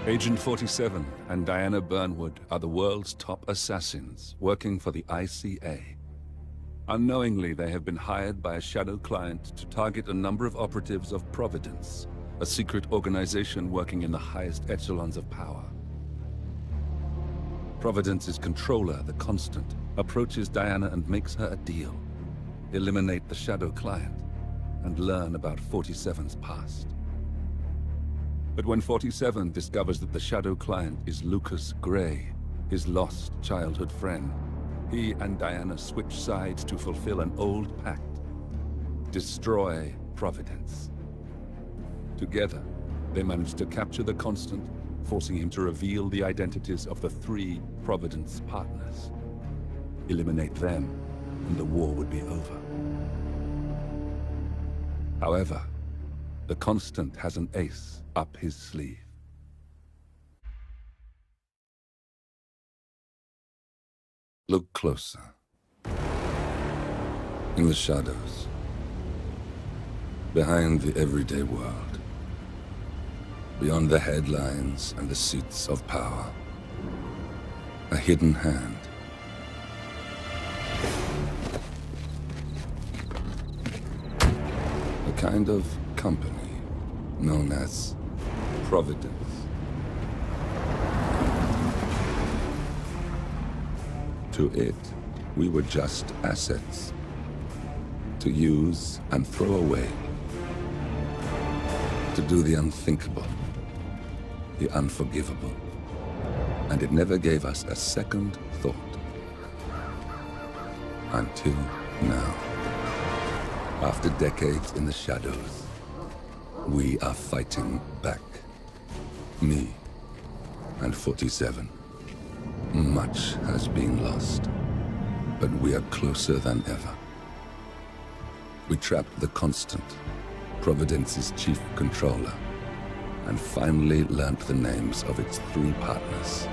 Agent 47 and Diana Burnwood are the world's top assassins working for the ICA. Unknowingly, they have been hired by a shadow client to target a number of operatives of Providence, a secret organization working in the highest echelons of power. Providence's controller, the Constant, approaches Diana and makes her a deal. Eliminate the shadow client and learn about 47's past. But when 47 discovers that the shadow client is Lucas Gray, his lost childhood friend, he and Diana switch sides to fulfill an old pact: destroy Providence. Together, they manage to capture the Constant, forcing him to reveal the identities of the 3 Providence partners. Eliminate them, and the war would be over. However, the Constant has an ace up his sleeve. Look closer. In the shadows. Behind the everyday world. Beyond the headlines and the seats of power. A hidden hand. A kind of company known as Providence. To it, we were just assets. To use and throw away. To do the unthinkable. The unforgivable. And it never gave us a second thought. Until now. After decades in the shadows, we are fighting back. Me and 47. Much has been lost, but we are closer than ever. We trapped the Constant, Providence's chief controller, and finally learnt the names of its 3 partners.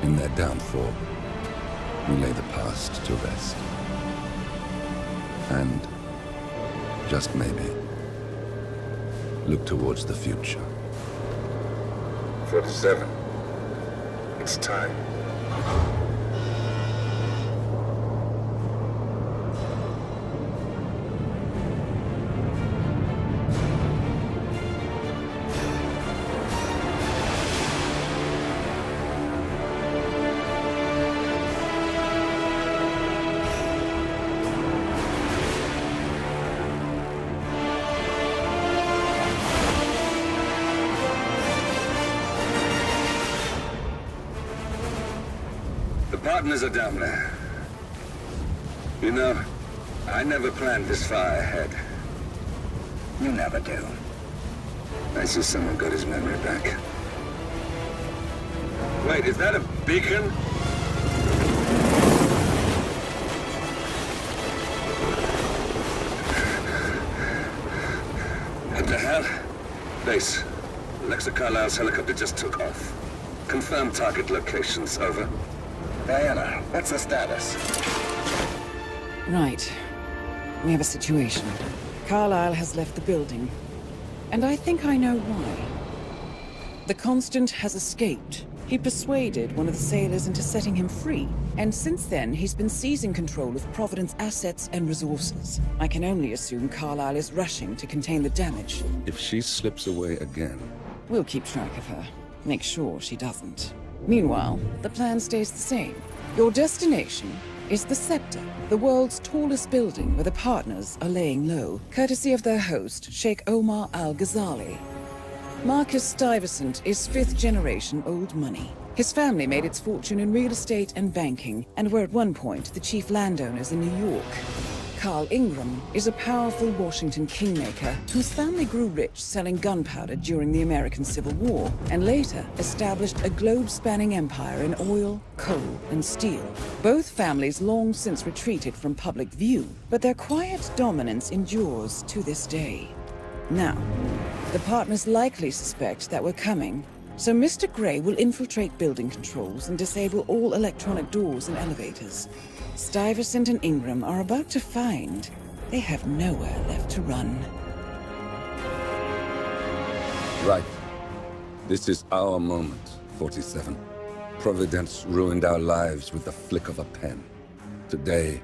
In their downfall, we lay the past to rest. And, just maybe, look towards the future. 47. It's time. The partners are down there. You know, I never planned this far ahead. You never do. I see someone got his memory back. Wait, is that a beacon? What the hell? Base. Alexa Carlisle's helicopter just took off. Confirm target locations, over. Diana, what's the status? Right. We have a situation. Carlisle has left the building. And I think I know why. The Constant has escaped. He persuaded one of the sailors into setting him free. And since then, he's been seizing control of Providence assets and resources. I can only assume Carlisle is rushing to contain the damage. If she slips away again... We'll keep track of her. Make sure she doesn't. Meanwhile, the plan stays the same. Your destination is the Scepter, the world's tallest building where the partners are laying low, courtesy of their host, Sheikh Omar Al-Ghazali. Marcus Stuyvesant is 5th-generation old money. His family made its fortune in real estate and banking, and were at one point the chief landowners in New York. Carl Ingram is a powerful Washington kingmaker whose family grew rich selling gunpowder during the American Civil War, and later established a globe-spanning empire in oil, coal, and steel. Both families long since retreated from public view, but their quiet dominance endures to this day. Now, the partners likely suspect that we're coming, so Mr. Gray will infiltrate building controls and disable all electronic doors and elevators. Stuyvesant and Ingram are about to find they have nowhere left to run. Right. This is our moment, 47. Providence ruined our lives with the flick of a pen. Today,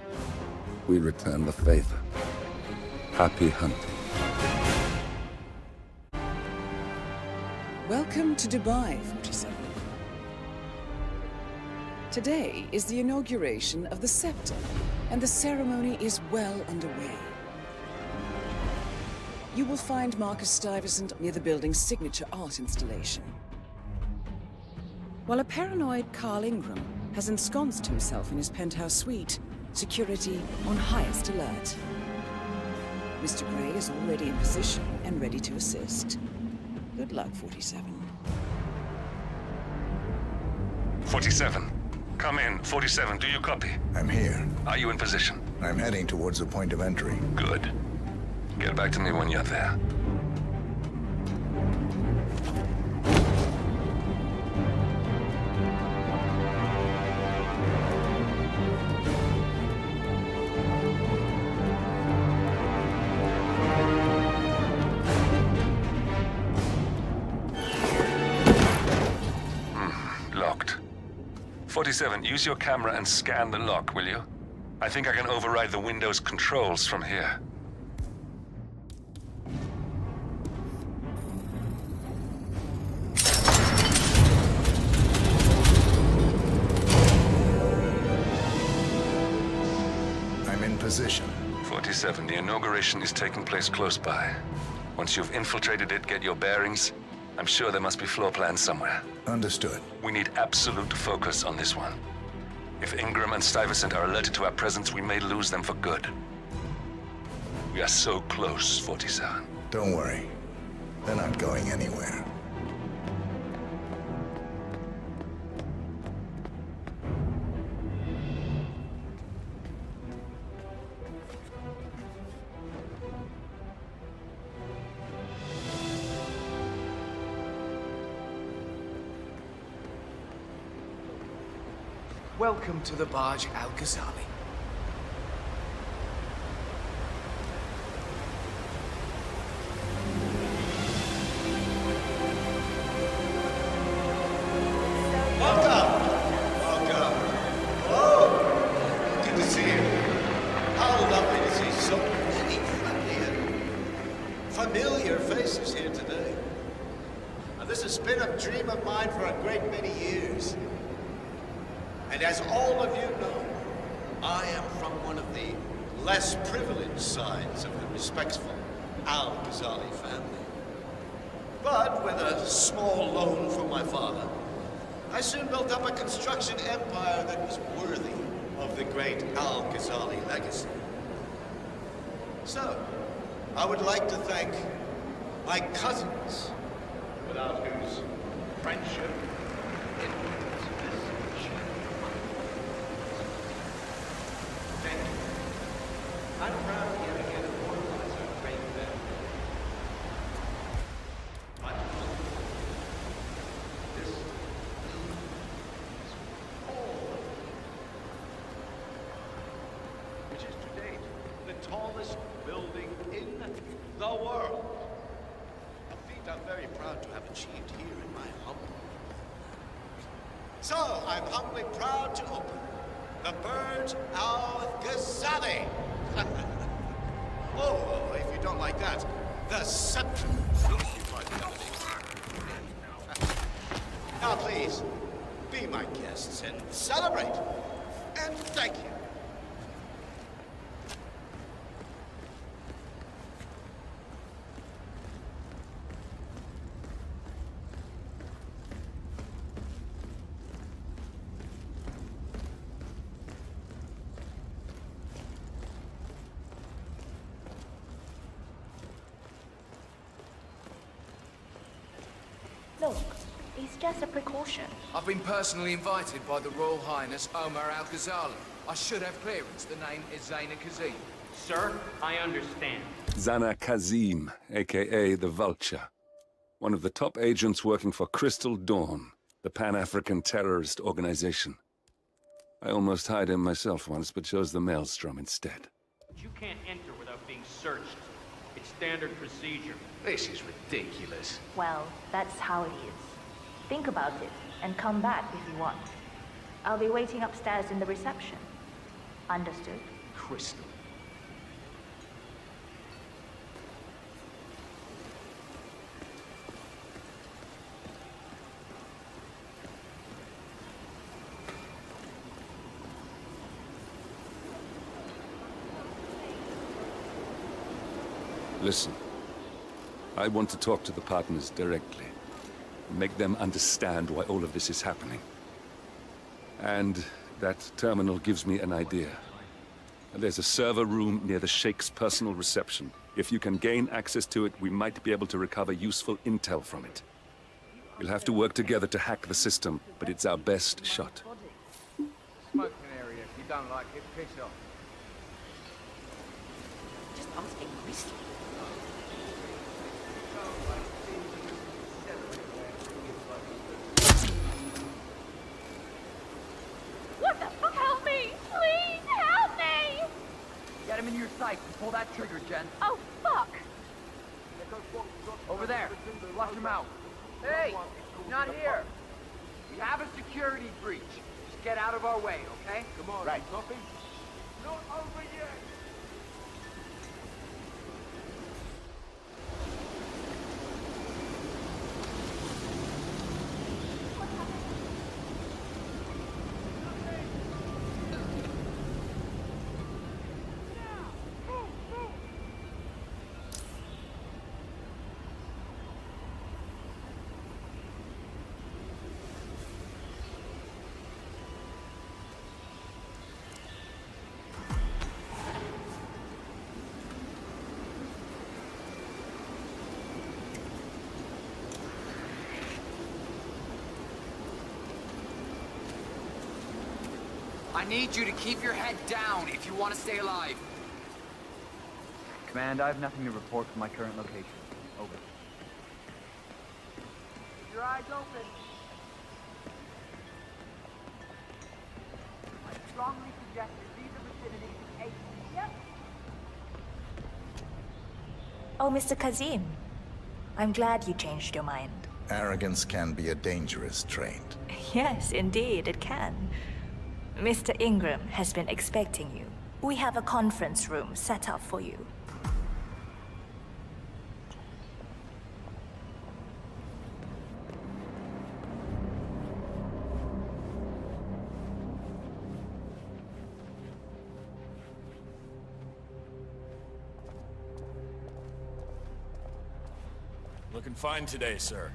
we return the favor. Happy hunting. Welcome to Dubai, 47. Today is the inauguration of the scepter, and the ceremony is well underway. You will find Marcus Stuyvesant near the building's signature art installation. While a paranoid Carl Ingram has ensconced himself in his penthouse suite, security on highest alert. Mr. Gray is already in position and ready to assist. Good luck, 47. 47. Come in. 47, do you copy? I'm here. Are you in position? I'm heading towards the point of entry. Good. Get back to me when you're there. Locked. 47, use your camera and scan the lock, will you? I think I can override the Windows controls from here. I'm in position. 47, the inauguration is taking place close by. Once you've infiltrated it, get your bearings. I'm sure there must be floor plans somewhere. Understood. We need absolute focus on this one. If Ingram and Stuyvesant are alerted to our presence, we may lose them for good. We are so close, 47. Don't worry. They're not going anywhere. Welcome to the barge Al-Ghazali. Welcome. Oh, good to see you. How lovely to see so many familiar faces here today. Now, this has been a dream of mine for a great many years. And as all of you know, I am from one of the less privileged sides of the respectful Al-Ghazali family. But with a small loan from my father, I soon built up a construction empire that was worthy of the great Al-Ghazali legacy. So, I would like to thank my cousins, without whose friendship it was this. Thank you. I'm proud to yet again immortalize our great event. But this is all of it, which is to date the tallest building in the world. A feat I'm very proud to have achieved here in my humble. So I'm humbly proud to open the Burj Al-Ghazali. Oh, if you don't like that, the scepter. Now, please, be my guests and celebrate. And thank you. Look, it's just a precaution. I've been personally invited by the Royal Highness Omar Al-Ghazali. I should have clearance. The name is Zaina Kazim. Sir, I understand. Zana Kazim, aka the Vulture. One of the top agents working for Crystal Dawn, the Pan-African terrorist organization. I almost hired him myself once, but chose the Maelstrom instead. You can't enter without being searched. It's standard procedure. This is ridiculous. Well, that's how it is. Think about it, and come back if you want. I'll be waiting upstairs in the reception. Understood? Crystal. Listen, I want to talk to the partners directly. Make them understand why all of this is happening. And that terminal gives me an idea. There's a server room near the Sheikh's personal reception. If you can gain access to it, we might be able to recover useful intel from it. We'll have to work together to hack the system, but it's our best shot. Smoking area. If you don't like it, piss off. Just asking Crystal. What the fuck? Help me! Please help me! Get him in your sights and pull that trigger, Jen. Oh, fuck! Over there. Flush him out. Hey! He's not here. We have a security breach. Just get out of our way, okay? Come on. Right. Copy? Not over yet! I need you to keep your head down if you want to stay alive. Command, I have nothing to report from my current location. Over. Keep your eyes open. I strongly suggest you leave the vicinity in 8. Yep. Oh, Mr. Kazim. I'm glad you changed your mind. Arrogance can be a dangerous trait. Yes, indeed, it can. Mr. Ingram has been expecting you. We have a conference room set up for you. Looking fine today, sir.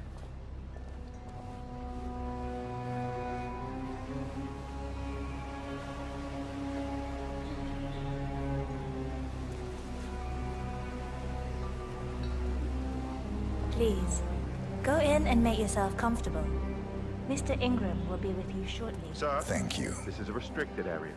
Please, go in and make yourself comfortable. Mr. Ingram will be with you shortly. Sir? Thank you. This is a restricted area.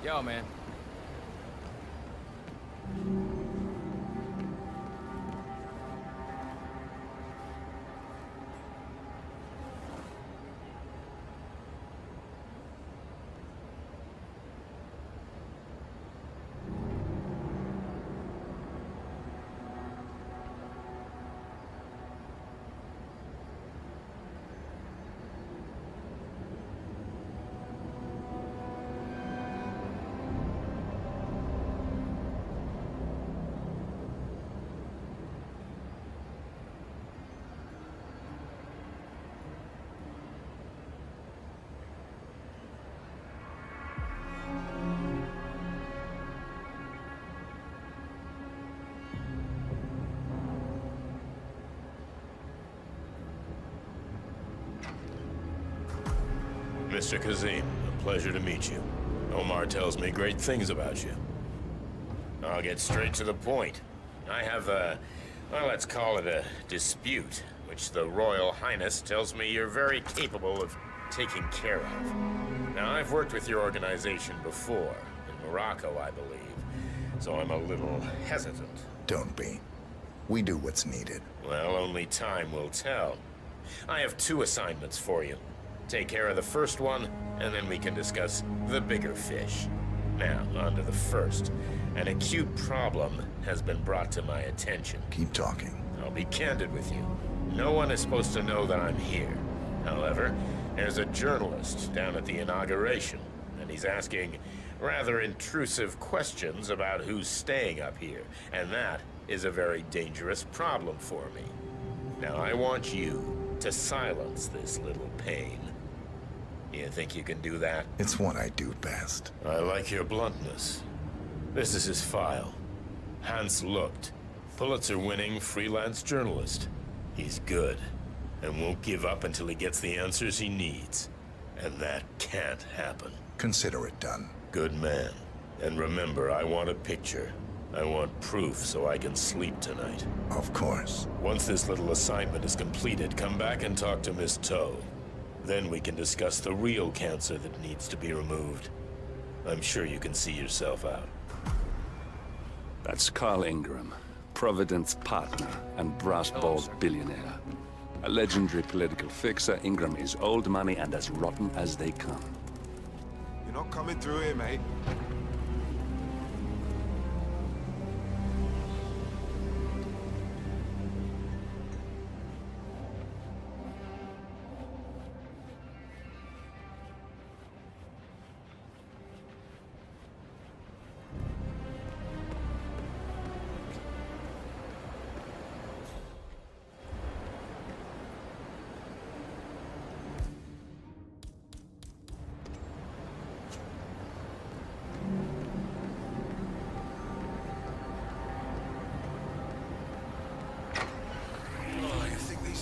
Yo, man. Mr. Kazim, a pleasure to meet you. Omar tells me great things about you. I'll get straight to the point. I have a, well, let's call it a dispute, which the Royal Highness tells me you're very capable of taking care of. Now, I've worked with your organization before, in Morocco, I believe, so I'm a little hesitant. Don't be. We do what's needed. Well, only time will tell. I have 2 assignments for you. Take care of the first one, and then we can discuss the bigger fish. Now, on to the first. An acute problem has been brought to my attention. Keep talking. I'll be candid with you. No one is supposed to know that I'm here. However, there's a journalist down at the inauguration, and he's asking rather intrusive questions about who's staying up here, and that is a very dangerous problem for me. Now, I want you to silence this little pain. You think you can do that? It's what I do best. I like your bluntness. This is his file. Hans Lucht, Pulitzer-winning freelance journalist. He's good, and won't give up until he gets the answers he needs. And that can't happen. Consider it done. Good man. And remember, I want a picture. I want proof so I can sleep tonight. Of course. Once this little assignment is completed, come back and talk to Miss Toe. Then we can discuss the real cancer that needs to be removed. I'm sure you can see yourself out. That's Carl Ingram, Provident's partner and brass-balled billionaire. A legendary political fixer, Ingram is old money and as rotten as they come. You're not coming through here, mate.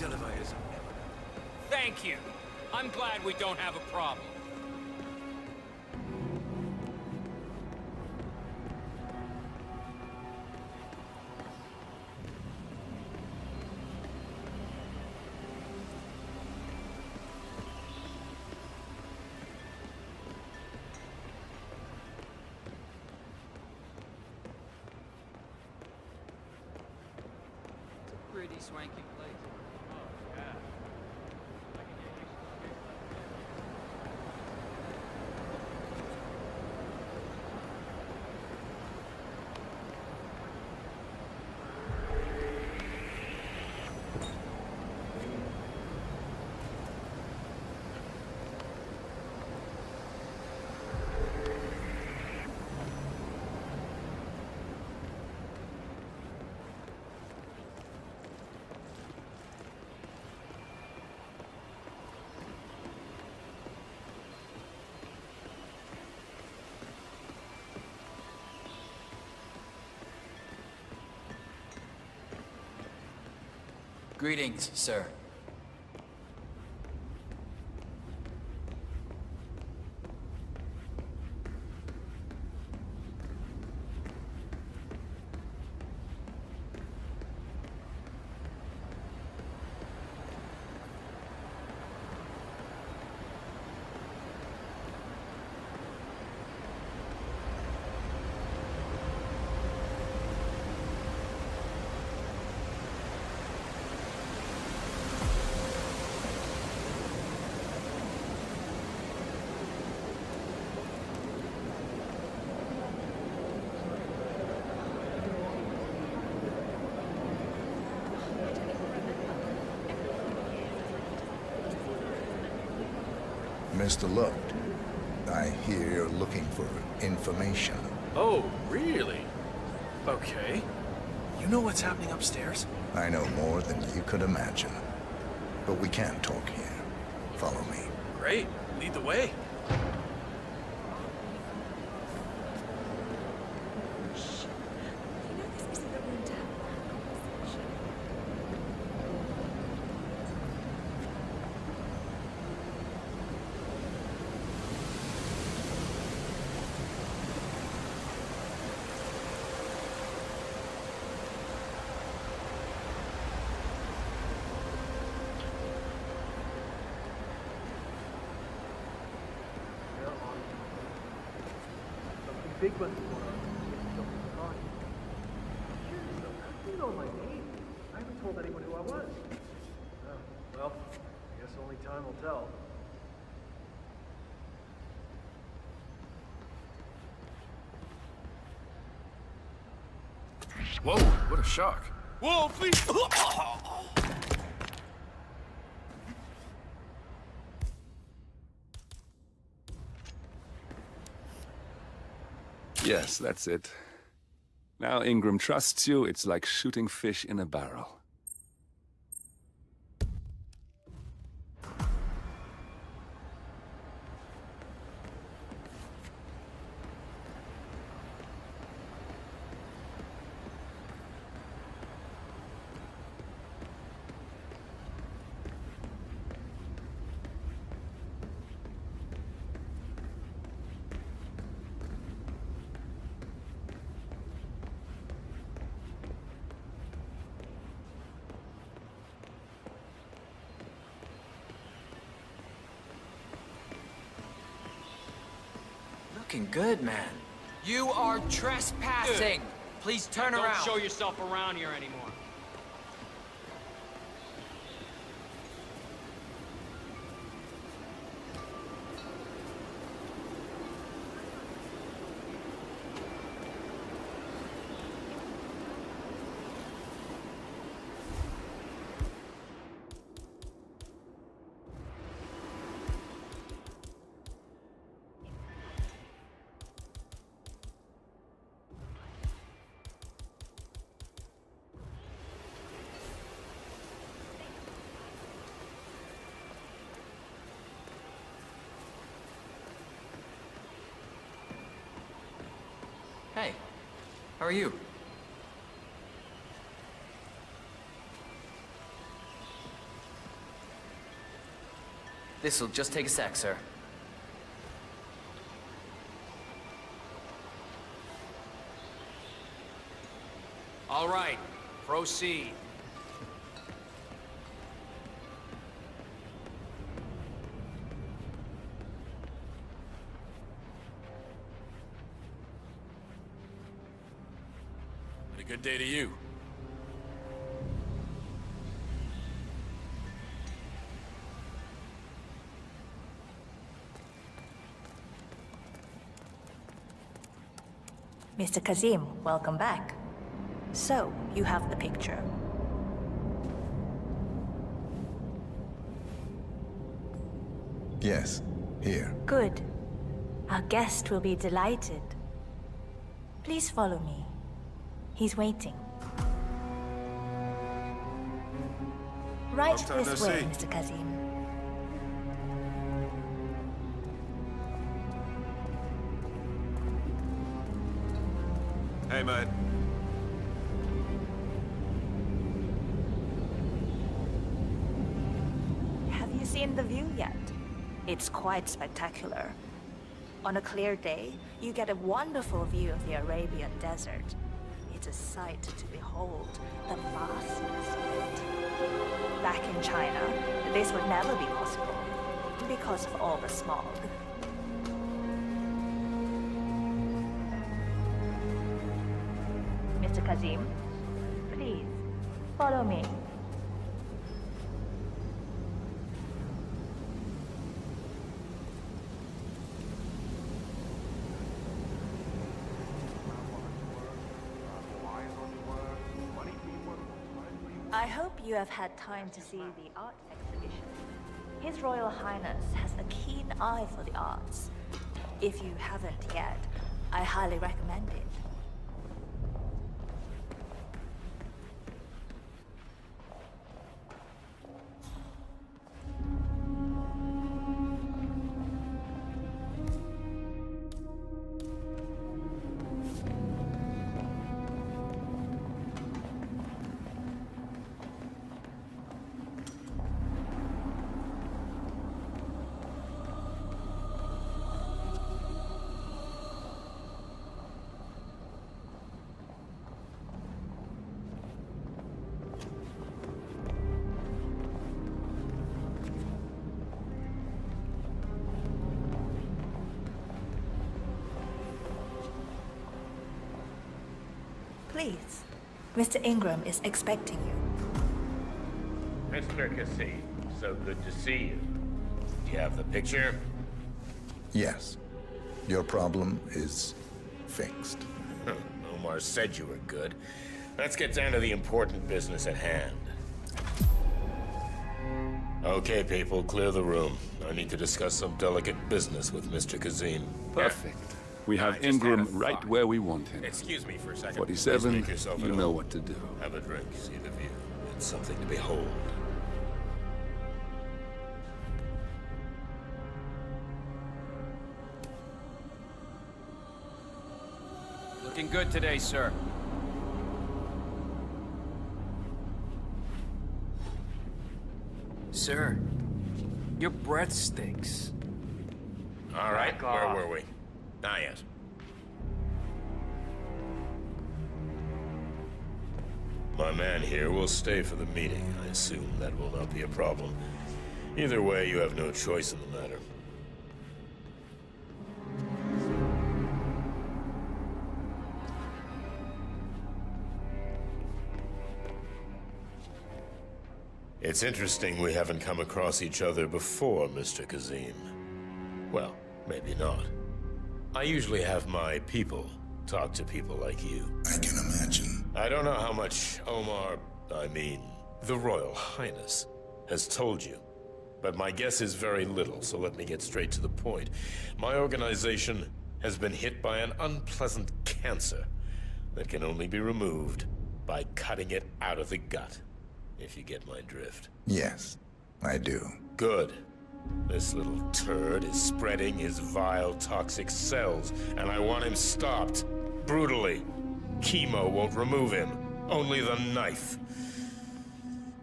Elevators. Thank you. I'm glad we don't have a problem. It's a pretty swanky place. Greetings, sir. Mr. Lucht, I hear you're looking for information. Oh, really? Okay. You know what's happening upstairs? I know more than you could imagine. But we can't talk here. Follow me. Great. Lead the way. Big ones for us. You know my name. told anyone who I was. Oh, well, I guess only time will tell. Whoa, what a shock. Whoa, please! Yes, that's it. Now Ingram trusts you, it's like shooting fish in a barrel. Looking good, man. You are trespassing. Please turn around. Don't show yourself around here anymore. Hey, how are you? This'll just take a sec, sir. All right, proceed. And a good day to you. Mr. Kazim, welcome back. So, you have the picture. Yes, here. Good. Our guest will be delighted. Please follow me. He's waiting. Right Long time this no way, see. Mr. Kazim. Hey, man. Have you seen the view yet? It's quite spectacular. On a clear day, you get a wonderful view of the Arabian desert. It's a sight to behold, the vastness of it. Back in China, this would never be possible, because of all the smog. Mr. Kazim, please, follow me. I hope you have had time to see the art exhibition. His Royal Highness has a keen eye for the arts. If you haven't yet, I highly recommend it. Please. Mr. Ingram is expecting you. Mr. Cassie, so good to see you. Do you have the picture? Yes. Your problem is fixed. Omar said you were good. Let's get down to the important business at hand. Okay, people, clear the room. I need to discuss some delicate business with Mr. Kazim. Perfect. We have just Ingram had a right thought. where we want him. Excuse me for a second. 47, Please make yourself you at know home. what to do. Have a drink, see the view. It's something to behold. Looking good today, sir. Sir, your breath stinks. All right, Back where off. were we? Ah, yes. My man here will stay for the meeting. I assume that will not be a problem. Either way, you have no choice in the matter. It's interesting we haven't come across each other before, Mr. Kazim. Well, maybe not. I usually have my people talk to people like you. I can imagine. I don't know how much the Royal Highness, has told you. But my guess is very little, so let me get straight to the point. My organization has been hit by an unpleasant cancer that can only be removed by cutting it out of the gut. If you get my drift. Yes, I do. Good. This little turd is spreading his vile, toxic cells, and I want him stopped. Brutally. Chemo won't remove him. Only the knife.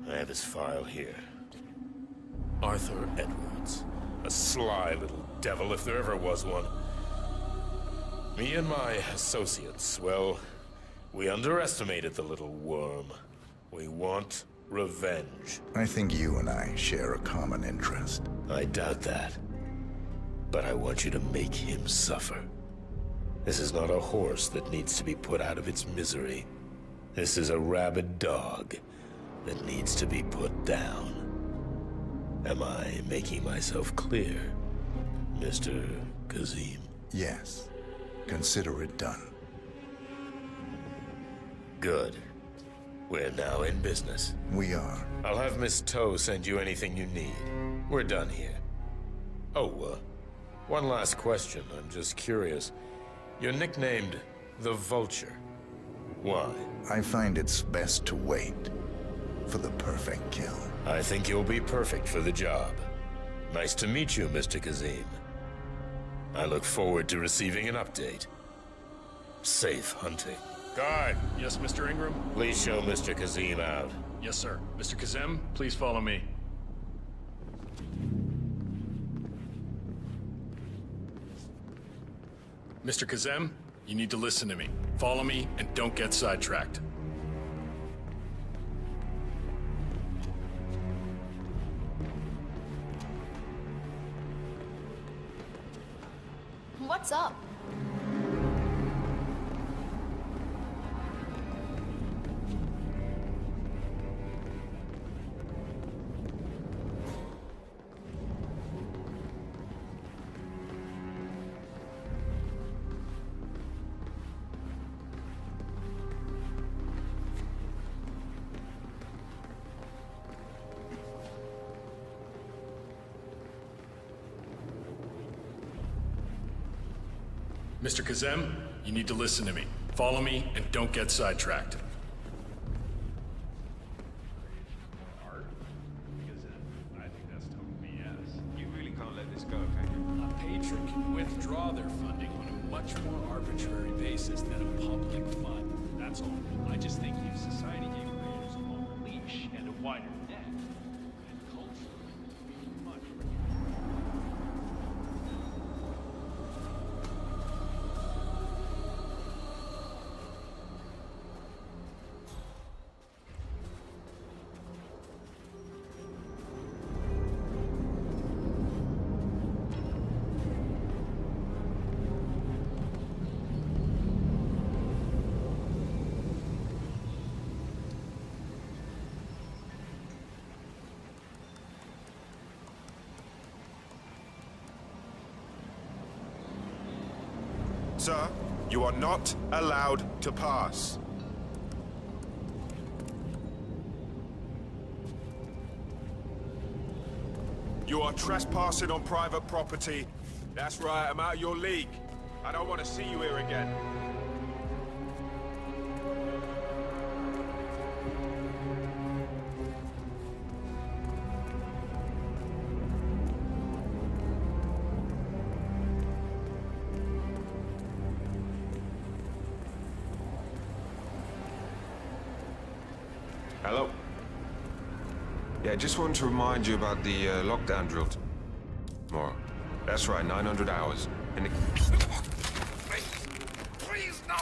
I have his file here. Arthur Edwards. A sly little devil, if there ever was one. Me and my associates, well, we underestimated the little worm. We want revenge. I think you and I share a common interest. I doubt that. But I want you to make him suffer. This is not a horse that needs to be put out of its misery. This is a rabid dog that needs to be put down. Am I making myself clear, Mr. Kazim? Yes. Consider it done. Good. We're now in business. We are. I'll have Miss Toe send you anything you need. We're done here. Oh, one last question. I'm just curious. You're nicknamed the Vulture. Why? I find it's best to wait for the perfect kill. I think you'll be perfect for the job. Nice to meet you, Mr. Kazim. I look forward to receiving an update. Safe hunting. Guard! Yes, Mr. Ingram? Please show Mr. Kazim out. Yes, sir. Mr. Kazim, please follow me. Mr. Kazim, you need to listen to me. Follow me and don't get sidetracked. What's up? Mr. Kazim, you need to listen to me. Follow me and don't get sidetracked. I think that's total BS. You really can't let this go, can you? A patron can withdraw their funding on a much more arbitrary basis than a public fund. That's all. I just think if society gave creators a longer leash and a wider net, then culture would be much Sir, you are not allowed to pass. You are trespassing on private property. That's right, I'm out of your league. I don't want to see you here again. Hello? Yeah, just wanted to remind you about the lockdown drill tomorrow. That's right, 900 hours. In the... Please, no!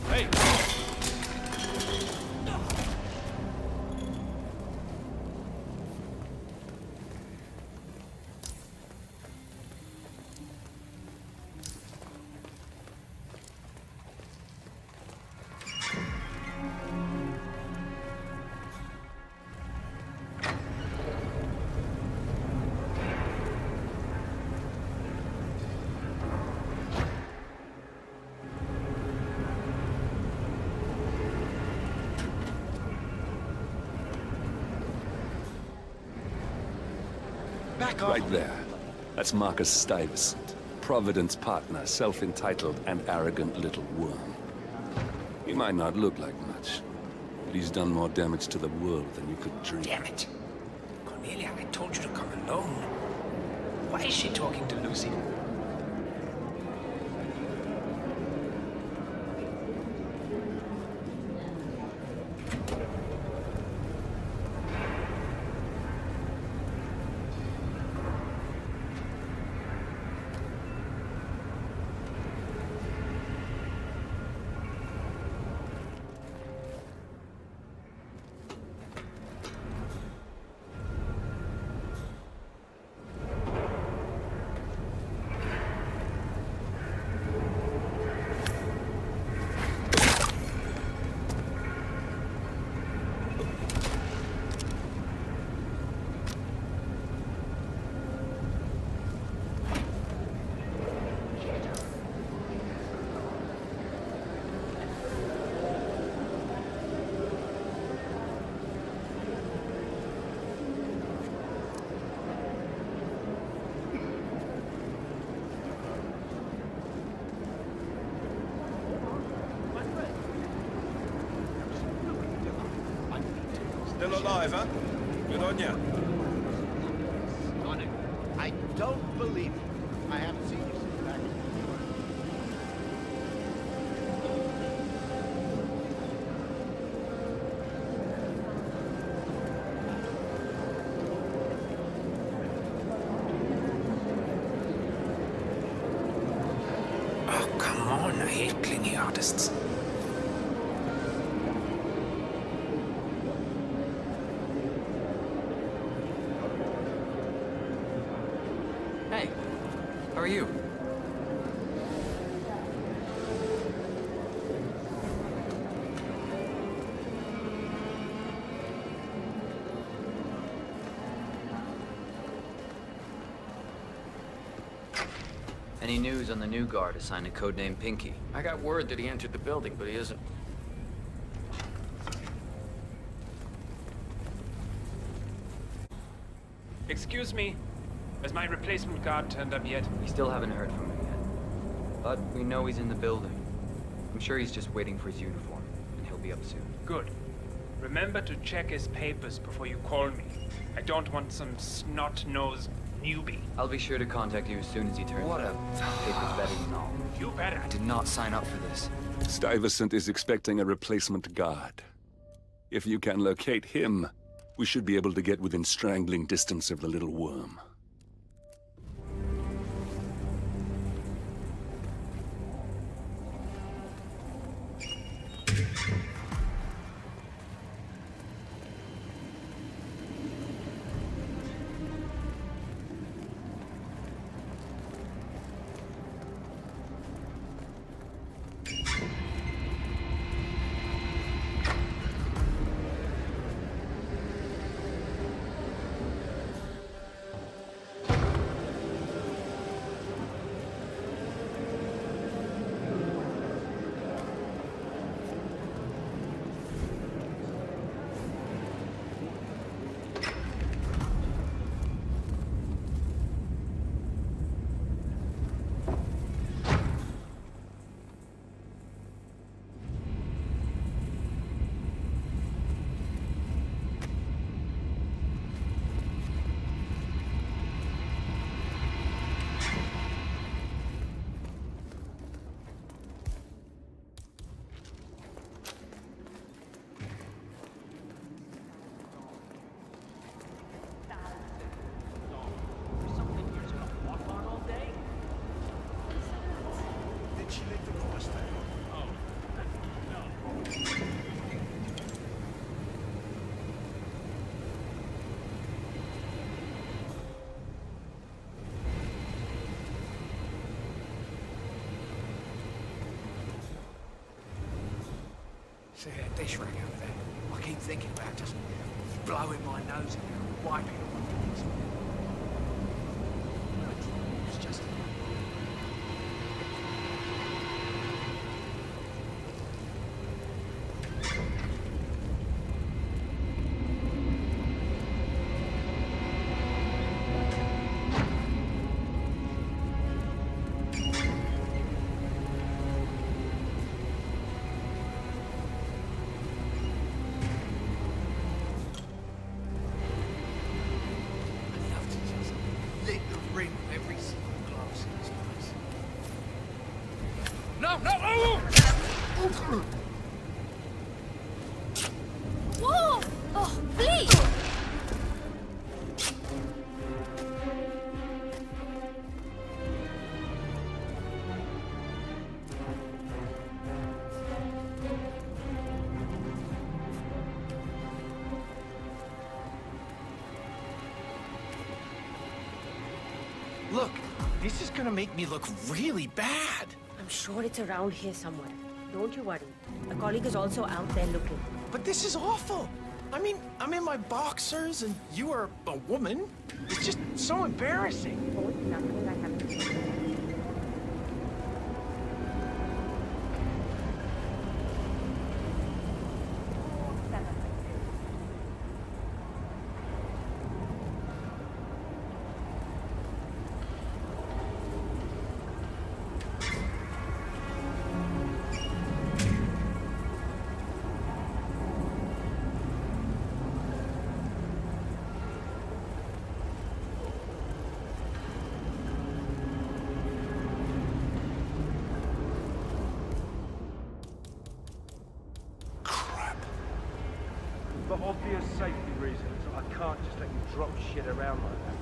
Hey! Right there. That's Marcus Stuyvesant, Providence partner, self-entitled and arrogant little worm. He might not look like much, but he's done more damage to the world than you could dream. Damn it. Cornelia, I told you to come alone. Why is she talking to Lucy? Still alive, huh? Good on ya. I don't believe it. I haven't seen you since back in... Oh, come on. I hate clingy artists. Hey, how are you? Any news on the new guard assigned to codename Pinky? I got word that he entered the building, but he isn't. Excuse me. Has my replacement guard turned up yet? We still haven't heard from him yet. But we know he's in the building. I'm sure he's just waiting for his uniform, and he'll be up soon. Good. Remember to check his papers before you call me. I don't want some snot-nosed newbie. I'll be sure to contact you as soon as he turns up. Papers better than all. You better. I did not sign up for this. Stuyvesant is expecting a replacement guard. If you can locate him, we should be able to get within strangling distance of the little worm. See that dish rag over there? I keep thinking about just blowing my nose in there and wiping it on my face. It's just... No, no! Oh! Whoa! Oh, please! Look, this is gonna make me look really bad. I'm sure it's around here somewhere. Don't you worry. A colleague is also out there looking. But this is awful. I mean, I'm in my boxers and you are a woman. It's just so embarrassing. Oh, it's nothing I have to say. For obvious safety reasons, I can't just let you drop shit around like that.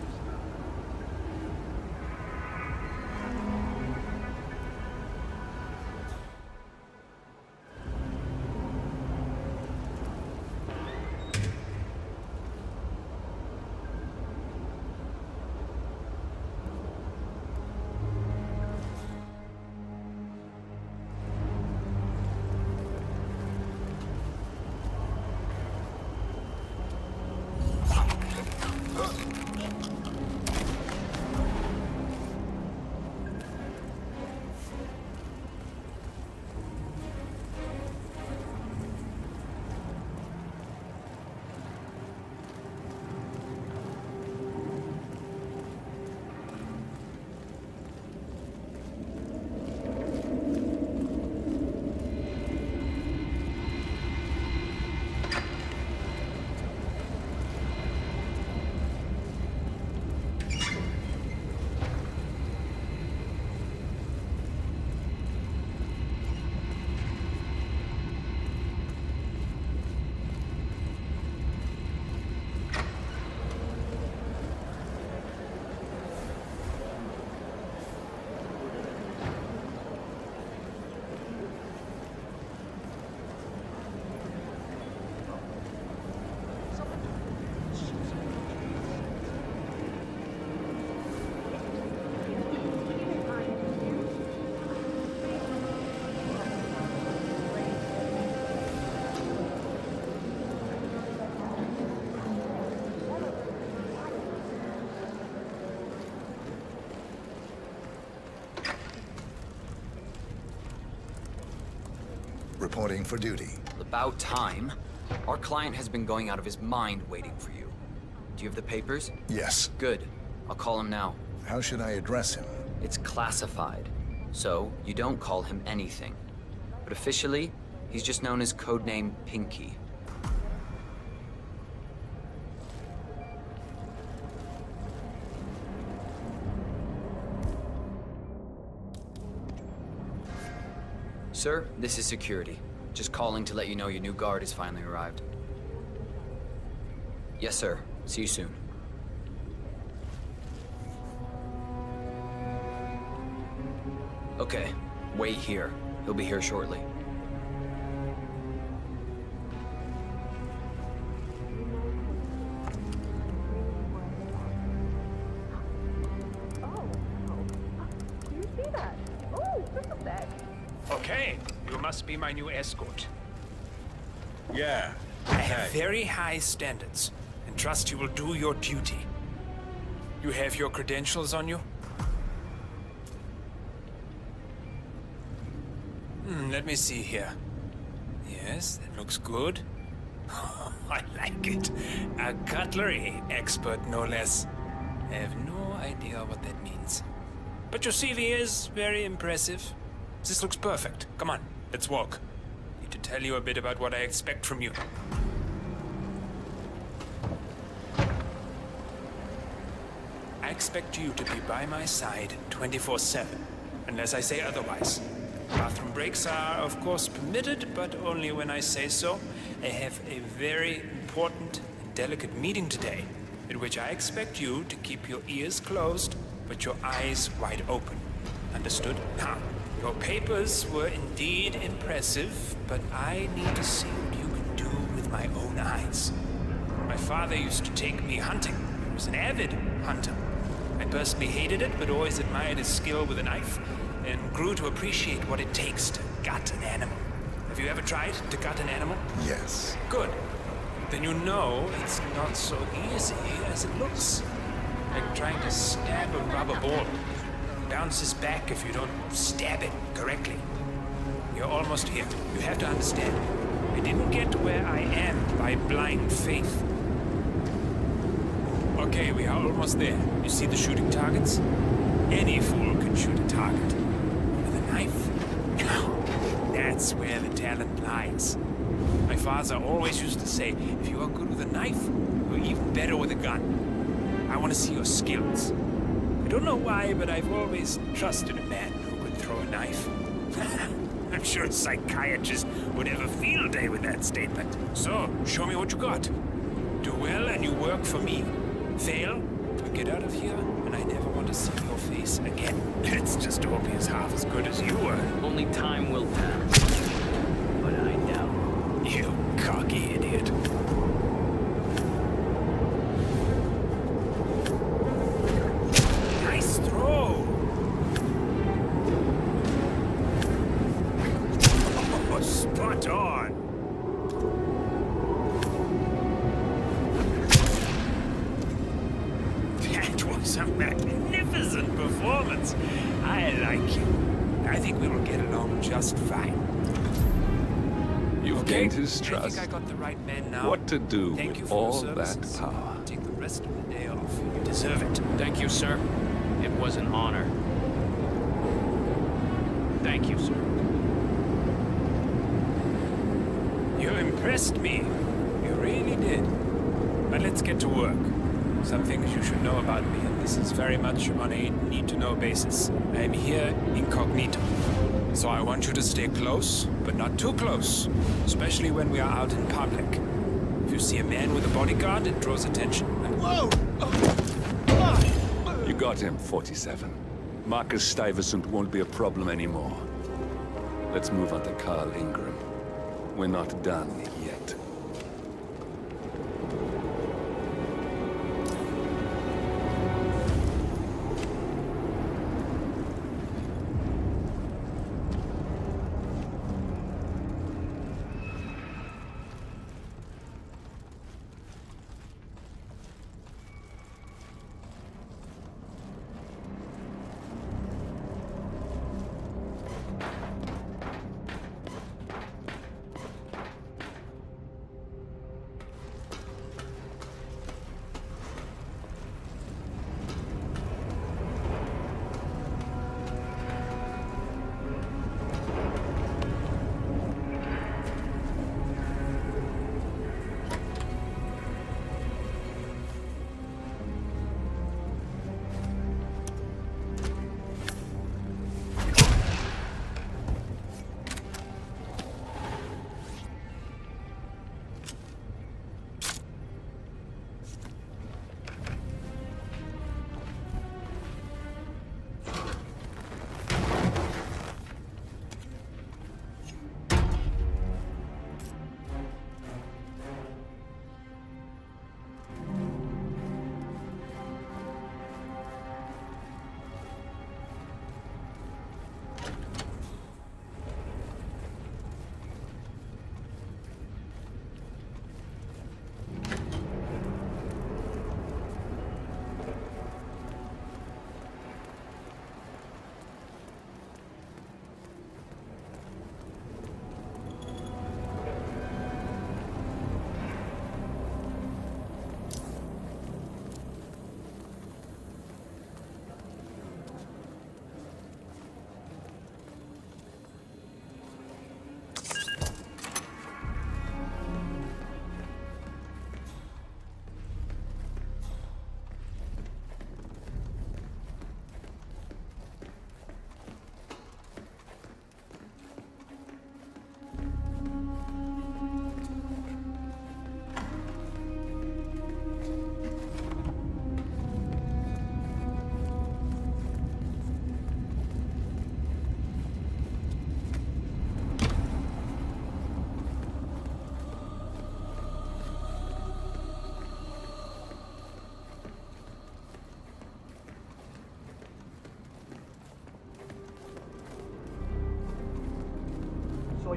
Reporting for duty. About time. Our client has been going out of his mind waiting for you. Do you have the papers? Yes. Good. I'll call him now. How should I address him? It's classified, so you don't call him anything. But officially, he's just known as codename Pinky. Sir, this is security. Just calling to let you know your new guard has finally arrived. Yes, sir. See you soon. Okay, wait here. He'll be here shortly. Do you see that? Oh, look at that. Okay, you must be my new escort. Yeah. I have very high standards, and trust you will do your duty. You have your credentials on you? Let me see here. Yes, that looks good. I like it. A cutlery expert, no less. I have no idea what that means. But your CV is very impressive. This looks perfect. Come on, let's walk. Need to tell you a bit about what I expect from you. I expect you to be by my side 24/7, unless I say otherwise. Bathroom breaks are, of course, permitted, but only when I say so. I have a very important and delicate meeting today, in which I expect you to keep your ears closed, but your eyes wide open. Understood? Now, your papers were indeed impressive, but I need to see what you can do with my own eyes. My father used to take me hunting. He was an avid hunter. I personally hated it, but always admired his skill with a knife, and grew to appreciate what it takes to gut an animal. Have you ever tried to gut an animal? Yes. Good. Then you know it's not so easy as it looks. Like trying to stab a rubber ball. It bounces back if you don't stab it correctly. You're almost here. You have to understand. I didn't get where I am by blind faith. Okay, we are almost there. You see the shooting targets? Any fool can shoot a target. With a knife? That's where the talent lies. My father always used to say, if you are good with a knife, you're even better with a gun. I want to see your skills. I don't know why, but I've always trusted a man who could throw a knife. I'm sure a psychiatrist would have a field day with that statement. So, show me what you got. Do well and you work for me. Fail, we get out of here, and I never want to see your face again. Let's just hope he's half as good as you were. Only time will tell. But I doubt. You cocky idiot. Nice throw. Oh, spot on. That was a magnificent performance. I like you. I think we will get along just fine. You've gained his I trust. think I got the right man now. What to do Thank you with for your all that services. power? Take the rest of the day off. You deserve it. Thank you, sir. It was an honor. Thank you, sir. You impressed me. You really did. But let's get to work. Some things you should know about me, and this is very much on a need-to-know basis. I am here incognito. So I want you to stay close, but not too close. Especially when we are out in public. If you see a man with a bodyguard, it draws attention. And Whoa! You got him, 47. Marcus Stuyvesant won't be a problem anymore. Let's move on to Carl Ingram. We're not done yet.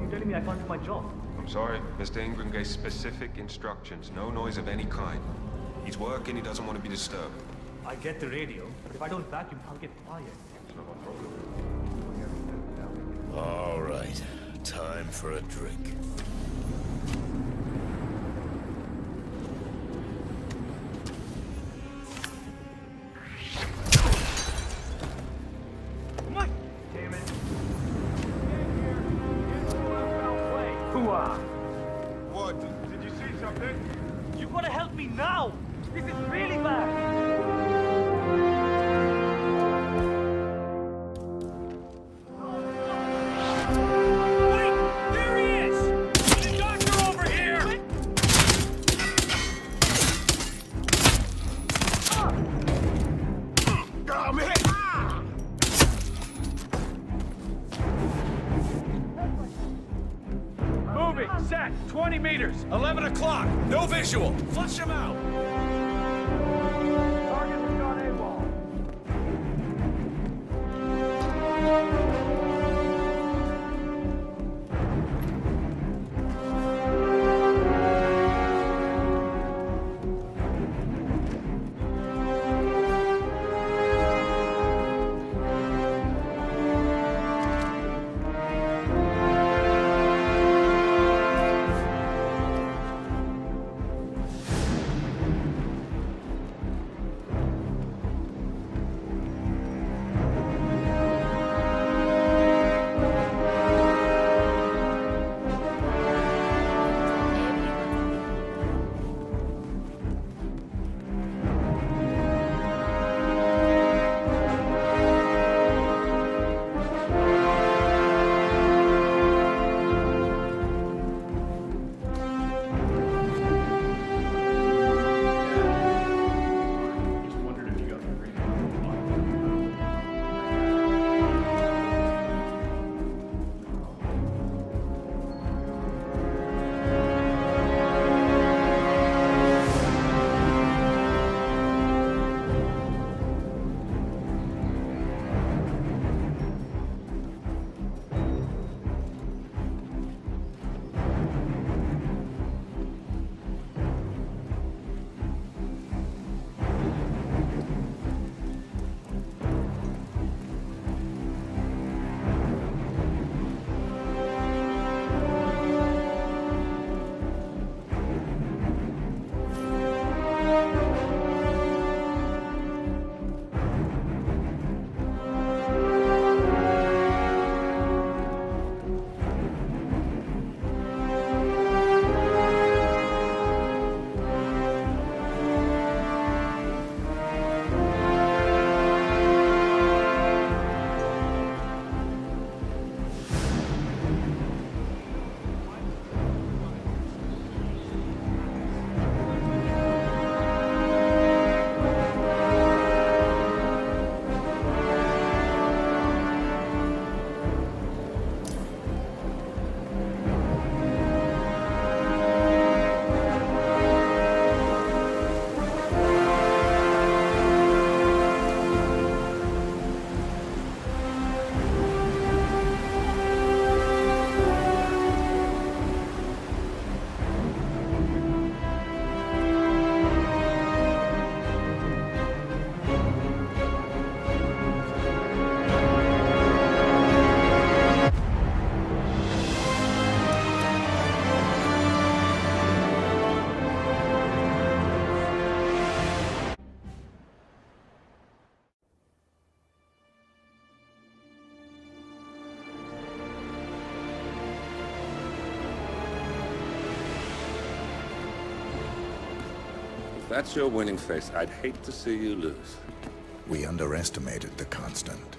You're telling me I can't do my job? I'm sorry. Mr. Ingram gave specific instructions. No noise of any kind. He's working, he doesn't want to be disturbed. I get the radio, but if I don't vacuum, I'll get fired. It's not my problem. All right. Time for a drink. What? Damn it. Hoo-ah. What? Did you see something? You gotta help me now! This is really bad! Set! 20 meters! 11 o'clock! No visual! Flush him out! Target has gone AWOL. If that's your winning face, I'd hate to see you lose. We underestimated the Constant.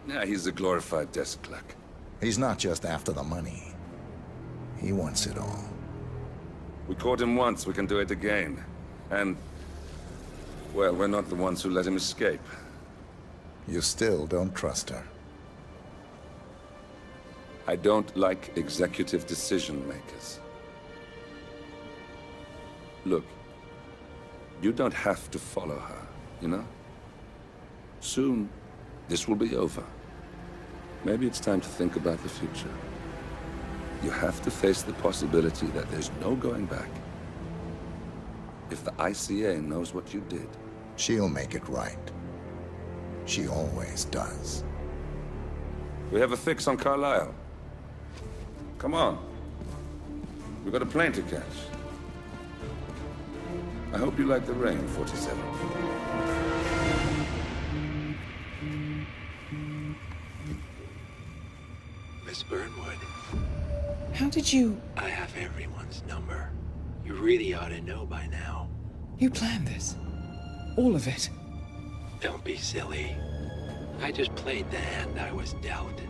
Yeah, he's a glorified desk clerk. He's not just after the money. He wants it all. We caught him once, we can do it again. And, well, we're not the ones who let him escape. You still don't trust her. I don't like executive decision makers. Look, you don't have to follow her, you know? Soon, this will be over. Maybe it's time to think about the future. You have to face the possibility that there's no going back. If the ICA knows what you did... She'll make it right. She always does. We have a fix on Carlisle. Come on. We've got a plane to catch. I hope you like the rain, 47. Miss Burnwood. How did you... I have everyone's number. You really ought to know by now. You planned this? All of it? Don't be silly. I just played the hand I was dealt.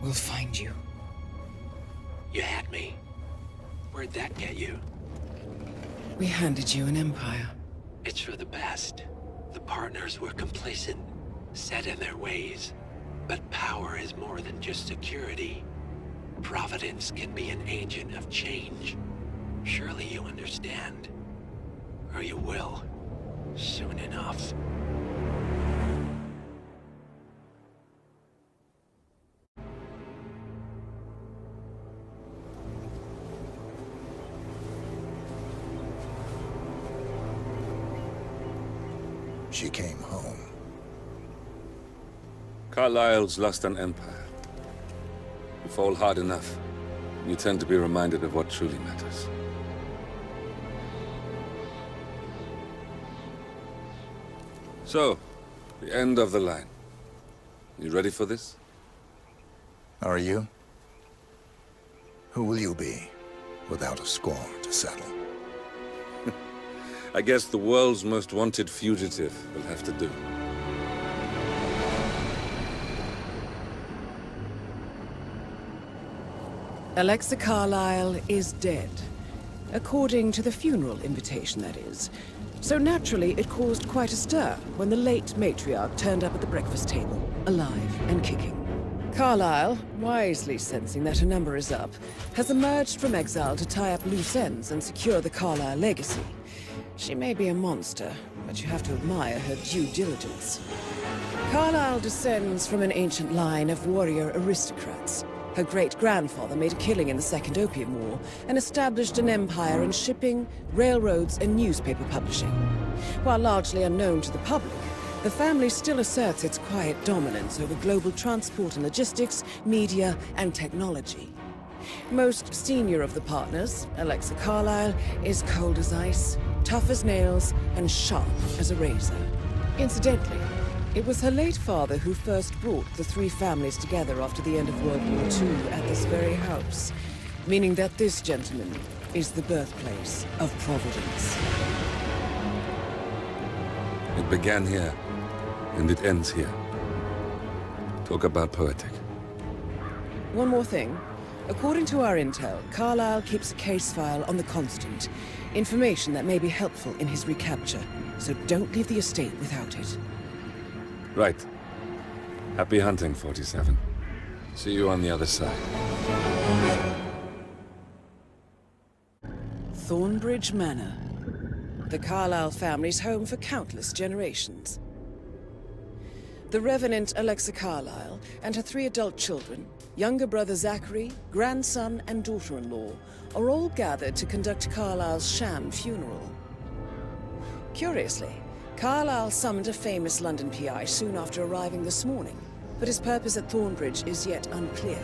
We'll find you. You had me. Where'd that get you? We handed you an empire. It's for the best. The partners were complacent, set in their ways. But power is more than just security. Providence can be an agent of change. Surely you understand. Or you will. Soon enough. She came home. Carlisle's lost an empire. You fall hard enough, you tend to be reminded of what truly matters. So, the end of the line. You ready for this? Are you? Who will you be, without a score to settle? I guess the world's most wanted fugitive will have to do. Alexa Carlisle is dead. According to the funeral invitation, that is. So naturally, it caused quite a stir when the late matriarch turned up at the breakfast table, alive and kicking. Carlisle, wisely sensing that her number is up, has emerged from exile to tie up loose ends and secure the Carlisle legacy. She may be a monster, but you have to admire her due diligence. Carlisle descends from an ancient line of warrior aristocrats. Her great-grandfather made a killing in the Second Opium War and established an empire in shipping, railroads, and newspaper publishing. While largely unknown to the public, the family still asserts its quiet dominance over global transport and logistics, media, and technology. Most senior of the partners, Alexa Carlisle, is cold as ice, tough as nails, and sharp as a razor. Incidentally, it was her late father who first brought the three families together after the end of World War II at this very house, meaning that this gentleman is the birthplace of Providence. It began here, and it ends here. Talk about poetic. One more thing. According to our intel, Carlisle keeps a case file on the Constant. Information that may be helpful in his recapture, so don't leave the estate without it. Right. Happy hunting, 47. See you on the other side. Thornbridge Manor. The Carlisle family's home for countless generations. The Revenant Alexa Carlisle and her 3 adult children, younger brother Zachary, grandson, and daughter-in-law, are all gathered to conduct Carlisle's sham funeral. Curiously, Carlisle summoned a famous London PI soon after arriving this morning, but his purpose at Thornbridge is yet unclear.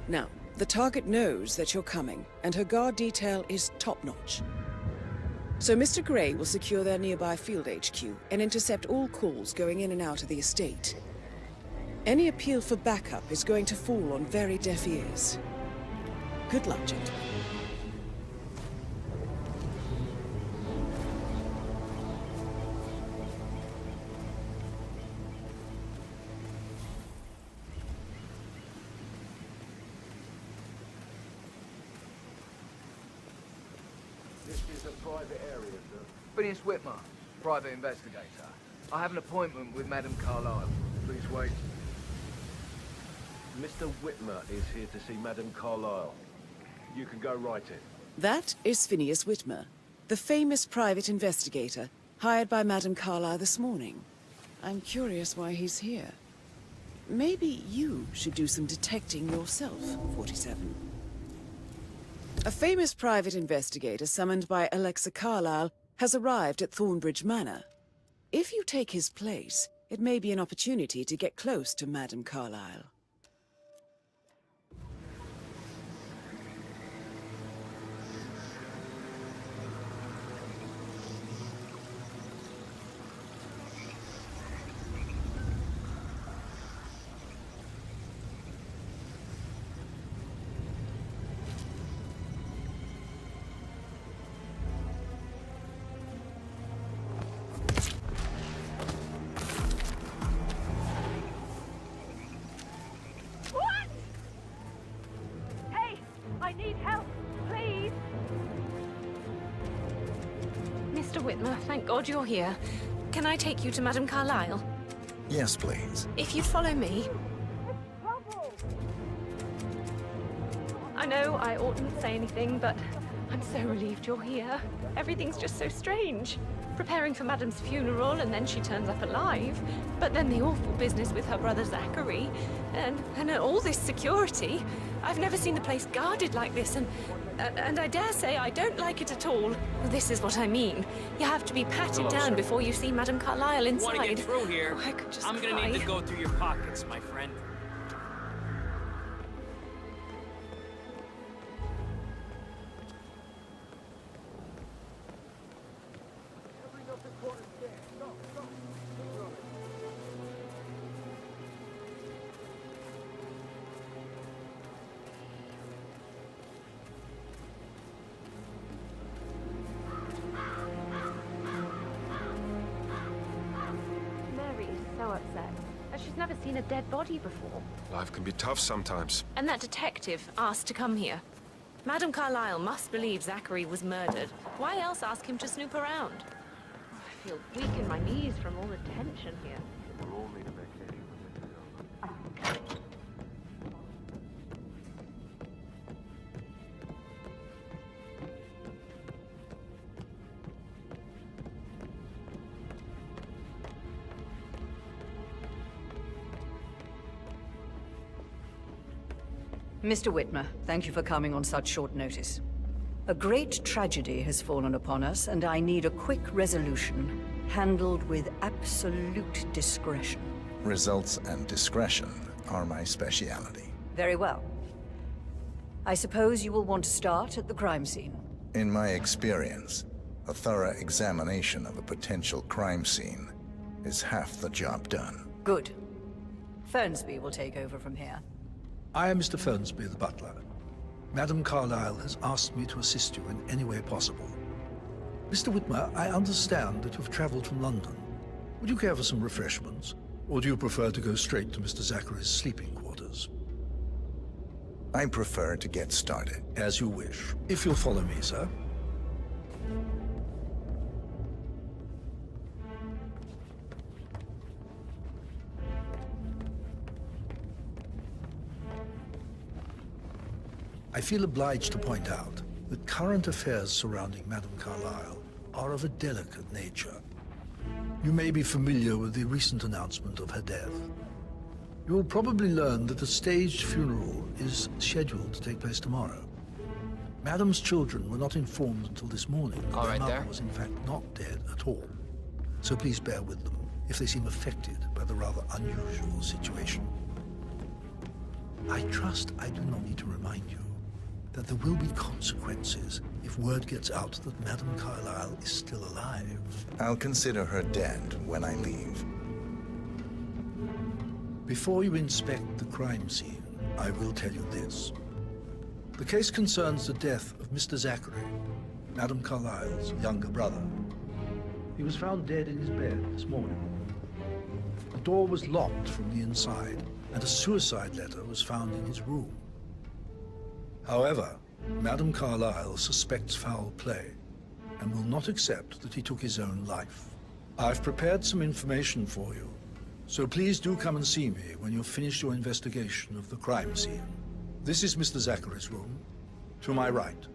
Now, the target knows that you're coming, and her guard detail is top-notch. So Mr. Gray will secure their nearby field HQ and intercept all calls going in and out of the estate. Any appeal for backup is going to fall on very deaf ears. Good luck, gentlemen. This is a private area, sir. Phineas Whitmer, private investigator. I have an appointment with Madame Carlisle. Please wait. Mr. Whitmer is here to see Madame Carlisle. You can go right in. That is Phineas Whitmer, the famous private investigator, hired by Madame Carlisle this morning. I'm curious why he's here. Maybe you should do some detecting yourself, 47. A famous private investigator summoned by Alexa Carlyle has arrived at Thornbridge Manor. If you take his place, it may be an opportunity to get close to Madame Carlyle. I need help, please. Mr. Whitmer, thank God you're here. Can I take you to Madame Carlyle? Yes, please. If you'd follow me. I know I oughtn't say anything, but I'm so relieved you're here. Everything's just so strange. Preparing for Madame's funeral, and then she turns up alive. But then the awful business with her brother Zachary, and all this security. I've never seen the place guarded like this, and I dare say I don't like it at all. This is what I mean. You have to be patted down before you see Madame Carlyle inside. Want to get through here? Oh, I could just I'm gonna cry. need to go through your pockets, my friend. Mary is so upset. She's never seen a dead body before. Life can be tough sometimes. And that detective asked to come here. Madame Carlyle must believe Zachary was murdered. Why else ask him to snoop around? I feel weak in my knees from all the tension here. We'll all need a vacation when this is over. Mr. Whitmer, thank you for coming on such short notice. A great tragedy has fallen upon us, and I need a quick resolution, handled with absolute discretion. Results and discretion are my speciality. Very well. I suppose you will want to start at the crime scene. In my experience, a thorough examination of a potential crime scene is half the job done. Good. Fernsby will take over from here. I am Mr. Fernsby, the butler. Madame Carlyle has asked me to assist you in any way possible. Mr. Whitmer, I understand that you've traveled from London. Would you care for some refreshments? Or do you prefer to go straight to Mr. Zachary's sleeping quarters? I prefer to get started. As you wish. If you'll follow me, sir. I feel obliged to point out that current affairs surrounding Madame Carlyle are of a delicate nature. You may be familiar with the recent announcement of her death. You will probably learn that a staged funeral is scheduled to take place tomorrow. Madame's children were not informed until this morning that their mother was in fact not dead at all. So please bear with them if they seem affected by the rather unusual situation. I trust I do not need to remind you that there will be consequences if word gets out that Madame Carlyle is still alive. I'll consider her dead when I leave. Before you inspect the crime scene, I will tell you this. The case concerns the death of Mr. Zachary, Madame Carlyle's younger brother. He was found dead in his bed this morning. The door was locked from the inside, and a suicide letter was found in his room. However, Madame Carlyle suspects foul play and will not accept that he took his own life. I've prepared some information for you, so please do come and see me when you've finished your investigation of the crime scene. This is Mr. Zachary's room, to my right.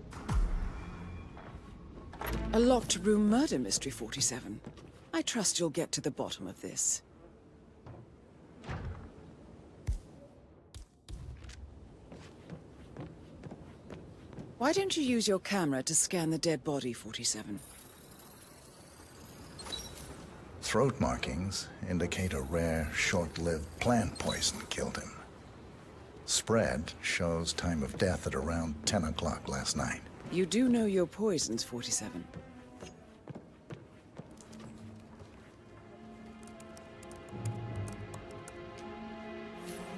A locked room murder mystery, 47. I trust you'll get to the bottom of this. Why don't you use your camera to scan the dead body, 47? Throat markings indicate a rare, short-lived plant poison killed him. Spread shows time of death at around 10 o'clock last night. You do know your poisons, 47.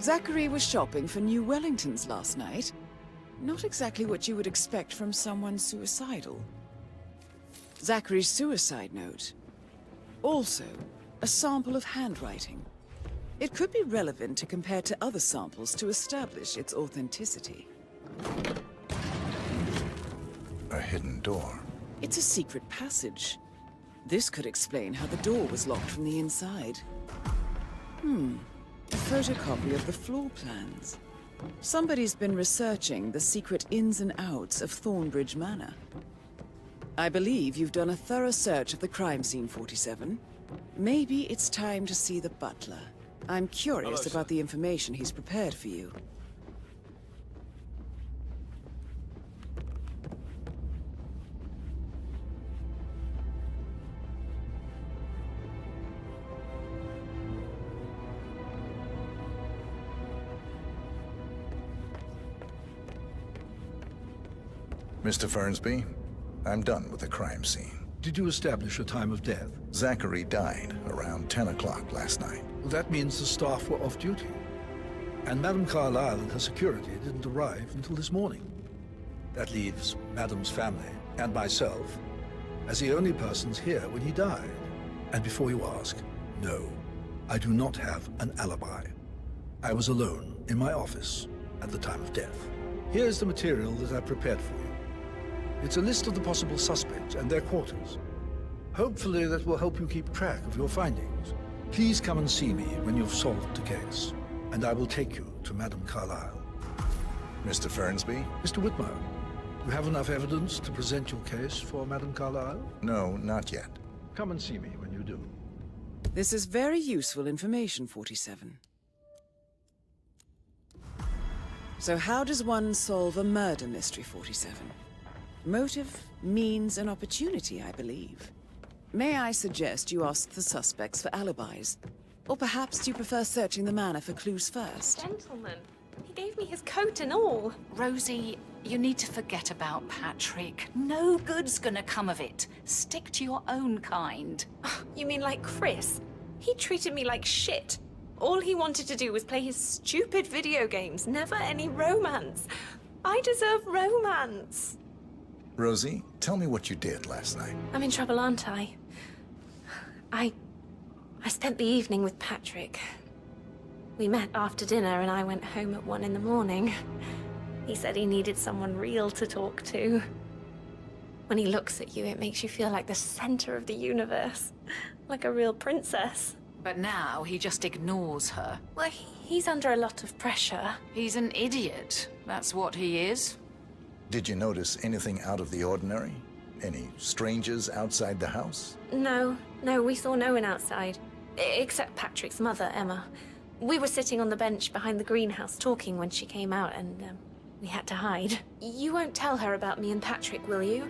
Zachary was shopping for new Wellingtons last night. Not exactly what you would expect from someone suicidal. Zachary's suicide note. Also, a sample of handwriting. It could be relevant to compare to other samples to establish its authenticity. A hidden door. It's a secret passage. This could explain how the door was locked from the inside. A photocopy of the floor plans. Somebody's been researching the secret ins and outs of Thornbridge Manor. I believe you've done a thorough search of the crime scene, 47. Maybe it's time to see the butler. I'm curious about the information he's prepared for you. Mr. Fernsby, I'm done with the crime scene. Did you establish a time of death? Zachary died around 10 o'clock last night. Well, that means the staff were off duty. And Madame Carlyle and her security didn't arrive until this morning. That leaves Madame's family and myself as the only persons here when he died. And before you ask, no, I do not have an alibi. I was alone in my office at the time of death. Here's the material that I prepared for you. It's a list of the possible suspects and their quarters. Hopefully that will help you keep track of your findings. Please come and see me when you've solved the case, and I will take you to Madame Carlyle. Mr. Fernsby? Mr. Whitmer, do you have enough evidence to present your case for Madame Carlyle? No, not yet. Come and see me when you do. This is very useful information, 47. So how does one solve a murder mystery, 47? Motive, means, and opportunity, I believe. May I suggest you ask the suspects for alibis? Or perhaps you prefer searching the manor for clues first? Gentleman, he gave me his coat and all. Rosie, you need to forget about Patrick. No good's gonna come of it. Stick to your own kind. You mean like Chris? He treated me like shit. All he wanted to do was play his stupid video games, never any romance. I deserve romance. Rosie, tell me what you did last night. I'm in trouble, aren't I? I spent the evening with Patrick. We met after dinner and I went home at 1 in the morning. He said he needed someone real to talk to. When he looks at you, it makes you feel like the center of the universe. Like a real princess. But now he just ignores her. Well, he's under a lot of pressure. He's an idiot. That's what he is. Did you notice anything out of the ordinary? Any strangers outside the house? No, we saw no one outside. Except Patrick's mother, Emma. We were sitting on the bench behind the greenhouse talking when she came out and we had to hide. You won't tell her about me and Patrick, will you?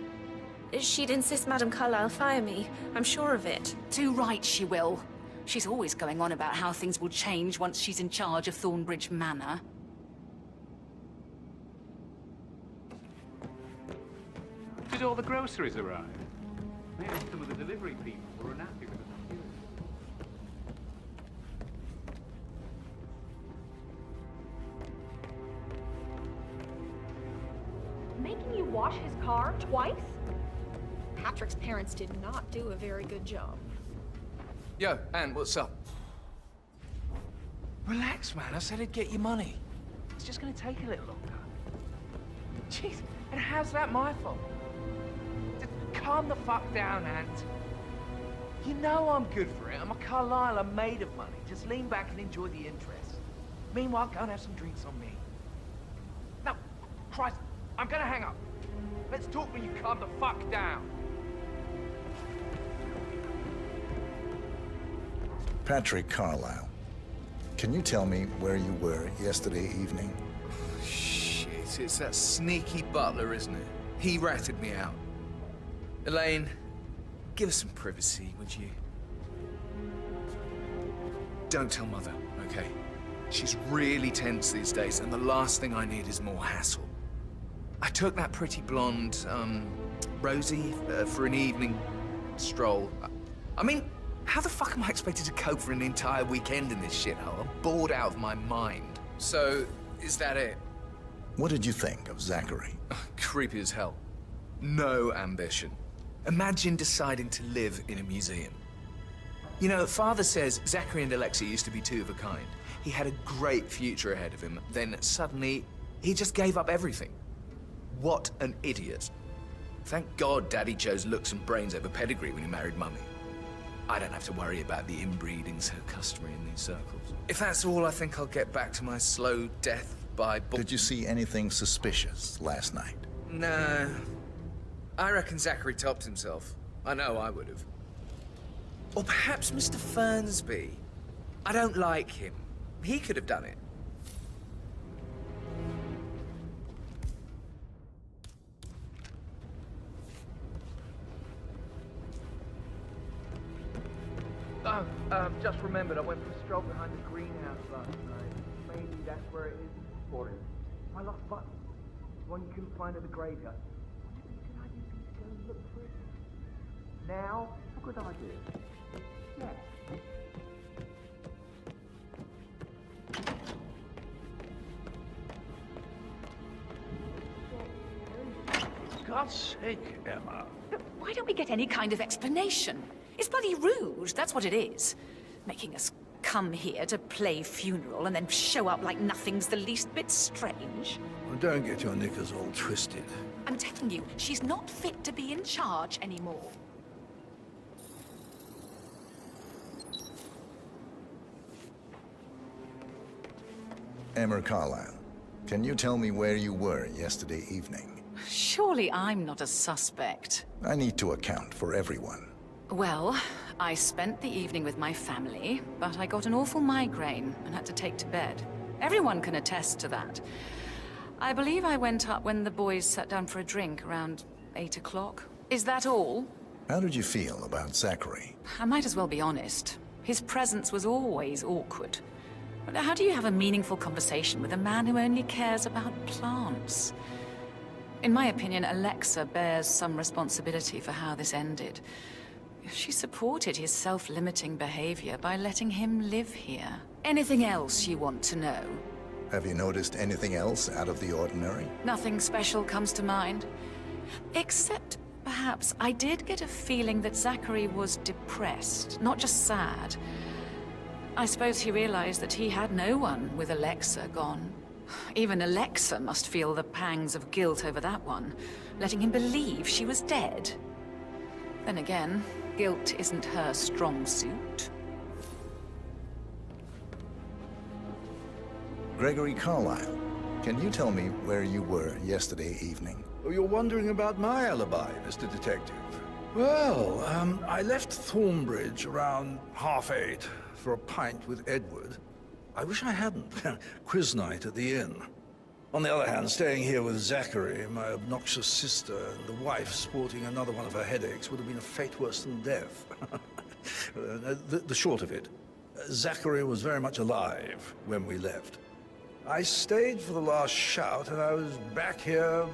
She'd insist Madame Carlyle fire me. I'm sure of it. Too right she will. She's always going on about how things will change once she's in charge of Thornbridge Manor. Did all the groceries arrive? Maybe some of the delivery people were unhappy with them. Making you wash his car twice? Patrick's parents did not do a very good job. Yo, Ann, what's up? Relax, man. I said I'd get you money. It's just gonna take a little longer. Jeez, and how's that my fault? Just calm the fuck down, Ant. You know I'm good for it. I'm a Carlyle. I'm made of money. Just lean back and enjoy the interest. Meanwhile, go and have some drinks on me. No, Christ, I'm gonna hang up. Let's talk when you calm the fuck down. Patrick Carlyle. Can you tell me where you were yesterday evening? Shit. it, it's that sneaky butler, isn't it? He ratted me out. Elaine, give us some privacy, would you? Don't tell Mother, okay? She's really tense these days, and the last thing I need is more hassle. I took that pretty blonde, Rosie, for an evening stroll. I mean, how the fuck am I expected to cope for an entire weekend in this shithole? I'm bored out of my mind. So, is that it? What did you think of Zachary? Creepy as hell. No ambition. Imagine deciding to live in a museum. You know, Father says Zachary and Alexa used to be two of a kind. He had a great future ahead of him, then suddenly, he just gave up everything. What an idiot. Thank God Daddy chose looks and brains over pedigree when he married Mummy. I don't have to worry about the inbreeding so customary in these circles. If that's all, I think I'll get back to my slow death by... Did you see anything suspicious last night? No. I reckon Zachary topped himself. I know I would have. Or perhaps Mr. Fernsby. I don't like him. He could have done it. Oh, just remembered, I went for a stroll behind the greenhouse last night. Maybe that's where it is for it. My lost button. The one you couldn't find at the graveyard. Did I use you to go and look for it? Now? A good idea. Yeah. God's sake, Emma. Why don't we get any kind of explanation? It's bloody rude, that's what it is. Making us come here to play funeral and then show up like nothing's the least bit strange. Well, don't get your knickers all twisted. I'm telling you, she's not fit to be in charge anymore. Emma Carlyle, can you tell me where you were yesterday evening? Surely I'm not a suspect. I need to account for everyone. Well, I spent the evening with my family, but I got an awful migraine and had to take to bed. Everyone can attest to that. I believe I went up when the boys sat down for a drink around 8 o'clock. Is that all? How did you feel about Zachary? I might as well be honest. His presence was always awkward. But how do you have a meaningful conversation with a man who only cares about plants? In my opinion, Alexa bears some responsibility for how this ended. She supported his self-limiting behavior by letting him live here. Anything else you want to know? Have you noticed anything else out of the ordinary? Nothing special comes to mind. Except, perhaps, I did get a feeling that Zachary was depressed, not just sad. I suppose he realized that he had no one with Alexa gone. Even Alexa must feel the pangs of guilt over that one, letting him believe she was dead. Then again, guilt isn't her strong suit. Gregory Carlyle, can you tell me where you were yesterday evening? Oh, you're wondering about my alibi, Mr. Detective. Well, I left Thornbridge around 8:30 for a pint with Edward. I wish I hadn't. Quiz night at the inn. On the other hand, staying here with Zachary, my obnoxious sister, and the wife sporting another one of her headaches would have been a fate worse than death. The short of it, Zachary was very much alive when we left. I stayed for the last shout, and I was back here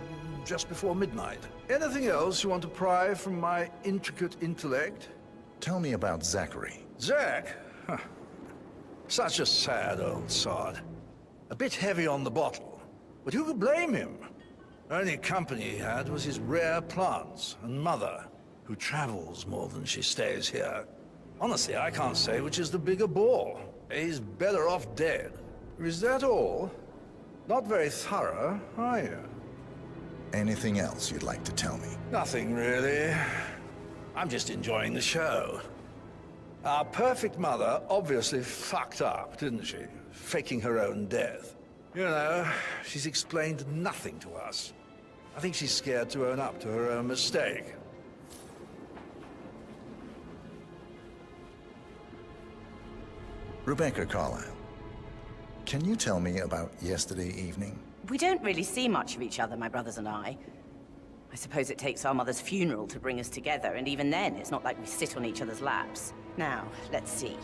just before midnight. Anything else you want to pry from my intricate intellect? Tell me about Zachary. Zach? Huh. Such a sad old sod. A bit heavy on the bottle, but who could blame him? Only company he had was his rare plants and mother, who travels more than she stays here. Honestly, I can't say which is the bigger bore. He's better off dead. Is that all? Not very thorough, are you? Anything else you'd like to tell me? Nothing, really. I'm just enjoying the show. Our perfect mother obviously fucked up, didn't she? Faking her own death. You know, she's explained nothing to us. I think she's scared to own up to her own mistake. Rebecca Carlyle, can you tell me about yesterday evening? We don't really see much of each other, my brothers and I. I suppose it takes our mother's funeral to bring us together, and even then, it's not like we sit on each other's laps. Now, let's see.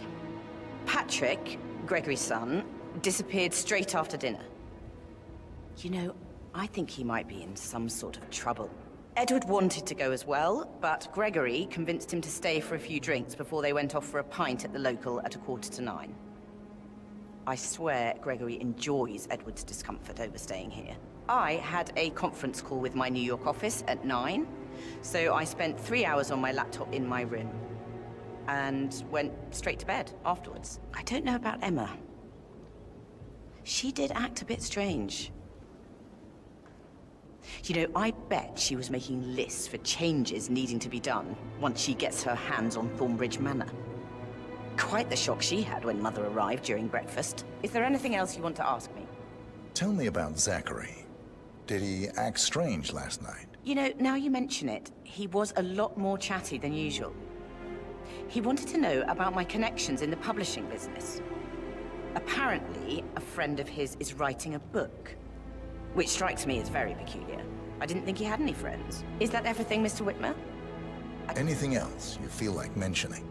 Patrick, Gregory's son, disappeared straight after dinner. You know, I think he might be in some sort of trouble. Edward wanted to go as well, but Gregory convinced him to stay for a few drinks before they went off for a pint at the local at 9:15. I swear Gregory enjoys Edward's discomfort overstaying here. I had a conference call with my New York office at 9, so I spent 3 hours on my laptop in my room and went straight to bed afterwards. I don't know about Emma. She did act a bit strange. You know, I bet she was making lists for changes needing to be done once she gets her hands on Thornbridge Manor. Quite the shock she had when Mother arrived during breakfast. Is there anything else you want to ask me? Tell me about Zachary. Did he act strange last night? You know, now you mention it, he was a lot more chatty than usual. He wanted to know about my connections in the publishing business. Apparently, a friend of his is writing a book, which strikes me as very peculiar. I didn't think he had any friends. Is that everything, Mr. Whitmer? Anything else you feel like mentioning?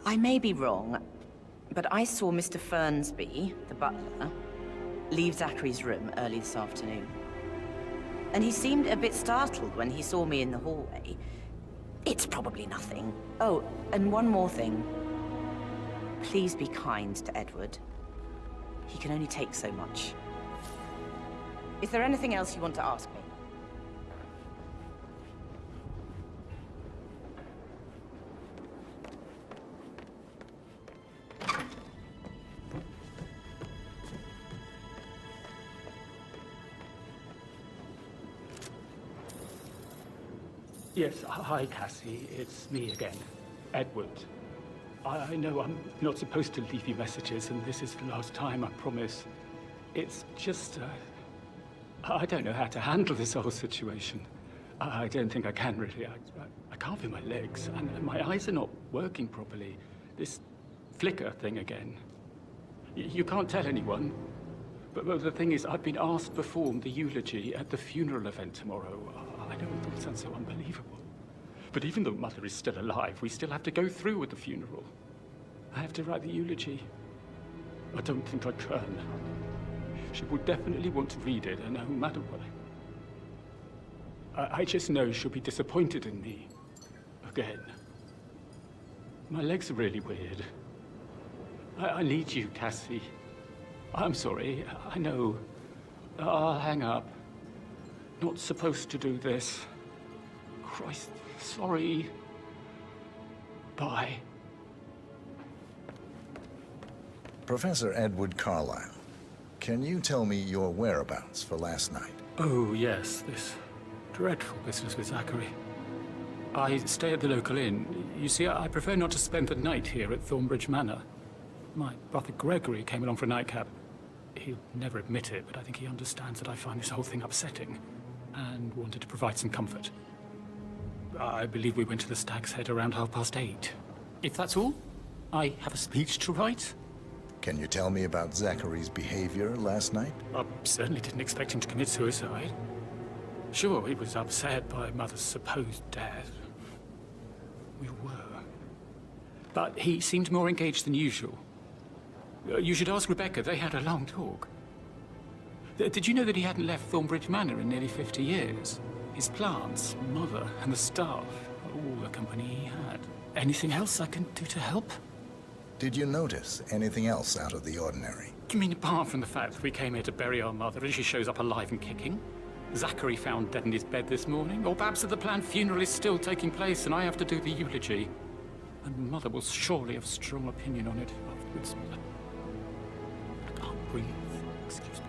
I may be wrong, but I saw Mr. Fernsby, the butler, leave Zachary's room early this afternoon. And he seemed a bit startled when he saw me in the hallway. It's probably nothing. Oh, and one more thing. Please be kind to Edward. He can only take so much. Is there anything else you want to ask me? Yes, hi, Cassie. It's me again, Edward. I know I'm not supposed to leave you messages, and this is the last time, I promise. It's just, I don't know how to handle this whole situation. I don't think I can, really. I can't feel my legs, and my eyes are not working properly. This flicker thing again. You can't tell anyone, but the thing is, I've been asked to perform the eulogy at the funeral event tomorrow. I know it all sounds so unbelievable. But even though Mother is still alive, we still have to go through with the funeral. I have to write the eulogy. I don't think I can. She will definitely want to read it, and no matter what. I just know she'll be disappointed in me. Again. My legs are really weird. I need you, Cassie. I'm sorry. I know. I'll hang up. Not supposed to do this. Christ, sorry. Bye. Professor Edward Carlyle, can you tell me your whereabouts for last night? Oh, yes, this dreadful business with Zachary. I stay at the local inn. You see, I prefer not to spend the night here at Thornbridge Manor. My brother Gregory came along for a nightcap. He'll never admit it, but I think he understands that I find this whole thing upsetting, and wanted to provide some comfort. I believe we went to the Stag's Head around 8:30. If that's all, I have a speech to write. Can you tell me about Zachary's behavior last night? I certainly didn't expect him to commit suicide. Sure, he was upset by Mother's supposed death. We were. But he seemed more engaged than usual. You should ask Rebecca. They had a long talk. Did you know that he hadn't left Thornbridge Manor in nearly 50 years? His plants, Mother, and the staff, all the company he had. Anything else I can do to help? Did you notice anything else out of the ordinary? You mean apart from the fact that we came here to bury our mother and she shows up alive and kicking? Zachary found dead in his bed this morning? Or perhaps that the planned funeral is still taking place and I have to do the eulogy? And Mother will surely have a strong opinion on it afterwards. I can't breathe. Excuse me.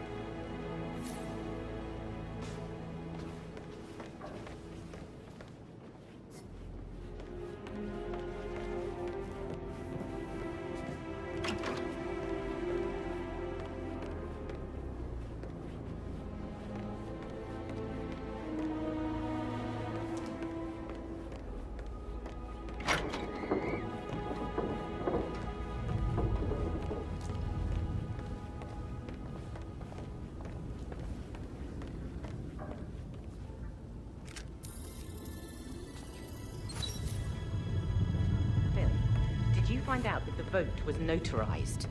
find out that the vote was notarized.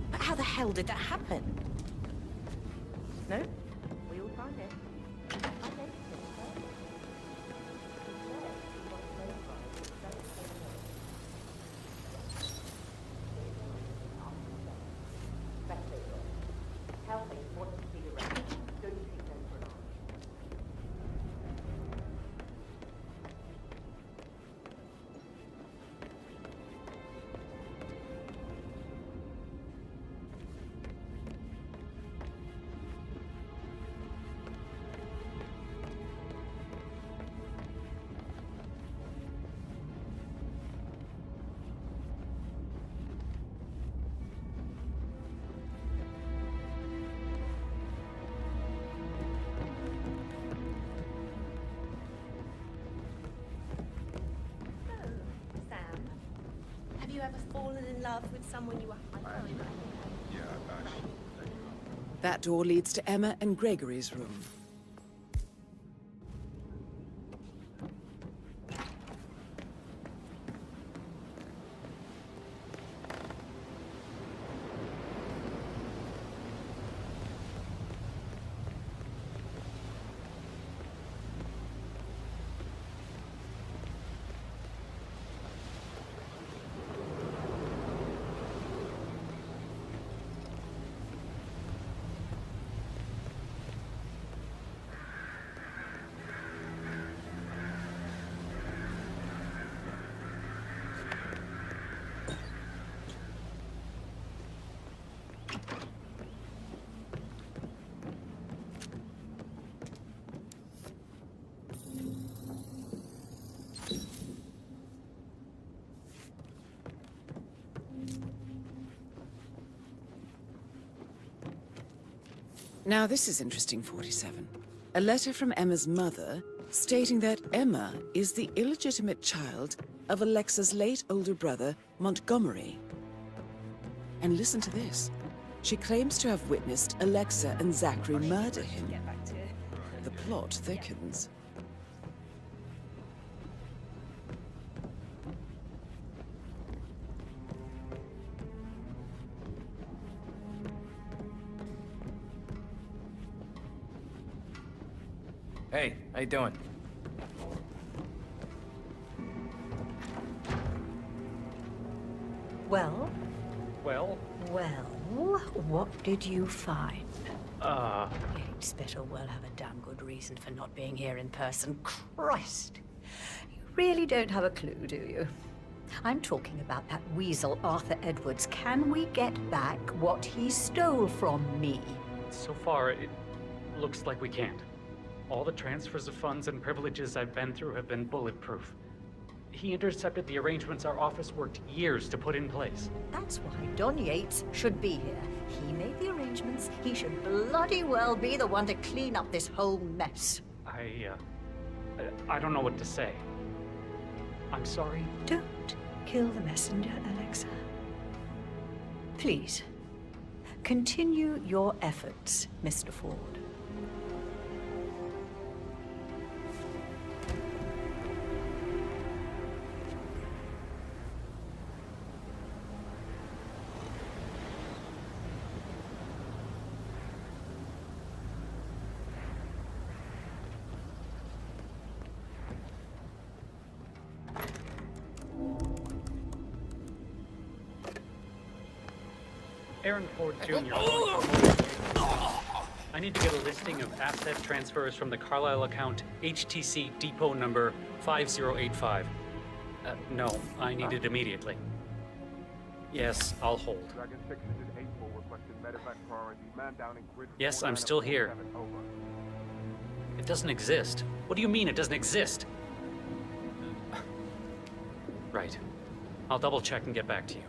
But how the hell did that happen? No? We'll find it. Have you ever fallen in love with someone you were highly Yeah, actually. That door leads to Emma and Gregory's room. Now this is interesting, 47. A letter from Emma's mother stating that Emma is the illegitimate child of Alexa's late older brother, Montgomery. And listen to this. She claims to have witnessed Alexa and Zachary murder him. The plot thickens. Hey, how you doing? Well? Well? Well, what did you find? It's better well have a damn good reason for not being here in person. Christ! You really don't have a clue, do you? I'm talking about that weasel, Arthur Edwards. Can we get back what he stole from me? So far, it looks like we can't. All the transfers of funds and privileges I've been through have been bulletproof. He intercepted the arrangements our office worked years to put in place. That's why Don Yates should be here. He made the arrangements. He should bloody well be the one to clean up this whole mess. I don't know what to say. I'm sorry. Don't kill the messenger, Alexa. Please, continue your efforts, Mr. Ford. Aaron Ford Jr. I need to get a listing of asset transfers from the Carlisle account HTC depot number 5085. No, I need it immediately. Yes, I'll hold. Yes, I'm still here. It doesn't exist. What do you mean it doesn't exist? Right. I'll double check and get back to you.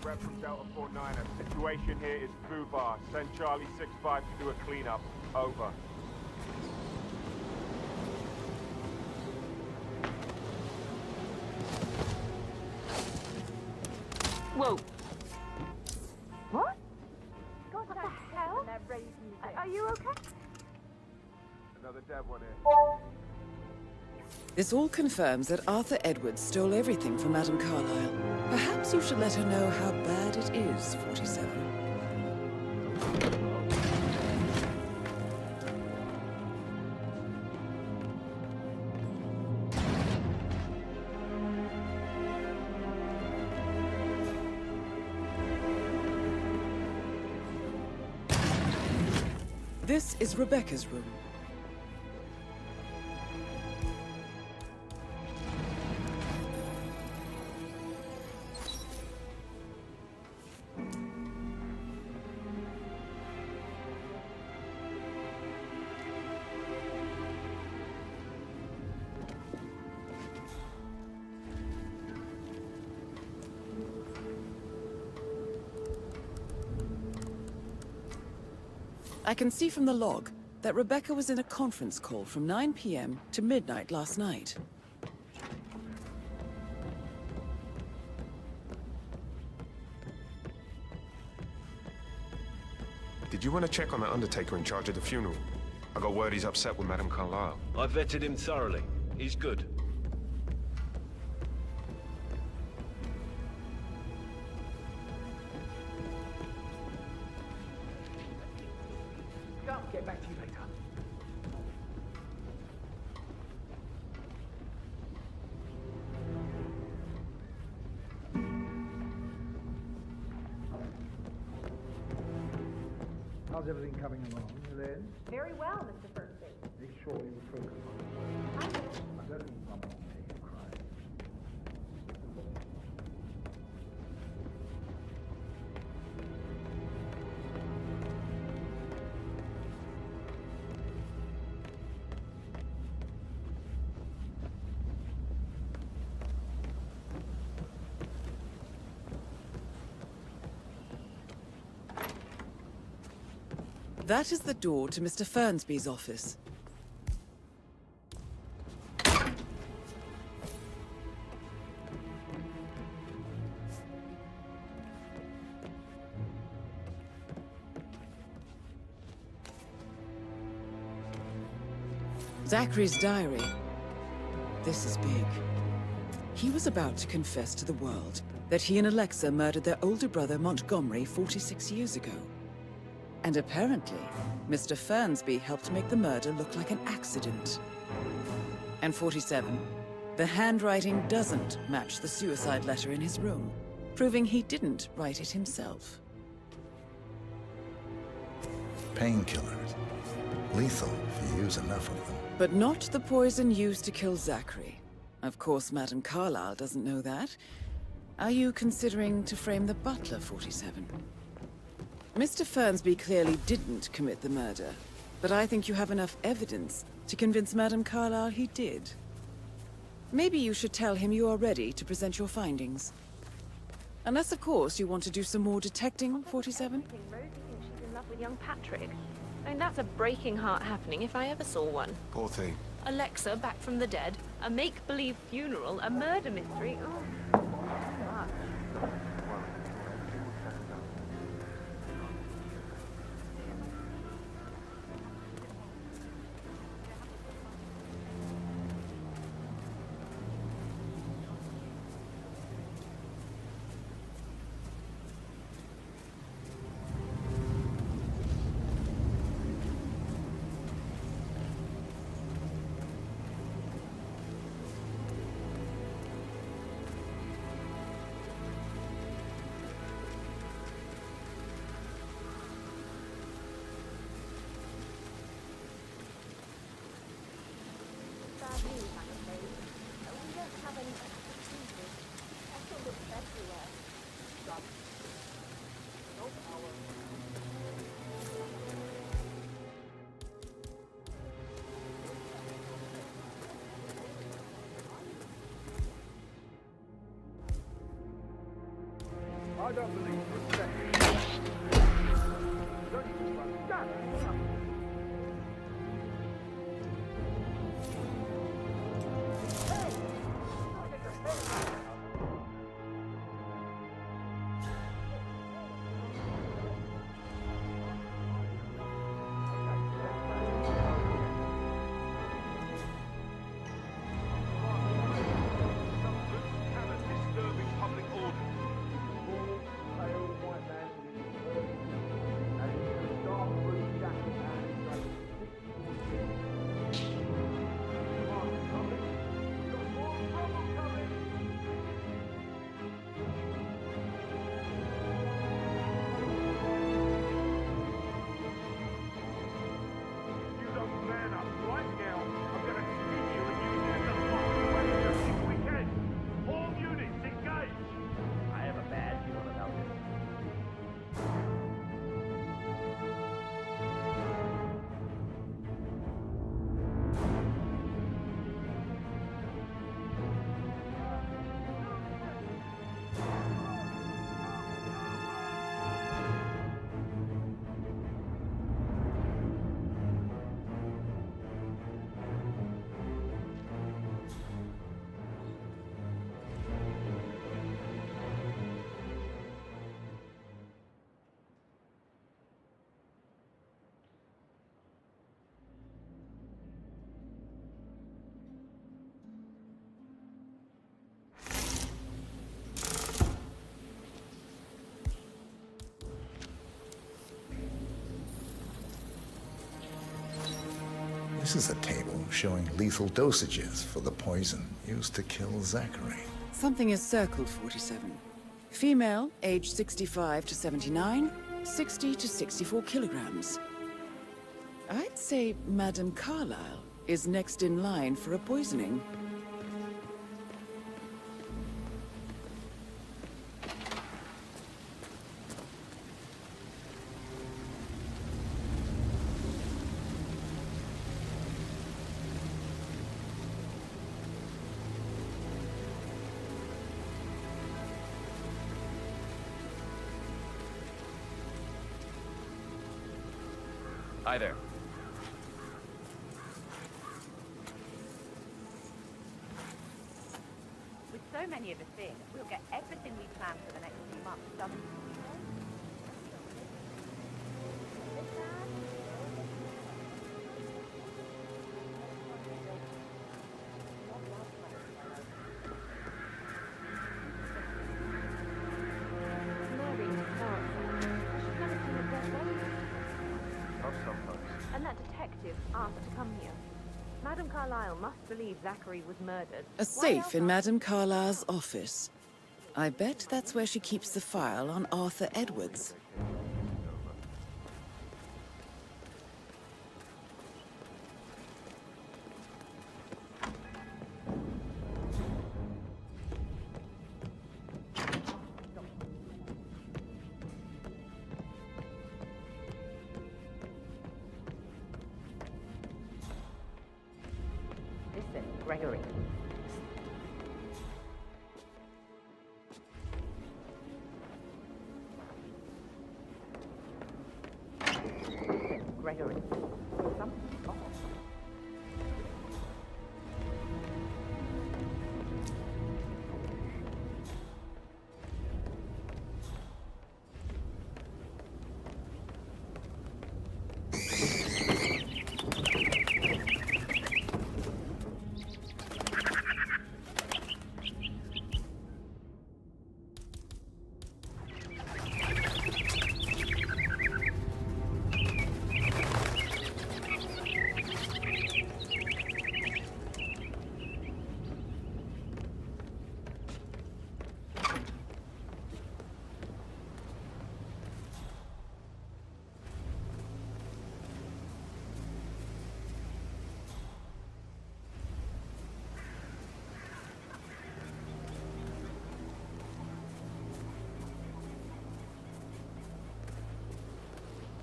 Rep from Delta 49. Situation here is Foo Bar. Send Charlie 65 to do a cleanup. Over. Whoa. What? What the hell? rave music. Are you okay? Another dead one here. This all confirms that Arthur Edwards stole everything from Madame Carlyle. Perhaps you should let her know how bad it is, 47. This is Rebecca's room. I can see from the log that Rebecca was in a conference call from 9 p.m. to midnight last night. Did you want to check on the undertaker in charge of the funeral? I got word he's upset with Madame Carlyle. I vetted him thoroughly. He's good. I'll get back to you later. How's everything coming along, Elaine? Very well, Mr. Ferguson. Make sure you focus on it. I don't need someone to make you cry. That is the door to Mr. Fernsby's office. Zachary's diary. This is big. He was about to confess to the world that he and Alexa murdered their older brother Montgomery 46 years ago. And apparently, Mr. Fernsby helped make the murder look like an accident. And 47, the handwriting doesn't match the suicide letter in his room, proving he didn't write it himself. Painkillers. Lethal if you use enough of them. But not the poison used to kill Zachary. Of course, Madame Carlyle doesn't know that. Are you considering to frame the butler, 47? Mr. Fernsby clearly didn't commit the murder, but I think you have enough evidence to convince Madame Carlyle he did. Maybe you should tell him you are ready to present your findings. Unless, of course, you want to do some more detecting, 47? Rosie thinks she's in love with young Patrick. I mean, that's a breaking heart happening if I ever saw one. Poor thing. Alexa back from the dead, a make-believe funeral, a murder mystery. Oh. I don't believe for a second. Don't you understand? This is a table showing lethal dosages for the poison used to kill Zachary. Something is circled, 47. Female, age 65 to 79, 60 to 64 kilograms. I'd say Madame Carlyle is next in line for a poisoning. Hi there. With so many of us in, we'll get everything we plan for the next few months done. And that detective asked to come here. Madame Carlyle must believe Zachary was murdered. A safe in Madame Carlyle's office. I bet that's where she keeps the file on Arthur Edwards. Listen, Gregory. Listen, Gregory. Something's wrong.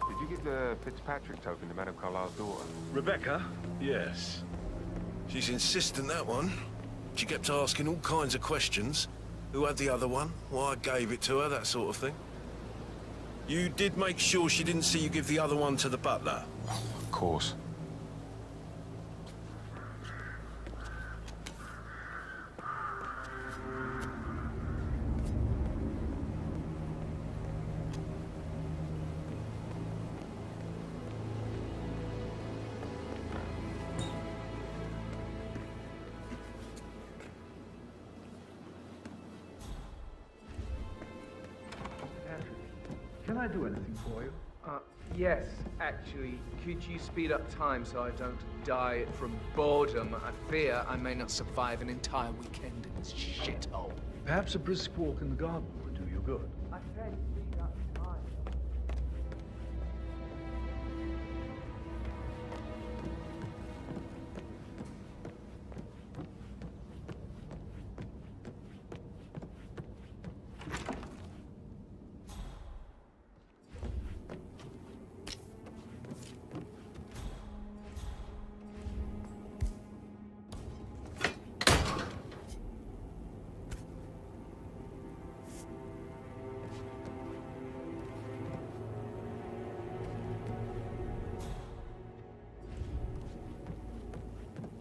Did you give the Fitzpatrick token to Madame Carlyle's daughter? Rebecca? Yes. She's insistent, that one. She kept asking all kinds of questions. Who had the other one? Why I gave it to her, that sort of thing. You did make sure she didn't see you give the other one to the butler? Of course. Can I do anything for you? Yes, actually. Could you speed up time so I don't die from boredom? I fear I may not survive an entire weekend in this shithole. Perhaps a brisk walk in the garden would do you good. I said speed up time.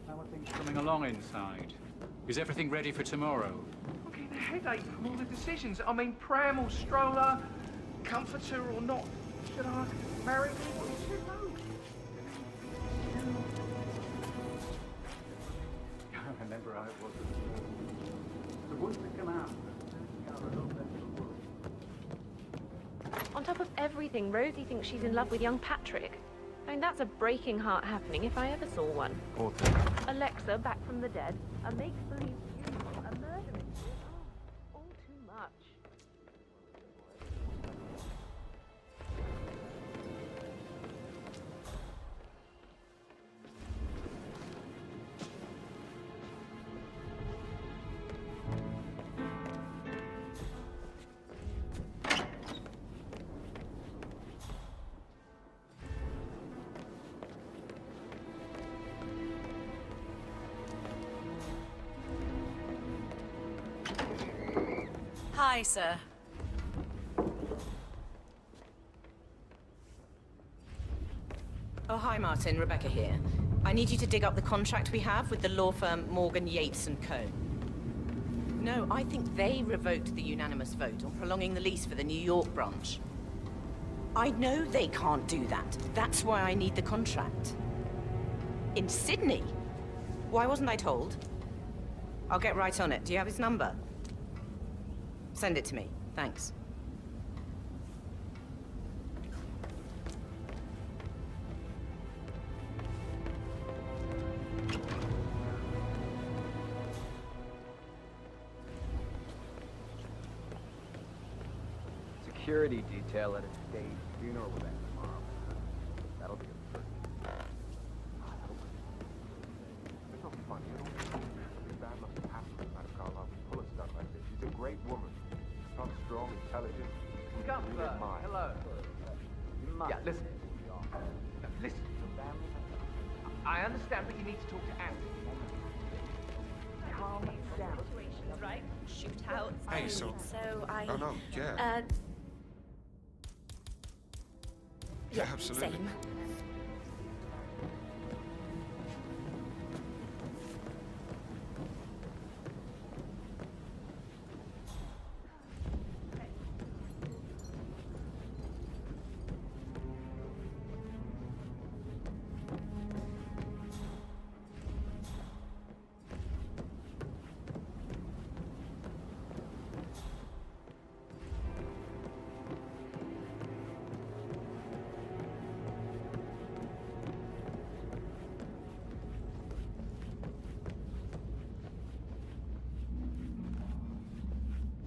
How are things coming along inside? Is everything ready for tomorrow? I'm getting a headache from all the decisions. I mean, pram or stroller, comforter or not. Should I marry me? What should know? I remember how it was. The woods that come out. On top of everything, Rosie thinks she's in love with young Patrick. I mean, that's a breaking heart happening if I ever saw one. Alexa back from the dead, a make-believe funeral, a murder mystery. Oh, all too much. Hi, sir. Oh, hi, Martin. Rebecca here. I need you to dig up the contract we have with the law firm Morgan, Yates & Co. No, I think they revoked the unanimous vote on prolonging the lease for the New York branch. I know they can't do that. That's why I need the contract. In Sydney? Why wasn't I told? I'll get right on it. Do you have his number? Send it to me. Thanks. Security detail at a state funeral event tomorrow. That'll be a first. It's not funny at all. Something bad must have happened to Madame Carlisle to pull a stunt like this. She's a great woman. Tough, strong, intelligent. Gunther, hello. Yeah, listen. No, listen. I understand, but you need to talk to Andy. Calm down. Situations, right? Shootouts. Hey, so I. Oh, no, yeah. Yeah, absolutely. Same.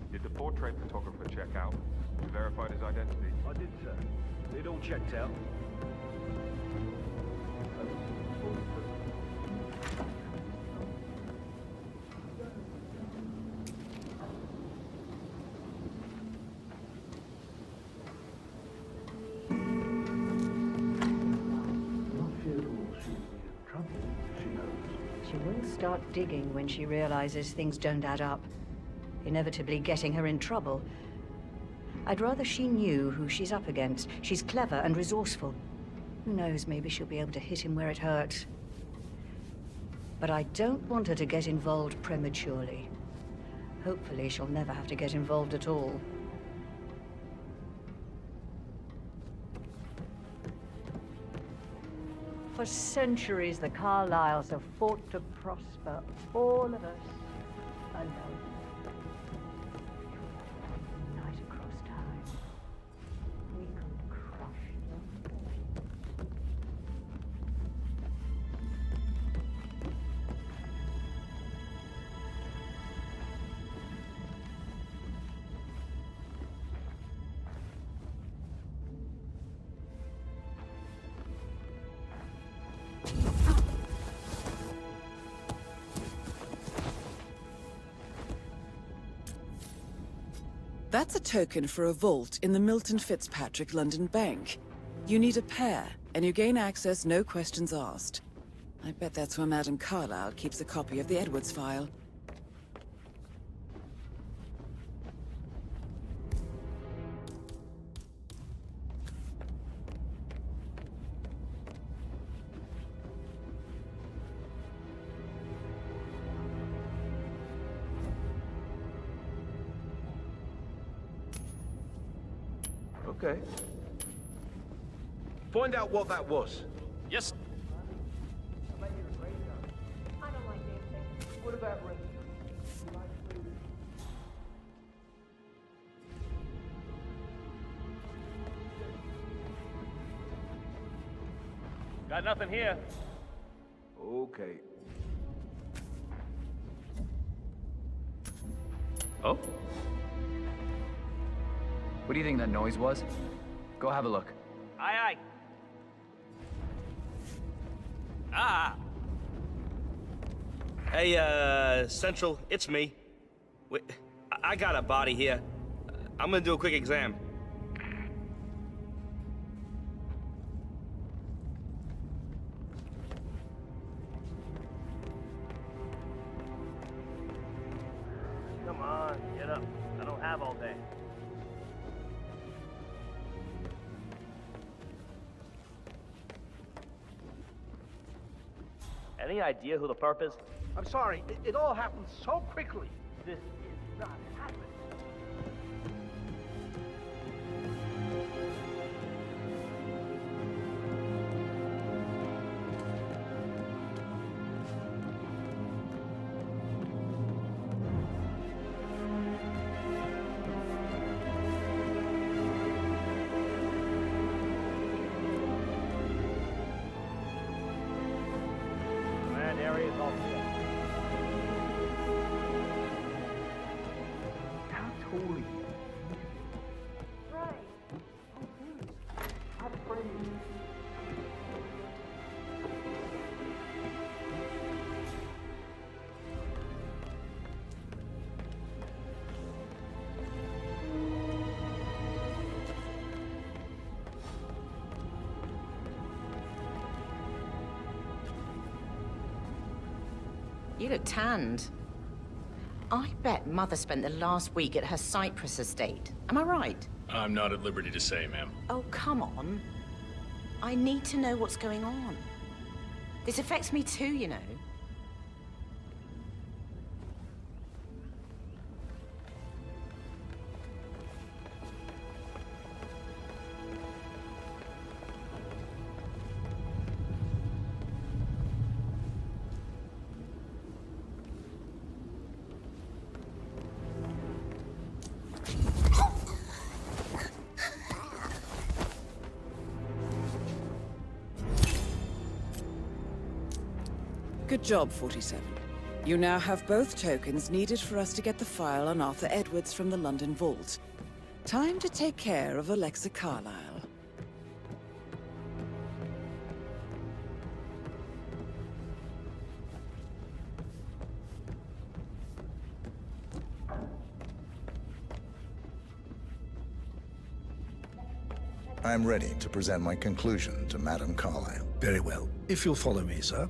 Did the portrait photographer check out? You verified his identity? I did, sir. It all checked out. She will start digging when she realizes things don't add up, inevitably getting her in trouble. I'd rather she knew who she's up against. She's clever and resourceful. Who knows, maybe she'll be able to hit him where it hurts. But I don't want her to get involved prematurely. Hopefully she'll never have to get involved at all. For centuries, the Carlyles have fought to prosper, all of us alone. Night across time, we could crush them. That's a token for a vault in the Milton Fitzpatrick London Bank. You need a pair, and you gain access no questions asked. I bet that's where Madame Carlisle keeps a copy of the Edwards file. Okay. Find out what that was. Yes. I don't like dancing. What about Ring? Got nothing here. Okay. Oh? What do you think that noise was? Go have a look. Aye, aye. Ah! Hey, Central, it's me. Wait, I got a body here. I'm gonna do a quick exam. Come on, get up. I don't have all day. Any idea who the perp is? I'm sorry, it all happened so quickly. This is not happening. Command area is all clear. How totally. Right. I'm afraid. You look tanned. I bet Mother spent the last week at her Cyprus estate. Am I right? I'm not at liberty to say, ma'am. Oh, come on. I need to know what's going on. This affects me too, you know. Good job, 47. You now have both tokens needed for us to get the file on Arthur Edwards from the London Vault. Time to take care of Alexa Carlyle. I'm ready to present my conclusion to Madame Carlyle. Very well. If you'll follow me, sir.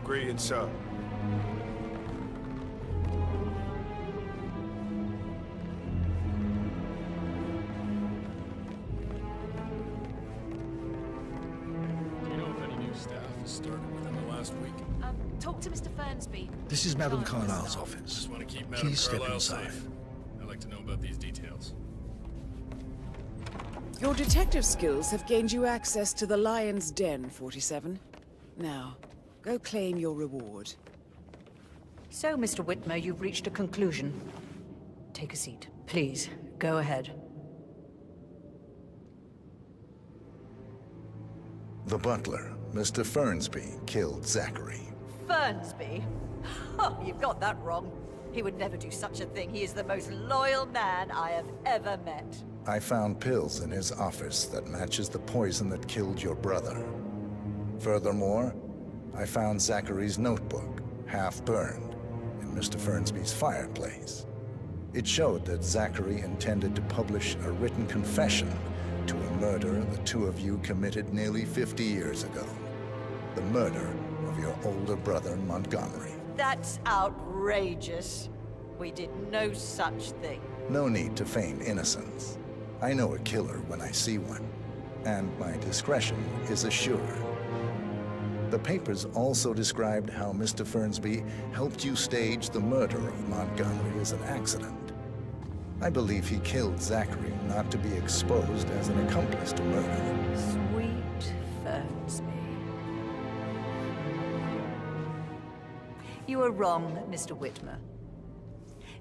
Greetings, sir. Do you know if any new staff has started within the last week? Talk to Mr. Fernsby. This is Madame Carlyle's office. Just want to keep Madame Please step Carlyle inside. safe. I'd like to know about these details. Your detective skills have gained you access to the Lion's Den, 47. Now, go claim your reward. So, Mr. Whitmer, you've reached a conclusion. Take a seat. Please, go ahead. The butler, Mr. Fernsby, killed Zachary. Fernsby? Oh, you've got that wrong. He would never do such a thing. He is the most loyal man I have ever met. I found pills in his office that matches the poison that killed your brother. Furthermore, I found Zachary's notebook, half burned, in Mr. Fernsby's fireplace. It showed that Zachary intended to publish a written confession to a murder the two of you committed nearly 50 years ago. The murder of your older brother, Montgomery. That's outrageous. We did no such thing. No need to feign innocence. I know a killer when I see one, and my discretion is assured. The papers also described how Mr. Fernsby helped you stage the murder of Montgomery as an accident. I believe he killed Zachary not to be exposed as an accomplice to murder. Sweet Fernsby. You are wrong, Mr. Whitmer.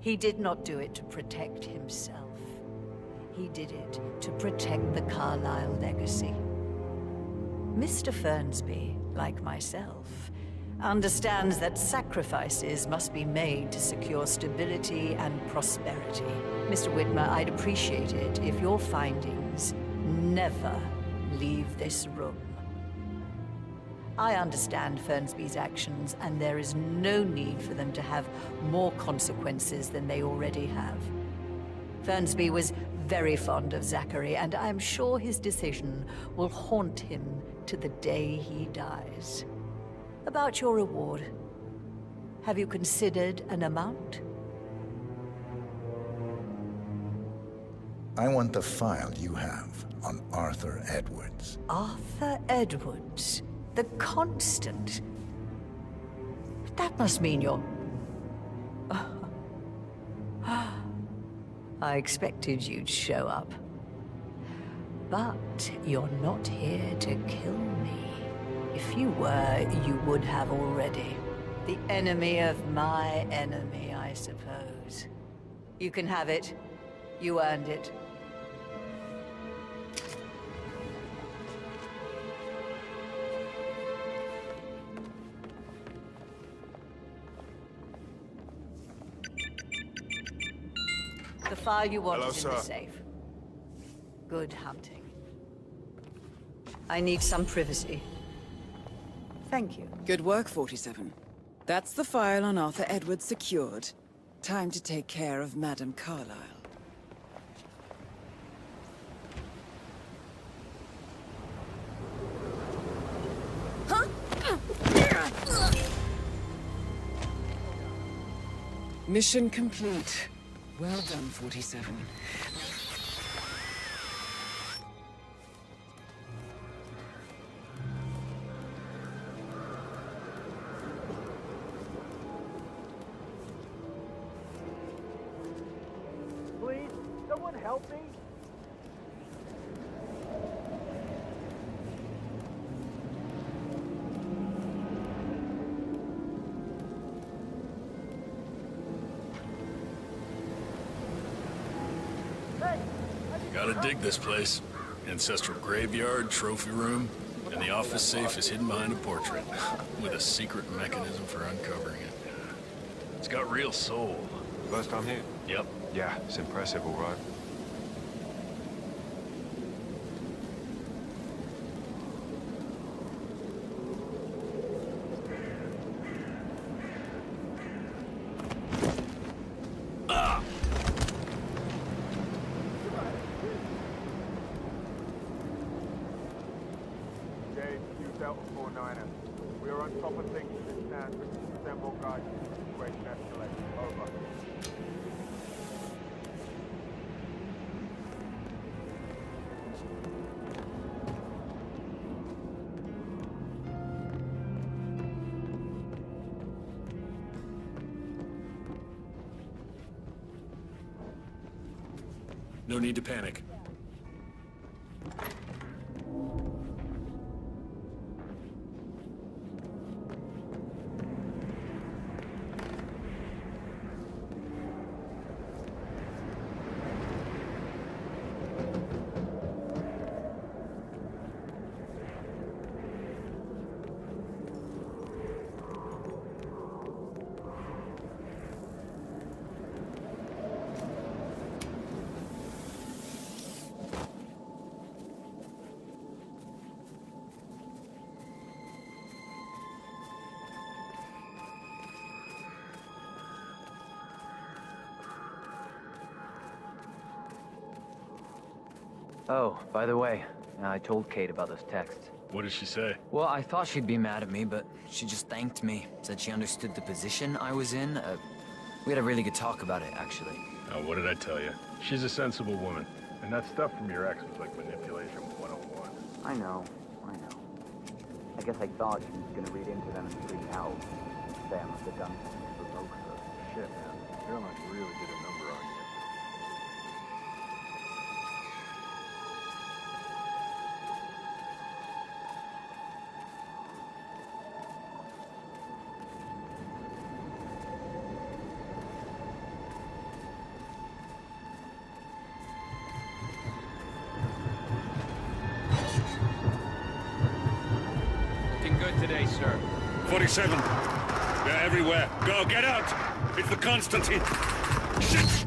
He did not do it to protect himself. He did it to protect the Carlyle legacy. Mr. Fernsby, like myself, understands that sacrifices must be made to secure stability and prosperity. Mr. Whitmer, I'd appreciate it if your findings never leave this room. I understand Fernsby's actions, and there is no need for them to have more consequences than they already have. Fernsby was very fond of Zachary, and I'm sure his decision will haunt him to the day he dies. About your reward, have you considered an amount? I want the file you have on Arthur Edwards. Arthur Edwards, the Constant. That must mean you're... I expected you'd show up. But you're not here to kill me. If you were, you would have already. The enemy of my enemy, I suppose. You can have it. You earned it. The file you want is in the safe. Good hunting. I need some privacy. Thank you. Good work, 47. That's the file on Arthur Edwards secured. Time to take care of Madame Carlyle. Mission complete. Well done, 47. Please, someone help me? Gotta dig this place. Ancestral graveyard, trophy room, and the office safe is hidden behind a portrait, with a secret mechanism for uncovering it. It's got real soul. First time here? Yep. Yeah, it's impressive, all right. Jade, you dealt with 49er. We are on top of things as it stands. Send more guys. Situation escalate. Over. No need to panic. Oh, by the way, I told Kate about those texts. What did she say? Well, I thought she'd be mad at me, but she just thanked me. Said she understood the position I was in. We had a really good talk about it, actually. Oh, what did I tell you? She's a sensible woman. And that stuff from your ex was like manipulation 101. I know. I guess I thought she was gonna read into them and freak out. Say I must have done something to provoke her. Shit, man. Caroline really did a number on you. Looking good today, sir. 47. They're everywhere. Go, get out! It's the Constantine. Shit!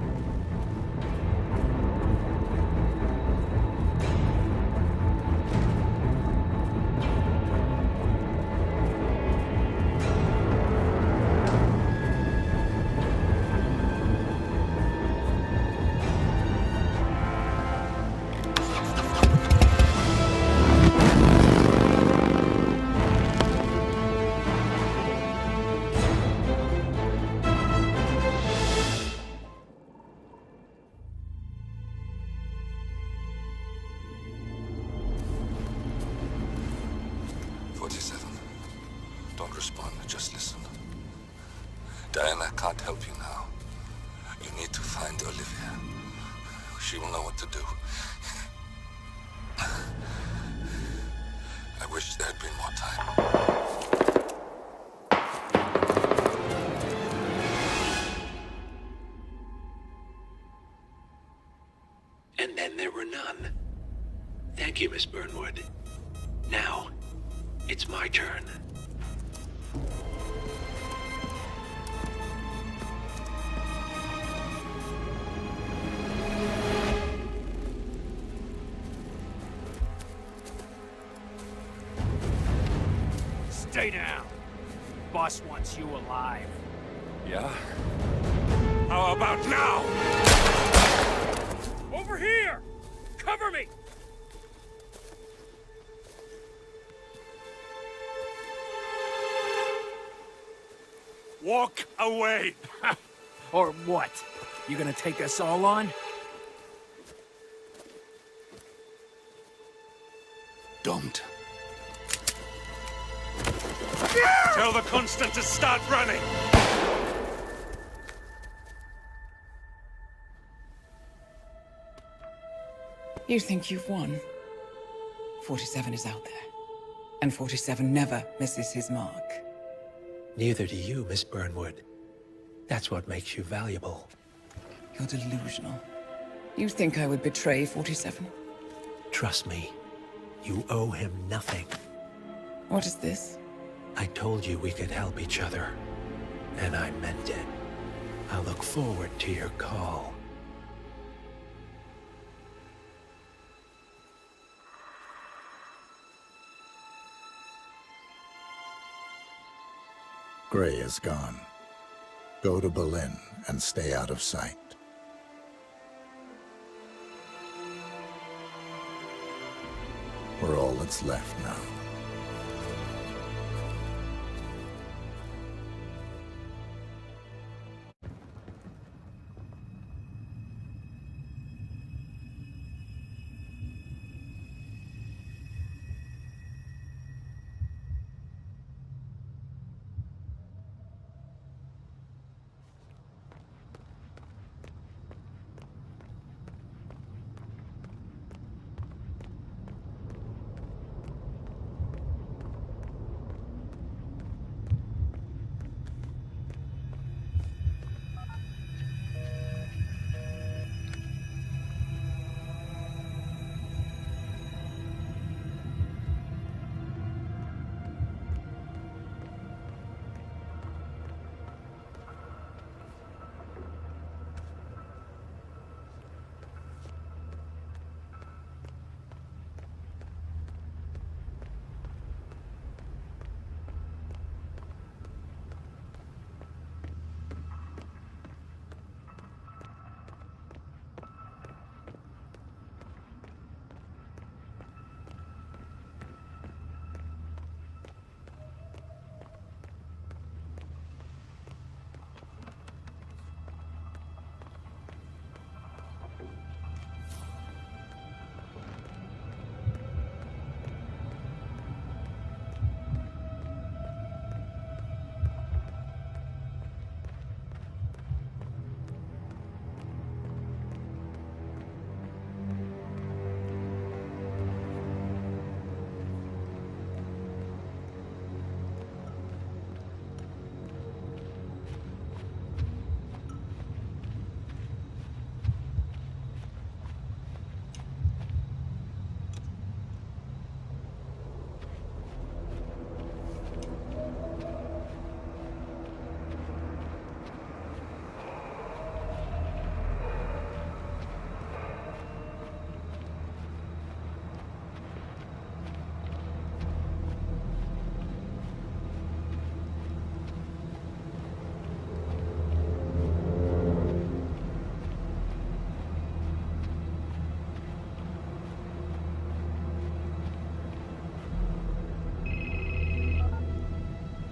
Don't respond, just listen. Diana can't help you now. You need to find Olivia. She will know what to do. I wish there had been more time. And then there were none. Thank you, Miss Burnwood. Now, it's my turn. Stay down. Boss wants you alive. Yeah? How about now? Over here! Cover me! Walk away! Or what? You gonna take us all on? Don't. Tell the Constant to start running! You think you've won? 47 is out there. And 47 never misses his mark. Neither do you, Miss Burnwood. That's what makes you valuable. You're delusional. You think I would betray 47? Trust me, you owe him nothing. What is this? I told you we could help each other, and I meant it. I look forward to your call. Gray is gone. Go to Berlin and stay out of sight. We're all that's left now.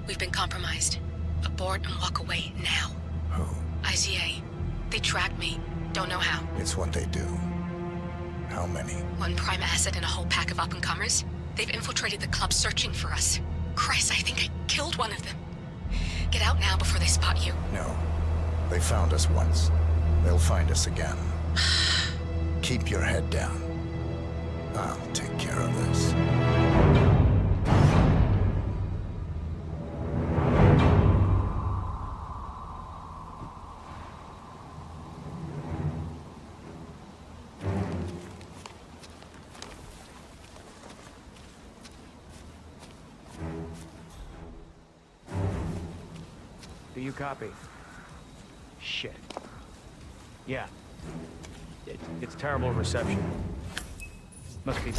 We've been compromised. Abort and walk away now. Who? ICA. They tracked me. Don't know how. It's what they do. How many? One prime asset and a whole pack of up-and-comers. They've infiltrated the club searching for us. Christ, I think I killed one of them. Get out now before they spot you. No. They found us once. They'll find us again. Keep your head down. I'll take care of this. Do you copy? Shit. Yeah. It's terrible reception. Must be...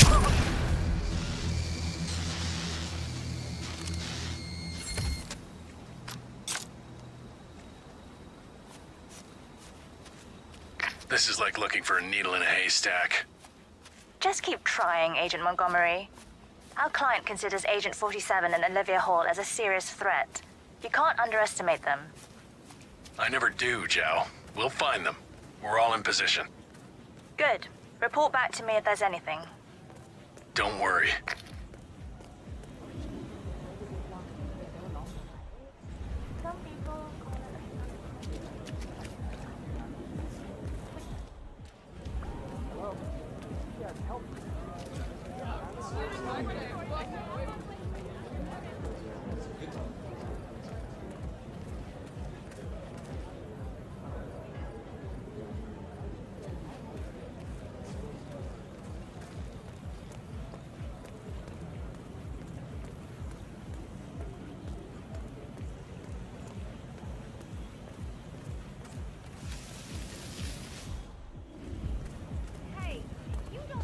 This is like looking for a needle in a haystack. Just keep trying, Agent Montgomery. Our client considers Agent 47 and Olivia Hall as a serious threat. You can't underestimate them. I never do, Zhao. We'll find them. We're all in position. Good. Report back to me if there's anything. Don't worry.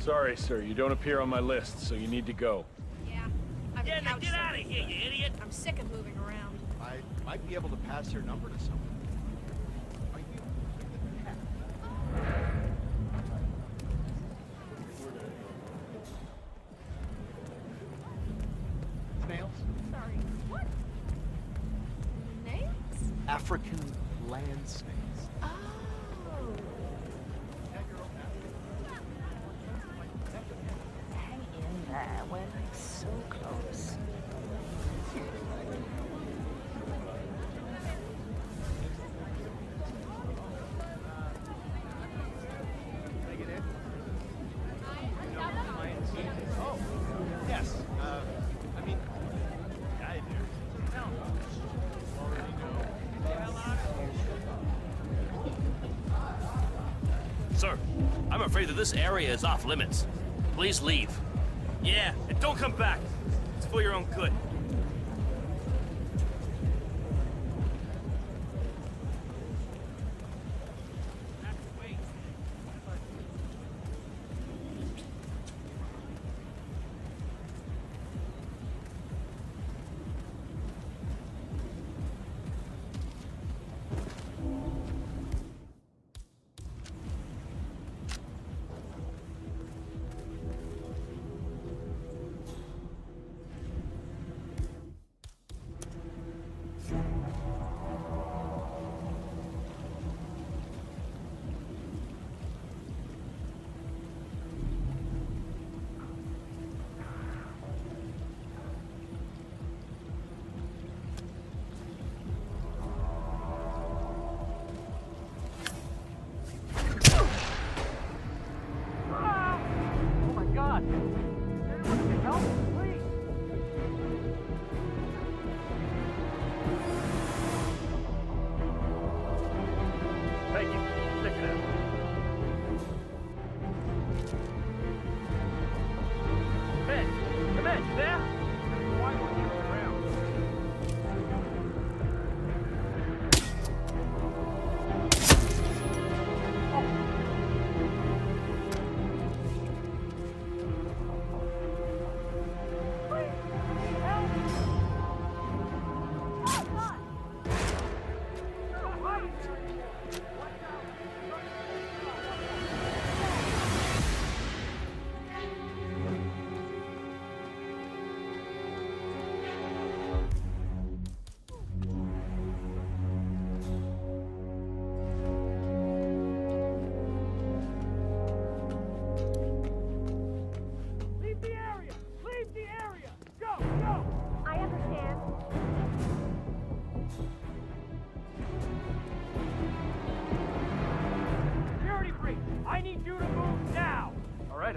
Sorry, sir. You don't appear on my list, so you need to go. Yeah. Yeah, now get out of here, you idiot! I'm sick of moving around. I might be able to pass your number to someone. Are you... Snails? Sorry. What? Nails? African land snails. Oh. Hang in there. We're like so close. Oh, yes. I mean, guy there. Already know. Sir, I'm afraid that this area is off limits. Please leave. Yeah, and don't come back. It's for your own good.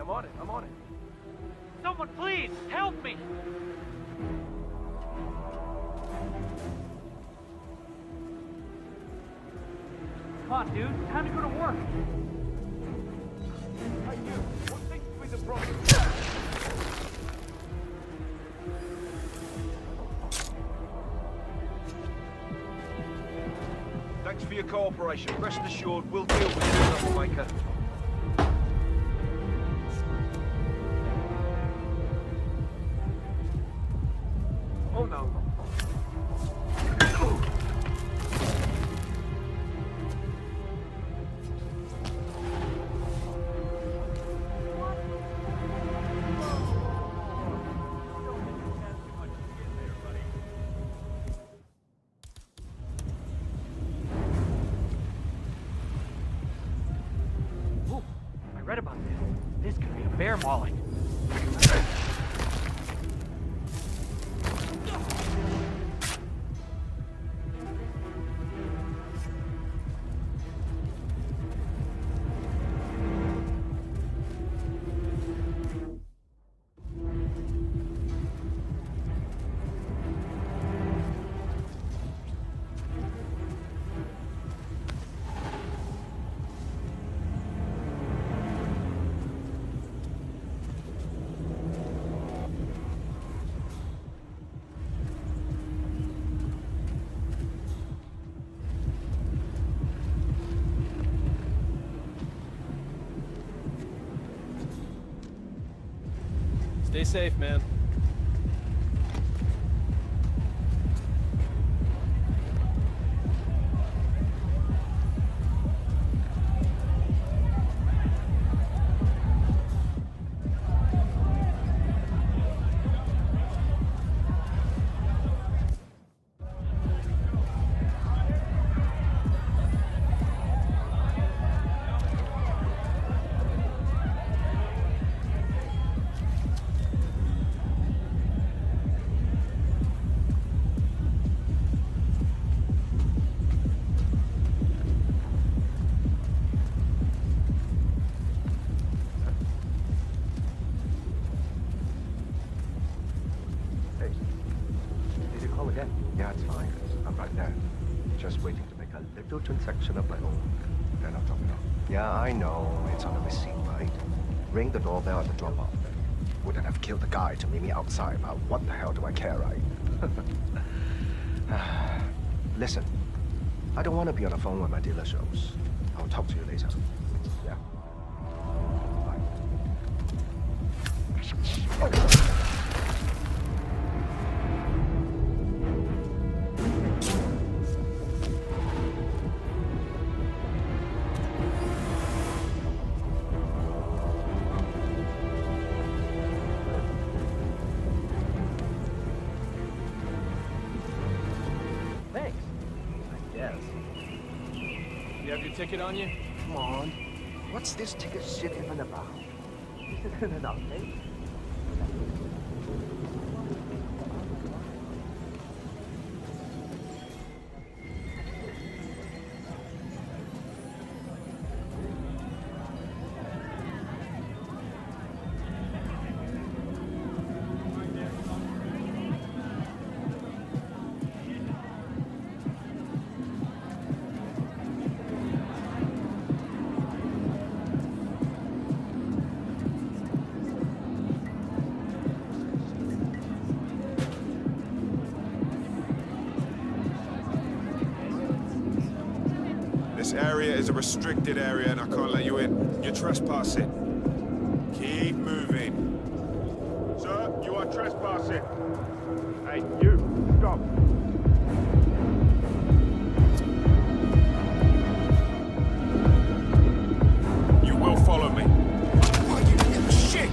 I'm on it. I'm on it. Someone please, help me! Come on, dude. Time to go to work. Hey, you. What seems to be the problem? Thanks for your cooperation. Rest assured, we'll deal with you, troublemaker. Oh, no. Ooh, I read about this. This could be a bear mauling. Stay safe, man. Hey, did you call again? Yeah, it's fine. I'm right there. Just waiting to make a little transaction of my own. Then I'll drop it off. Yeah, I know. It's on the receipt, right? Ring the doorbell at the drop-off. Wouldn't have killed the guy to meet me outside, but what the hell do I care, right? Listen, I don't want to be on the phone when my dealer shows. I'll talk to you later. Yeah. Bye. Thanks. I guess. You have your ticket on you? Come on. What's this ticket shit even about? Isn't it an update? This area is a restricted area and I can't let you in. You're trespassing. Keep moving. Sir, you are trespassing. Hey, you. Stop. You will follow me. Why you little shit?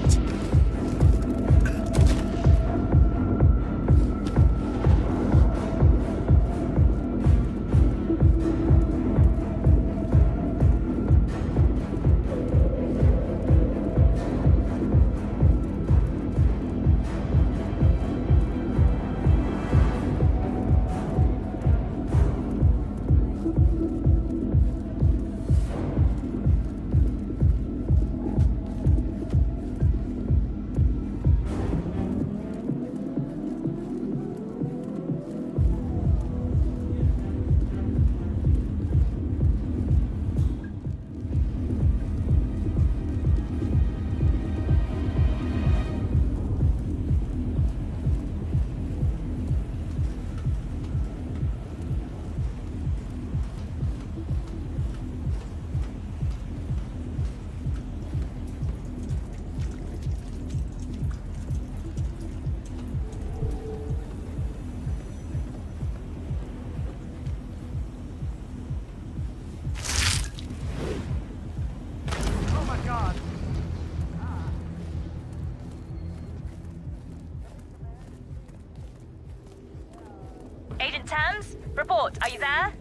Thames? Report, are you there?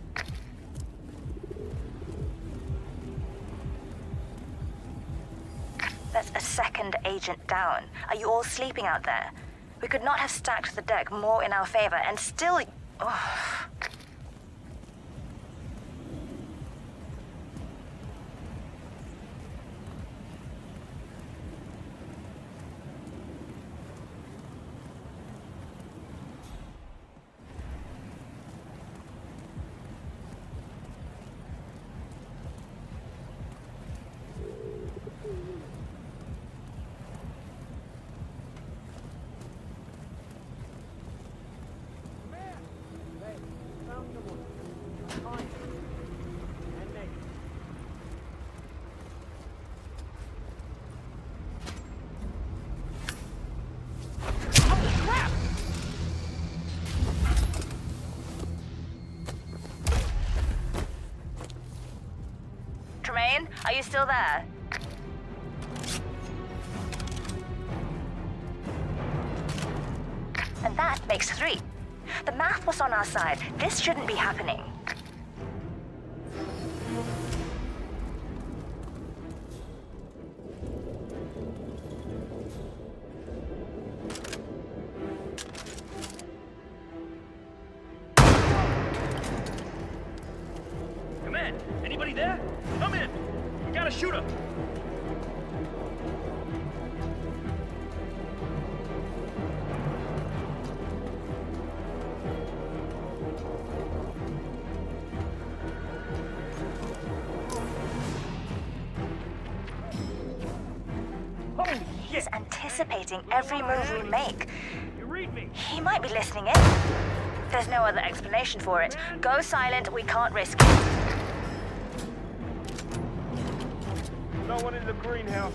That's a second agent down. Are you all sleeping out there? We could not have stacked the deck more in our favor, and still... Oh. Tremaine, are you still there? And that makes 3. The math was on our side. This shouldn't be happening. Come in. Anybody there? Come in. We gotta shoot him. He's anticipating every move we make. You read me. He might be listening in. There's no other explanation for it. Go silent, we can't risk it. No one in the greenhouse.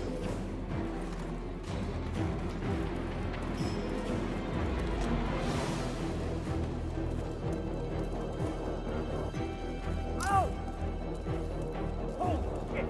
Oh! Holy shit!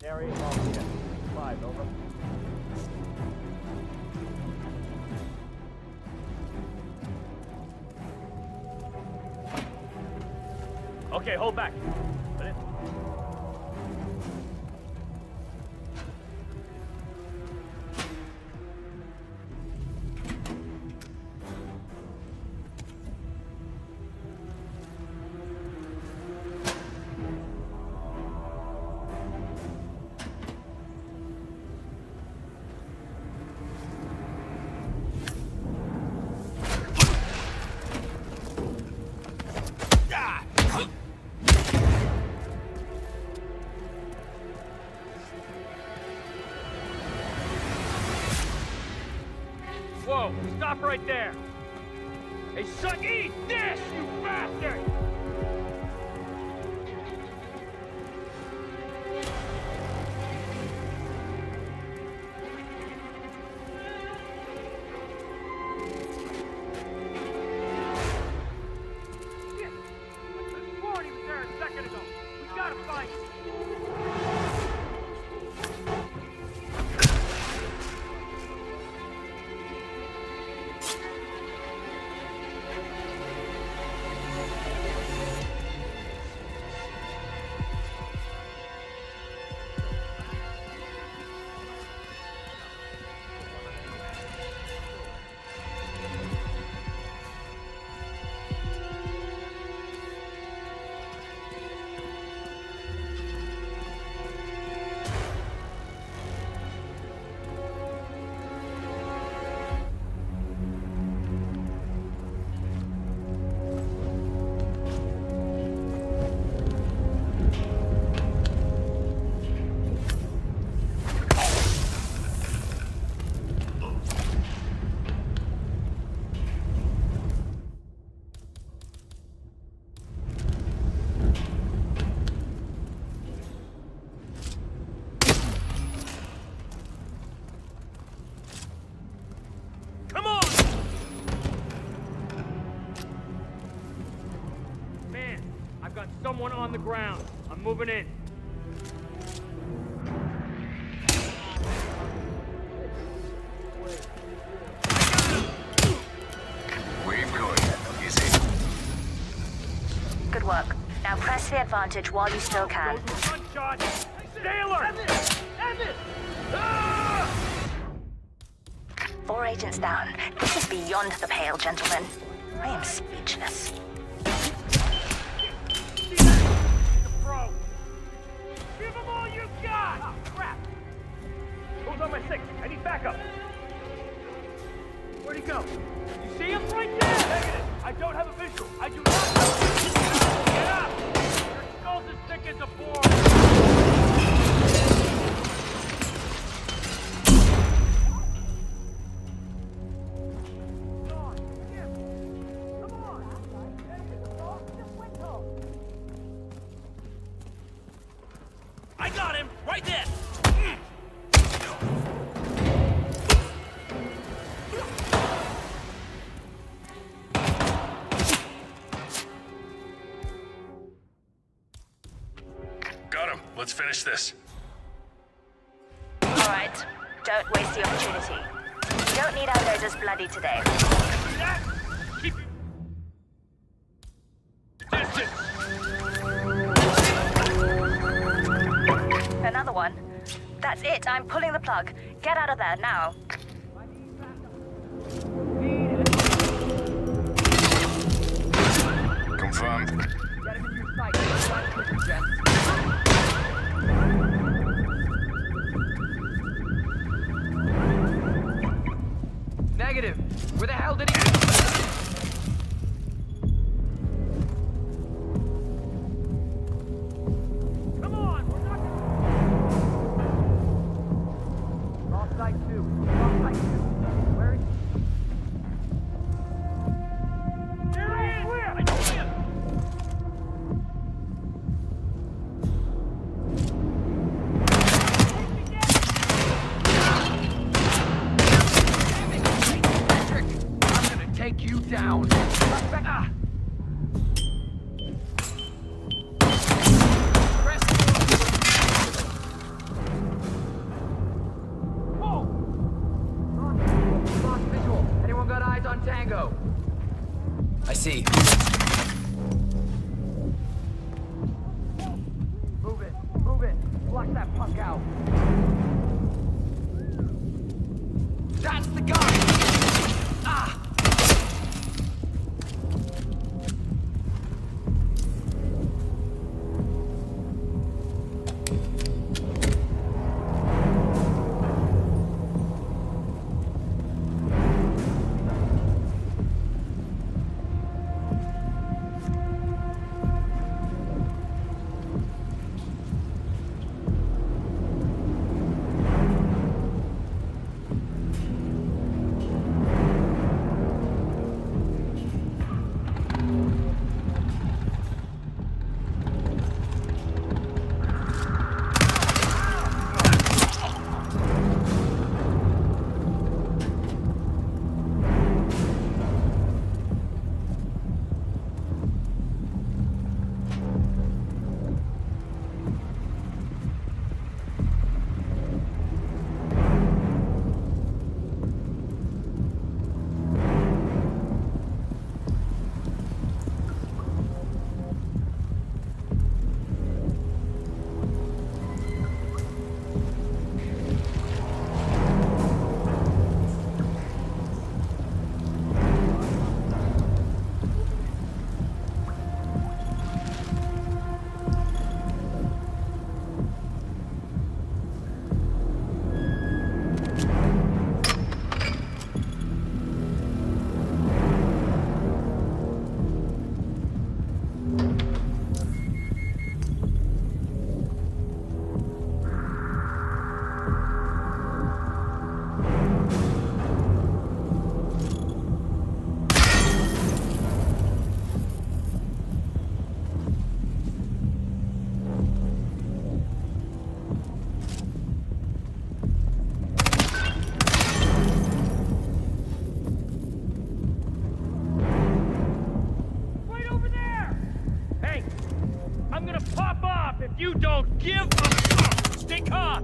Area all clear. 5, over. Okay, hold back. Let it... Whoa, stop right there! Hey, son, eat this, you bastard! Shit! I could've sworn he was there a second ago. We gotta find him. ground. I'm moving in. We've going. Easy. Good work. Now press the advantage while you still can. Gunshot! Stay alert! End it! Ah! 4 agents down. This is beyond the pale, gentlemen. I am speechless. Bro! Give him all you got! Oh, crap! Who's on my 6? I need backup! Where'd he go? You see him? Right there! Negative! I don't have a visual! I do not have a visual! Get up! Your skull's as thick as a board! I got him! Right there! Got him. Let's finish this. All right. Don't waste the opportunity. You don't need our noses bloody today. Another one. That's it. I'm pulling the plug. Get out of there now. Confirmed. Negative. Where the hell did he... Come on! We're not Lost sight 2. Lost sight 2. Where is he? There he is! I see him! I'm gonna take you down. Ah. Lost visual. Anyone got eyes on Tango? I see. Move it. Move it. Flush that punk out. That's the guy! Ah! don't give a fuck! Stay calm!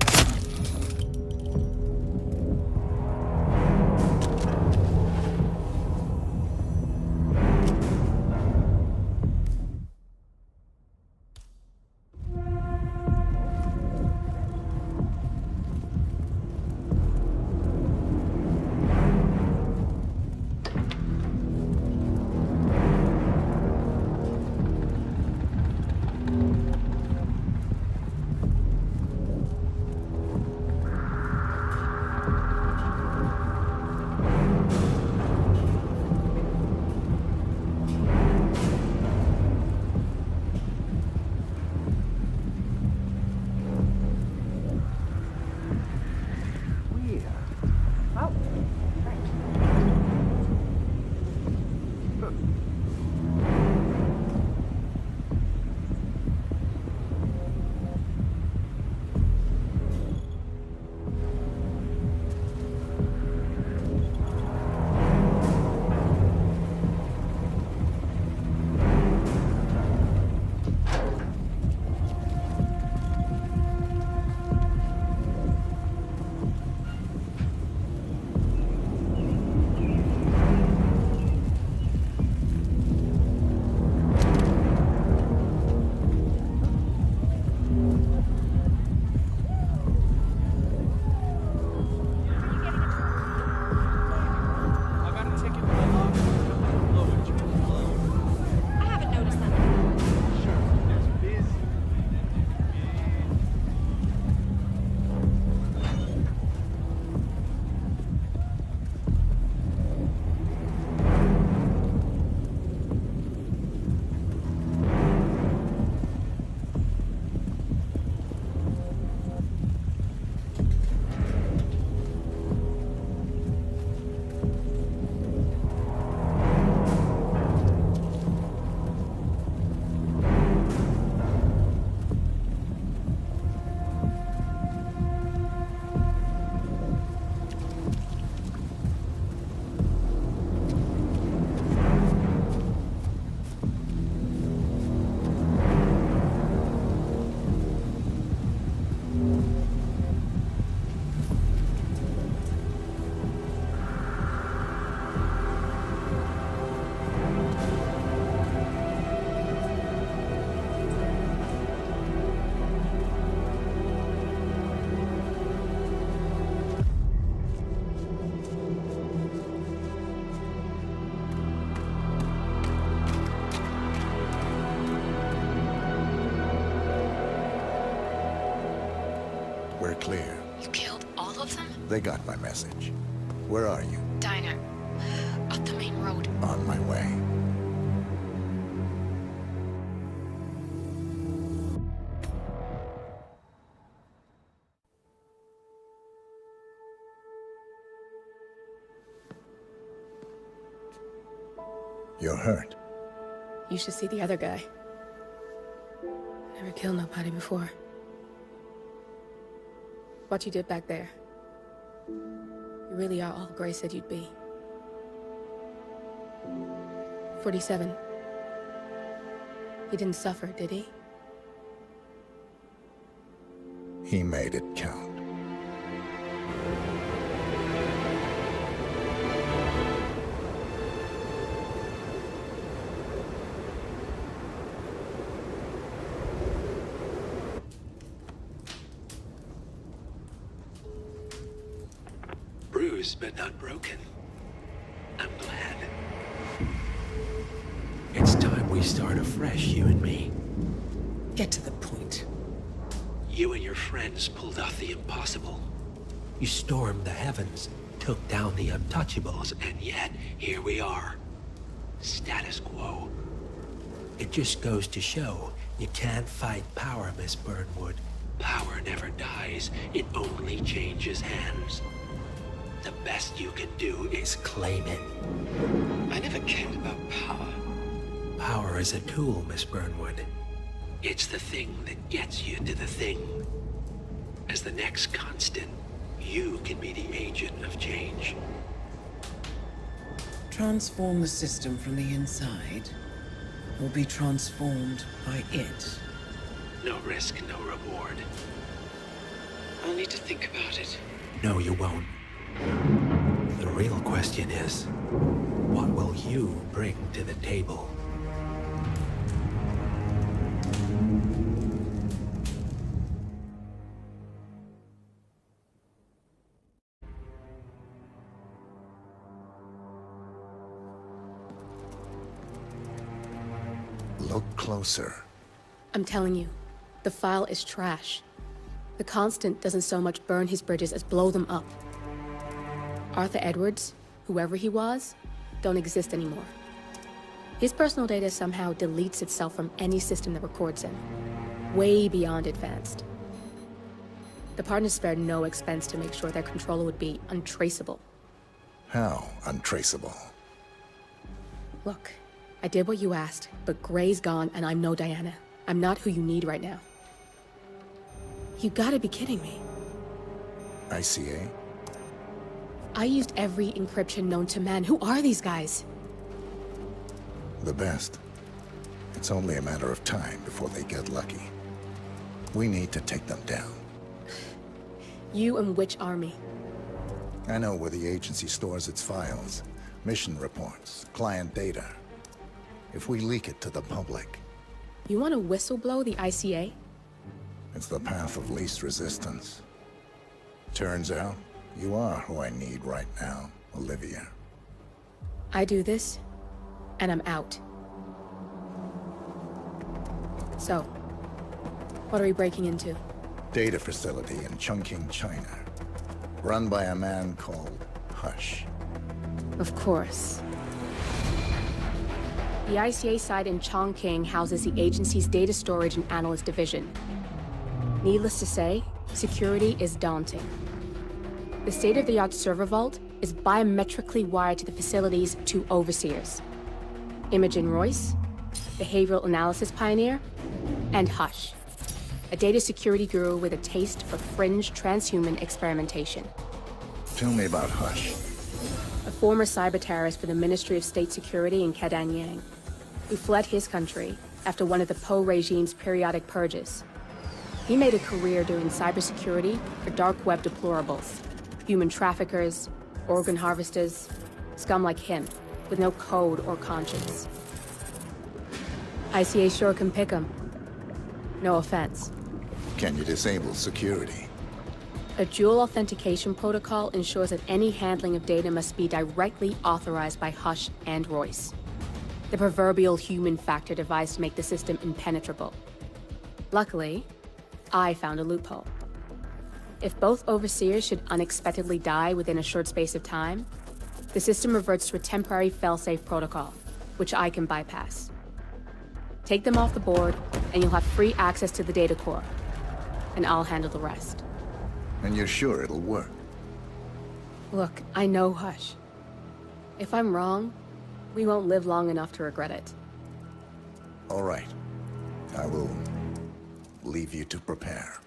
We're clear. You killed all of them? They got my message. Where are you? Diner. Up the main road. On my way. You're hurt. You should see the other guy. Never killed nobody before. What you did back there. You really are all Gray said you'd be. 47. He didn't suffer, did he? He made it count. Bruised but not broken. I'm glad. It's time we start afresh, you and me. Get to the point. You and your friends pulled off the impossible. You stormed the heavens, took down the untouchables, And yet, here we are. Status quo. it just goes to show you can't fight power, Miss Burnwood. Power never dies. It only changes hands. The best you can do is Claim it. I never cared about power. Power is a tool, Miss Burnwood. It's the thing that gets you to the thing. As the next constant, you can be the agent of change. Transform the system from the inside, or be transformed by it. No risk, no reward. I'll need to think about it. No, you won't. The real question is, what will you bring to the table? Look closer. I'm telling you, the file is trash. The Constant doesn't so much burn his bridges as blow them up. Arthur Edwards, whoever he was, don't exist anymore. His personal data somehow deletes itself from any system that records him. Way beyond advanced. The partners spared no expense to make sure their controller would be untraceable. How untraceable? Look, I did what you asked, but Gray's gone and I'm no Diana. I'm not who you need right now. You gotta be kidding me. ICA? I used every encryption known to man. Who are these guys? The best. It's only a matter of time before they get lucky. We need to take them down. You and which army? I know where the agency stores its files, mission reports, client data. If we leak it to the public... You want to whistleblow the ICA? It's the path of least resistance. Turns out, you are who I need right now, Olivia. I do this, and I'm out. So, what are we breaking into? Data facility in Chongqing, China. Run by a man called Hush. Of course. The ICA site in Chongqing houses the agency's data storage and analyst division. Needless to say, security is daunting. The state-of-the-art server vault is biometrically wired to the facility's two overseers. Imogen Royce, behavioral analysis pioneer, and Hush, a data security guru with a taste for fringe transhuman experimentation. Tell me about Hush. A former cyber terrorist for the Ministry of State Security in Kadanyang, who fled his country after one of the Po regime's periodic purges. He made a career doing cybersecurity for dark web deplorables, human traffickers, organ harvesters, scum like him, with no code or conscience. ICA sure can pick 'em. No offense. Can you disable security? A dual authentication protocol ensures that any handling of data must be directly authorized by Hush and Royce. The proverbial human factor device to make the system impenetrable. Luckily, I found a loophole. If both overseers should unexpectedly die within a short space of time, the system reverts to a temporary failsafe protocol, which I can bypass. Take them off the board, and you'll have free access to the data core. And I'll handle the rest. And you're sure it'll work? Look, I know Hush. If I'm wrong, we won't live long enough to regret it. All right. I will leave you to prepare.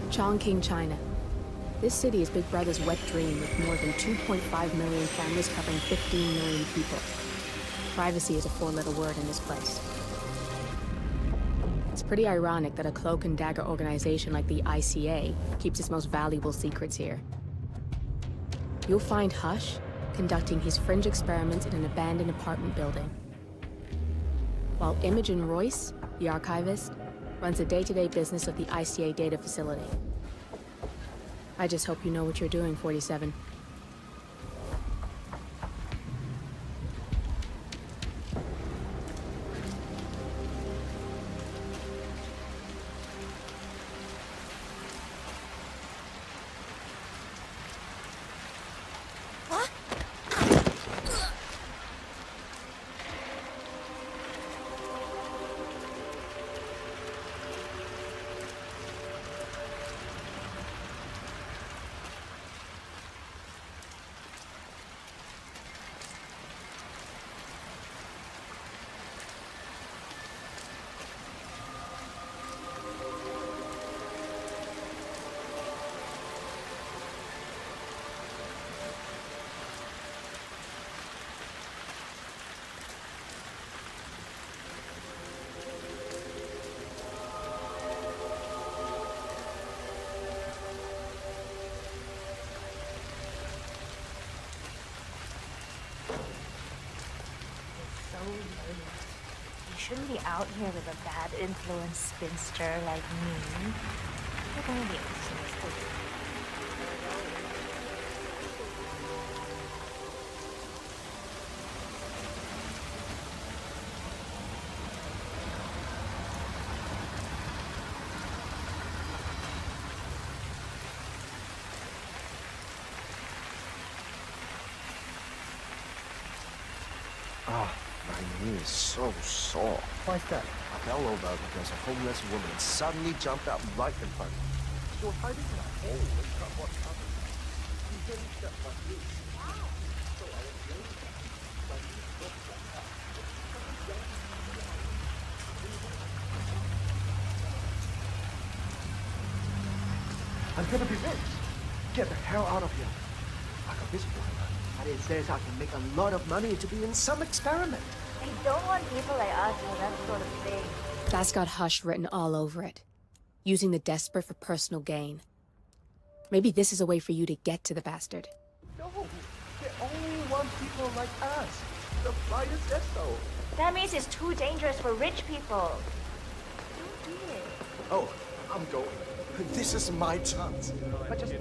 Chongqing, China. This city is Big Brother's wet dream with more than 2.5 million cameras covering 15 million people. Privacy is a four-letter word in this place. It's pretty ironic that a cloak and dagger organization like the ICA keeps its most valuable secrets here. You'll find Hush conducting his fringe experiments in an abandoned apartment building, while Imogen Royce, the archivist, runs the day-to-day business of the ICA data facility. I just hope you know what you're doing, 47. shouldn't be out here with a bad influence spinster like me. You're gonna be misunderstood. Ah, my knee is so sore. Why's that? I fell over because a homeless woman suddenly jumped out right in front of me. She was hiding in a hole and got what's happened. She didn't step like this. So I was blaming her. But she dropped like that. I'm gonna be rich. Get the hell out of here. I got this plan. And it says I can make a lot of money to be in some experiment. They don't want people like us for that sort of thing. That's got Hush written all over it. Using the desperate for personal gain. Maybe this is a way for you to get to the bastard. No, they only want people like us. The flyer says so. That means it's too dangerous for rich people. Don't do it. Oh, I'm going. This is my chance. I just...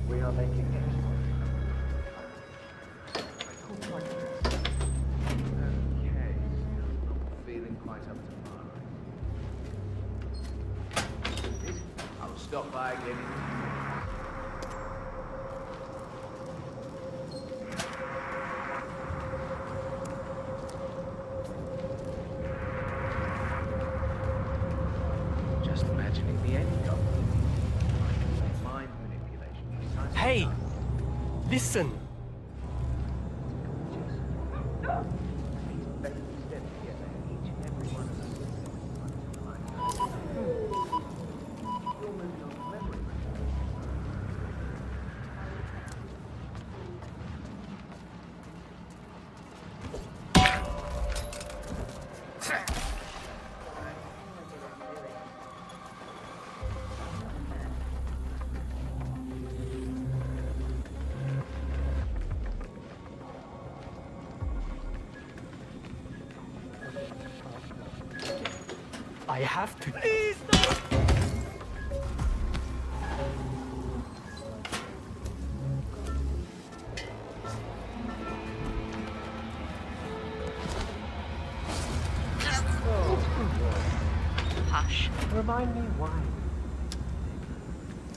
We are making it. Okay, feeling quite up to par. I'll stop by again. Just imagining the end of mind manipulation. Hey! Listen! I have to... Please, no! Hush. Remind me why.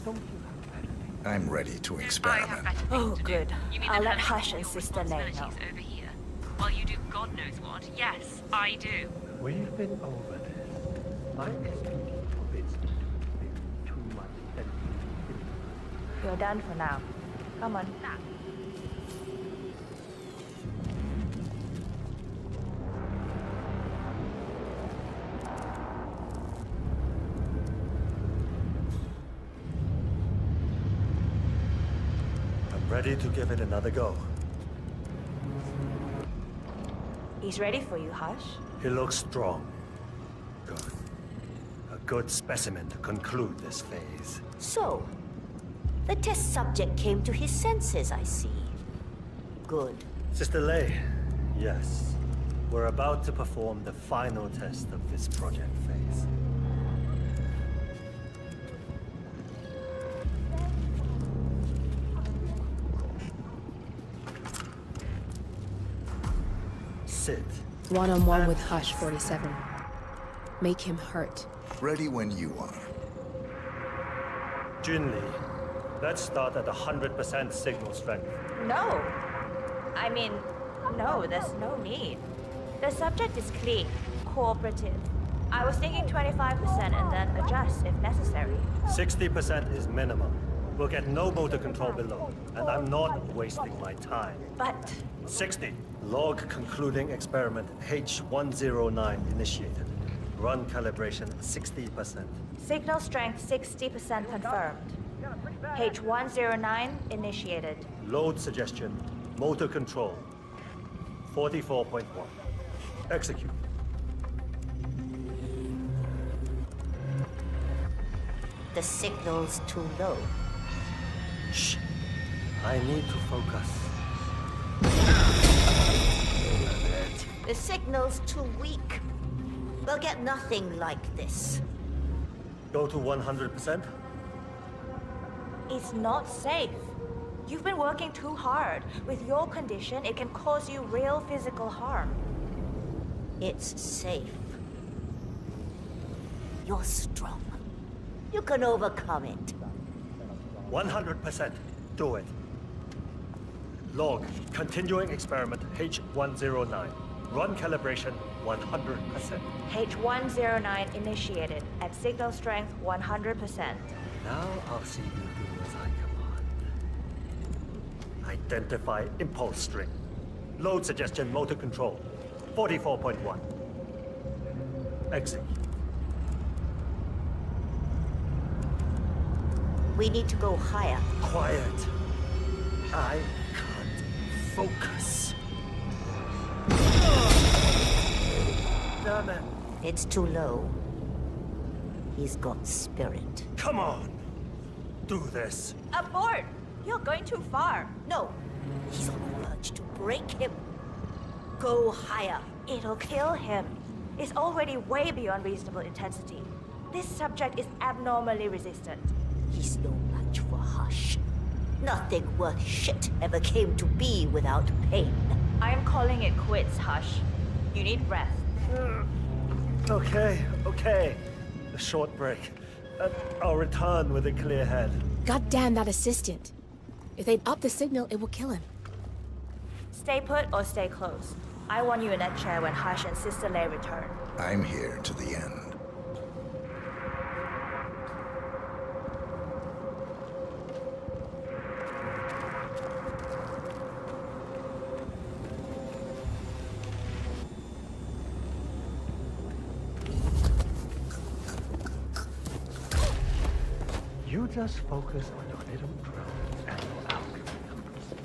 Don't you have better? I'm ready to experiment. Oh, good. You mean I'll that let Hush and your Sister Lay know. responsibilities over here, while you do God knows what? Yes, I do. We've been over this. My SPD forbids me to make too much sense. You're done for now. Come on. I'm ready to give it another go. He's ready for you, Hush. He looks strong. Good. A good specimen to conclude this phase. So, the test subject came to his senses, I see. Good. Sister Lay, yes. We're about to perform the final test of this project phase. Sit. One-on-one with Hush 47. Make him hurt. Ready when you are. Junli, let's start at 100% signal strength. No. I mean, no, there's no need. The subject is clean, cooperative. I was thinking 25% and then adjust if necessary. 60% is minimum. We'll get no motor control below, and I'm not wasting my time. But 60. Log concluding experiment H109 initiated. Run calibration 60%. signal strength 60% confirmed. H109 initiated. Load suggestion, motor control 44.1. Execute. The signal's too low. Shh. I need to focus. The signal's too weak. We'll get nothing like this. Go to 100%? It's not safe. You've been working too hard. With your condition, it can cause you real physical harm. It's safe. You're strong. You can overcome it. 100%. Do it. Log, continuing experiment H109. Run calibration 100%. H109 initiated at signal strength 100%. Now I'll see you do as I command. Identify impulse string. Load suggestion motor control 44.1. Exit. We need to go higher. Quiet. I can't focus. Damn it. It's too low. He's got spirit. Come on. Do this. Abort! You're going too far. No. He's on the verge to break him. Go higher. It'll kill him. It's already way beyond reasonable intensity. This subject is abnormally resistant. He's no match for Hush. Nothing worth shit ever came to be without pain. I am calling it quits, Hush. You need rest. Okay. A short break. I'll return with a clear head. God damn that assistant. If they up the signal, it will kill him. Stay put or stay close. I want you in that chair when Hush and Sister Lei return. I'm here to the end. You just focus on your little drones and your algorithms.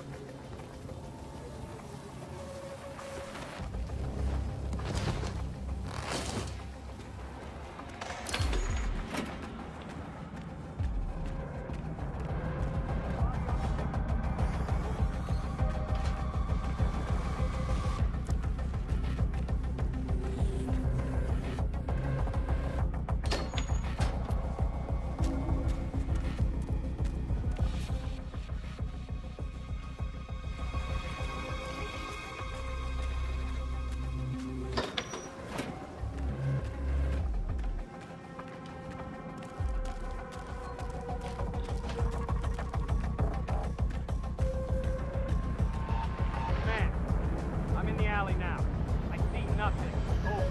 I'm in the alley now. I see nothing. Over.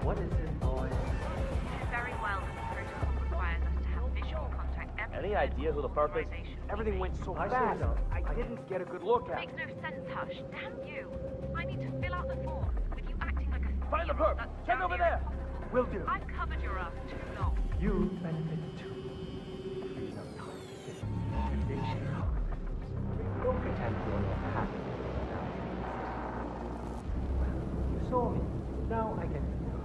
What is it, boy? Very well, the protocol requires us to have visual contact every Any idea who the purpose? Everything went so fast. I didn't get a good look at Makes it. no sense, Hush. Damn you. I need to fill out the form with you acting like a Find the fool. perp. That's Check down over here there. impossible. Will do. I've covered your ass too long. You benefit too. Freedom confidence, foundation confidence. Don't pretend you're not happy. Well, you saw me. Now I get to know.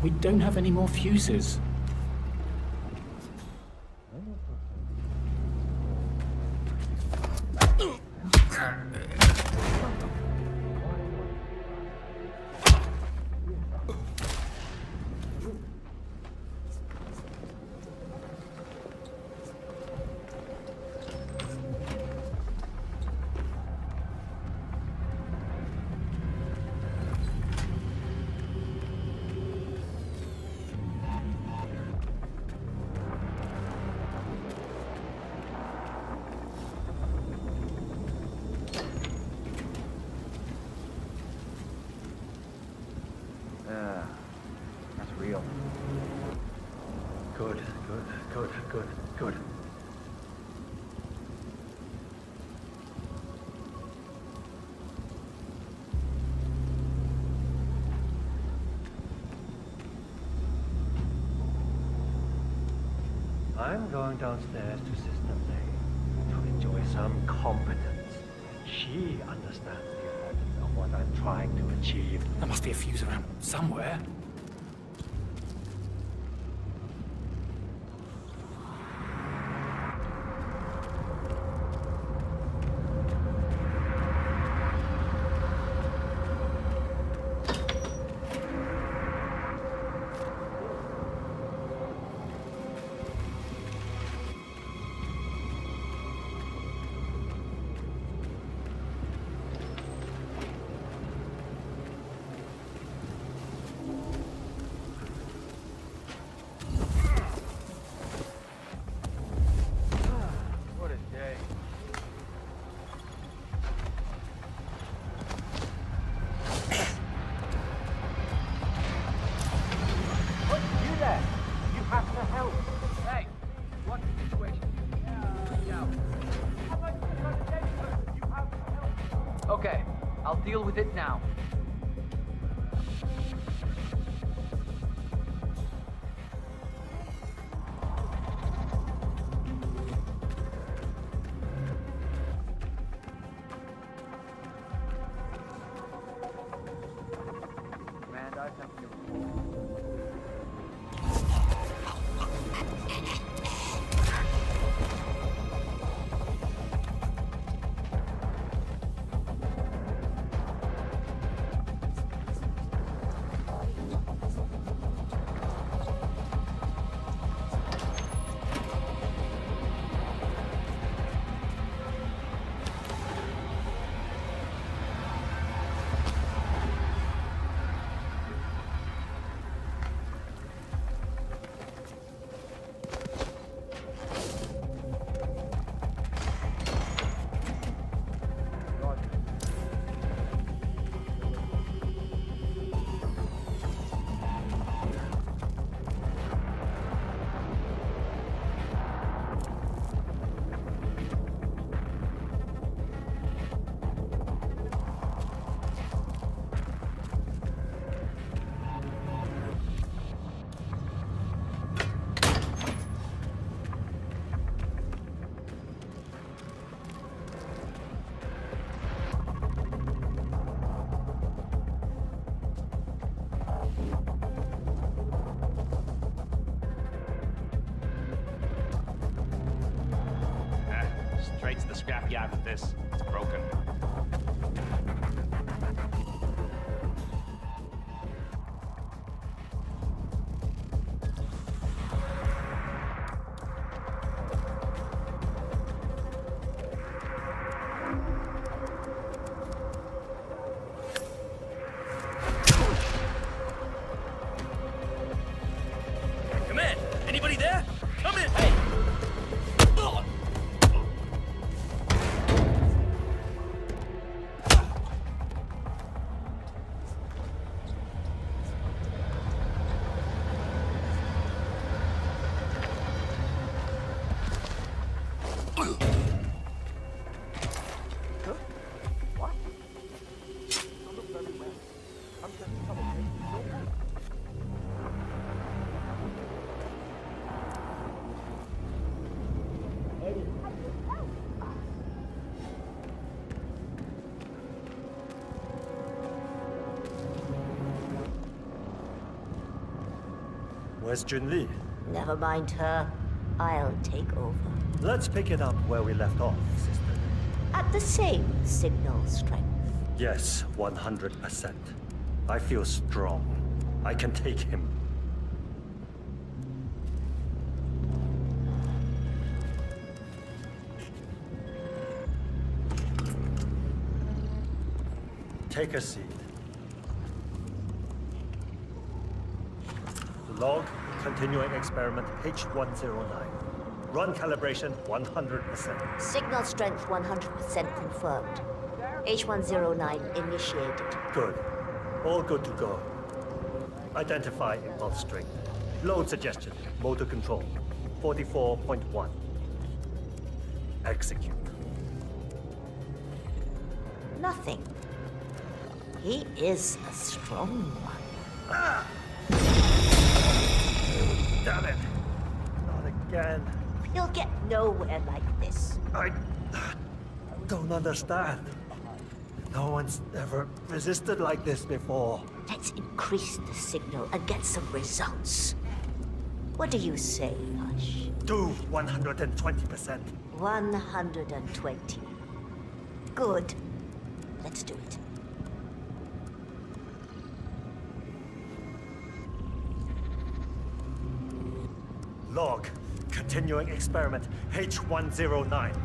We don't have any more fuses. Good. I'm going downstairs to Sister May to enjoy some competence. She understands the importance of what I'm trying to achieve. There must be a fuse around somewhere. What a day. You there! You have to help! Hey, what's the situation? Yeah. Okay, I'll deal with it now. Command, I sent you. Straight to the scrapyard with this. It's broken. Come in! Anybody there? Come in! Hey! Where's Junli? Never mind her. I'll take over. Let's pick it up where we left off, sister. At the same signal strength. Yes, 100%. I feel strong. I can take him. Take a seat. Log, continuing experiment H109. Run calibration 100%. Signal strength 100% confirmed. H109 initiated. Good. All good to go. Identify impulse strength. Load suggestion. Motor control. 44.1. Execute. Nothing. He is a strong one. Ah! Damn it. Not again. You'll get nowhere like this. I don't understand. No one's ever resisted like this before. Let's increase the signal and get some results. What do you say, Hush? Do 120%. 120. Good. Let's do it. Log. Continuing experiment. H109.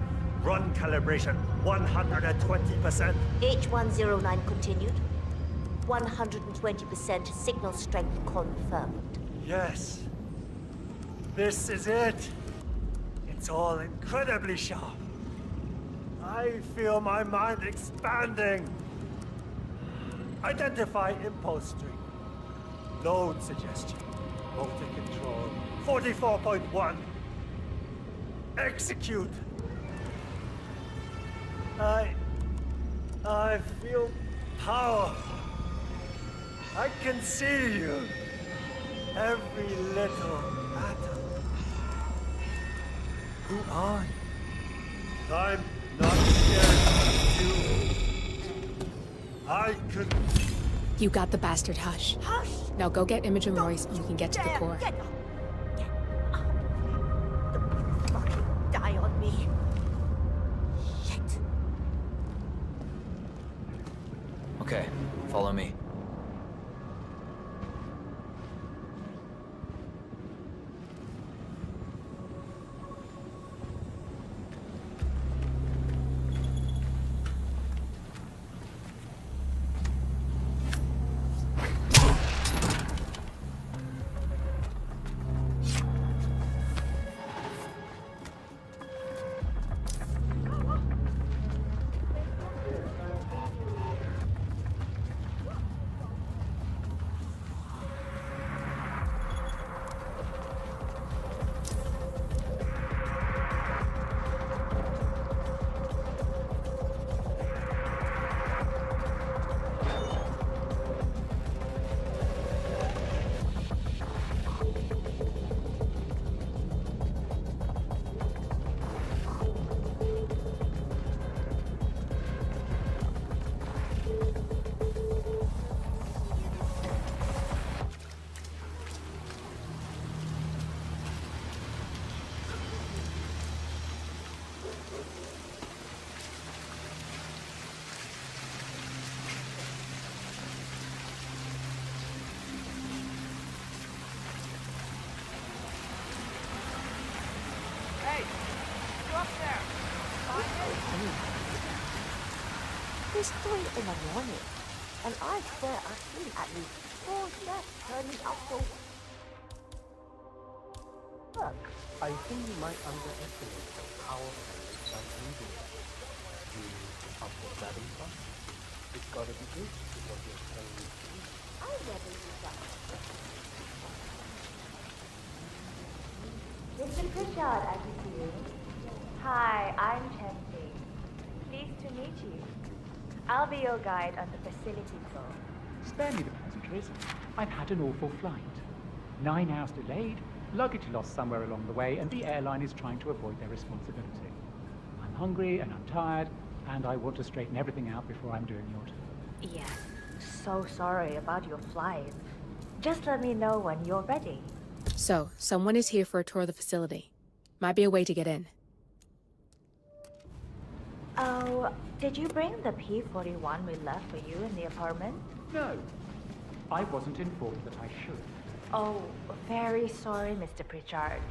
Run calibration. 120%. H109 continued. 120% signal strength confirmed. Yes. This is it. It's all incredibly sharp. I feel my mind expanding. Identify impulse stream. Load suggestion. Motor control. 44.1. Execute. I feel power. I can see you. Every little atom. Who are you? I'm not scared of you. I could... You got the bastard, Hush. Hush! Now go get Imogen Royce and we can get to the core. Get up. Don't fucking die on me. Shit. Okay, follow me. It's 3 in the morning, and I swear I've seen at least 4 chefs turning up for... Look. I think you might underestimate the power of some ingredients. Do you up for grabbing some? It's gotta be good because you're playing with food. I never use that. Mr. Pritchard, I can see you. Hi, I'm Chelsea. Pleased to meet you. I'll be your guide on the facility tour. Spare me the pleasantries. I've had an awful flight. 9 hours delayed, luggage lost somewhere along the way, and the airline is trying to avoid their responsibility. I'm hungry and I'm tired, and I want to straighten everything out before I'm doing your turn. Yes, so sorry about your flight. Just let me know when you're ready. So, someone is here for a tour of the facility. Might be a way to get in. Oh, did you bring the P-41 we left for you in the apartment? No, I wasn't informed that I should. Oh, very sorry, Mr. Pritchard.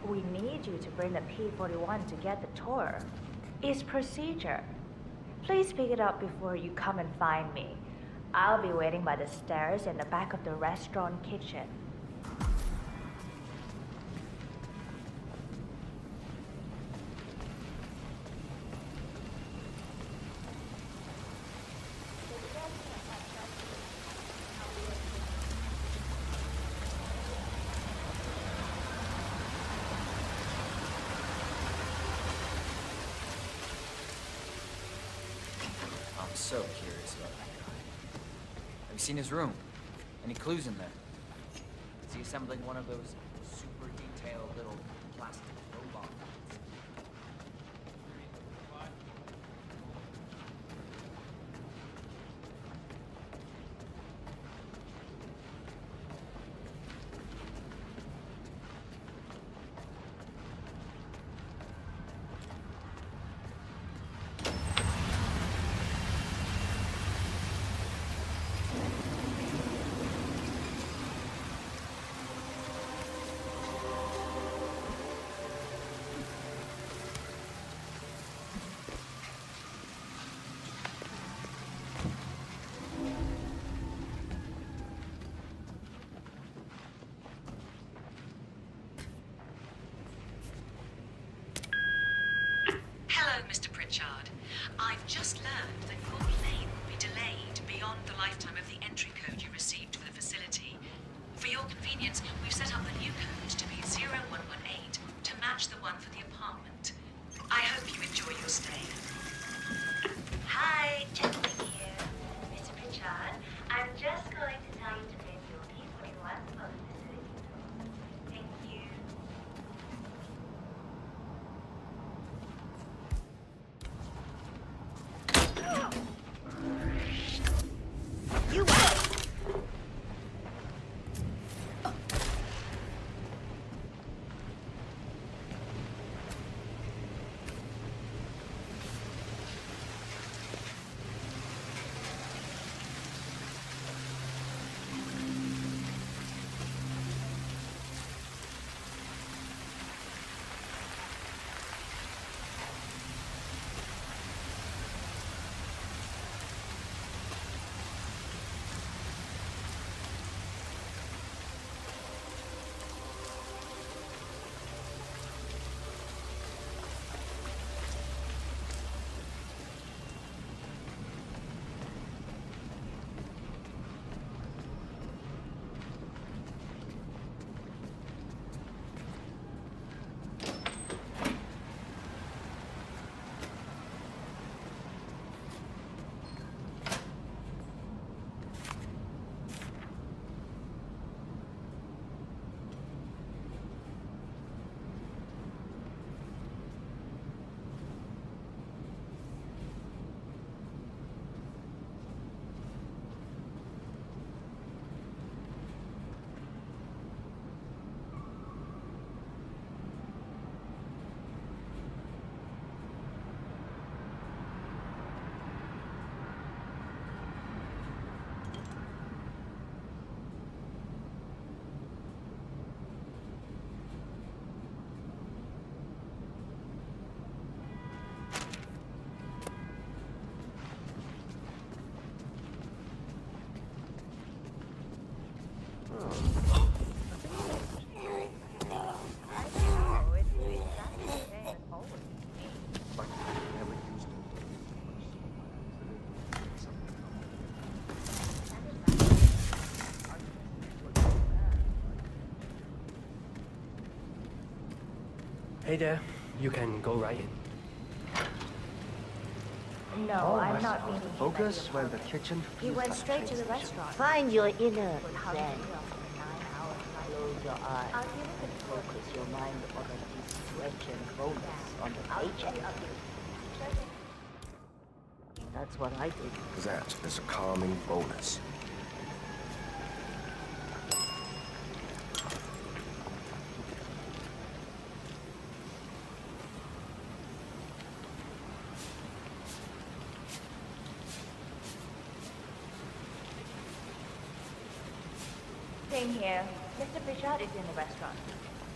We need you to bring the P-41 to get the tour. It's procedure. Please pick it up before you come and find me. I'll be waiting by the stairs in the back of the restaurant kitchen. so curious about that guy. Have you seen his room? Any clues in there? Is he assembling one of those super detailed little plastic robots? Hello, Mr. Pritchard. I've just learned that your plane will be delayed beyond the lifetime of the entry code you received for the facility. For your convenience, we've set up the new code to be 0118 to match the one for the apartment. I hope you enjoy your stay. Hi, Gentleman here. Mr. Pritchard, I'm just going to tell you to bring your P41 for the facility tour. Thank you. You Hey there, you can go right in. No, I'm not meeting him. Focus when the kitchen He feels went like straight to train the station. restaurant. find your inner How did zen. you feel for 9 hours? Close your eyes. I'll give it a Focus your mind on a discretion bonus on the paycheck. That's what I did. That is a calming bonus. Same here. Mr. Pritchard is in the restaurant.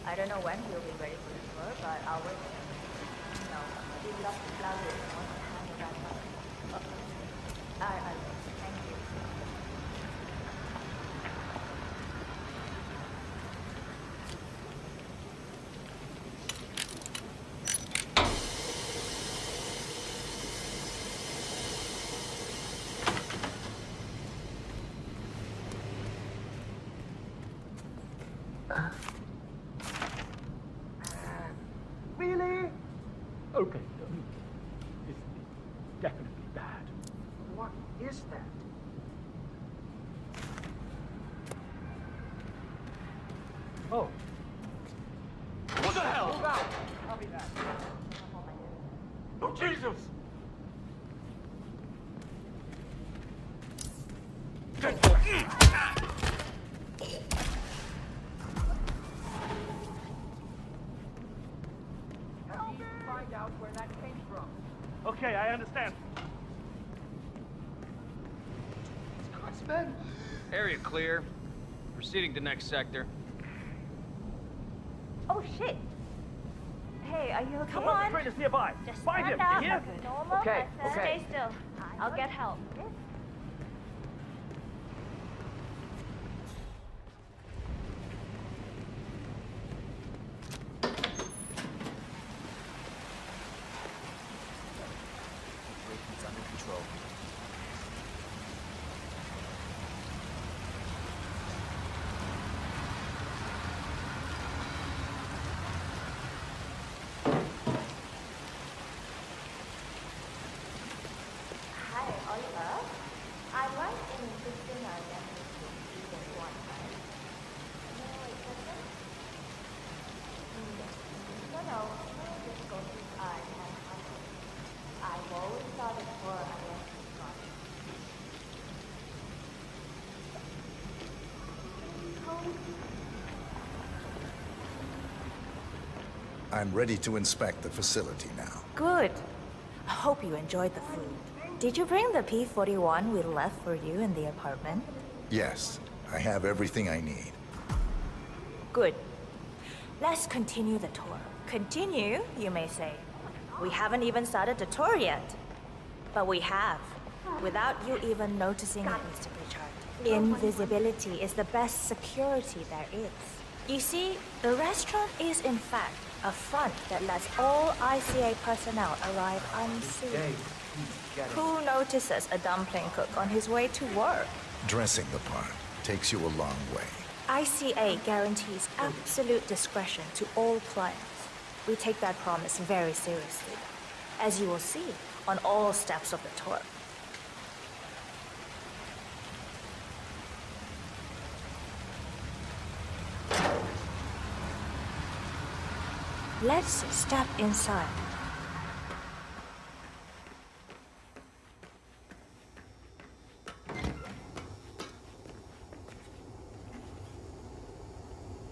I don't know when he'll be ready for the tour, but I'll wait. No, he loves the flowers and wants to handle that up. I will. Thank you. Really? Okay, this is definitely bad. What me that. Oh, Jesus! Find out where that came from. Okay, I understand. Huntsman? Area clear. Proceeding to next sector. Oh shit! Hey, are you okay? Come on! The train is nearby. Just Find him, stand you up hear? like a normal Okay, person. okay. Stay still. I'll get help. Situation's under control. Hi, Oliver. I was in Houston identity season 1, right? No, wait, what's that? No, just go to I've always thought it for unless it's gone. I'm ready to inspect the facility now. Good. I hope you enjoyed the food. Did you bring the P-41 we left for you in the apartment? Yes, I have everything I need. Good. Let's continue the tour. Continue, you may say. We haven't even started the tour yet. But we have, without you even noticing it, Mr. Pritchard. Invisibility is the best security there is. You see, the restaurant is in fact a front that lets all ICA personnel arrive unseen. Who notices a dumpling cook on his way to work? Dressing the part takes you a long way. ICA guarantees absolute discretion to all clients. We take that promise very seriously, as you will see on all steps of the tour. Let's step inside.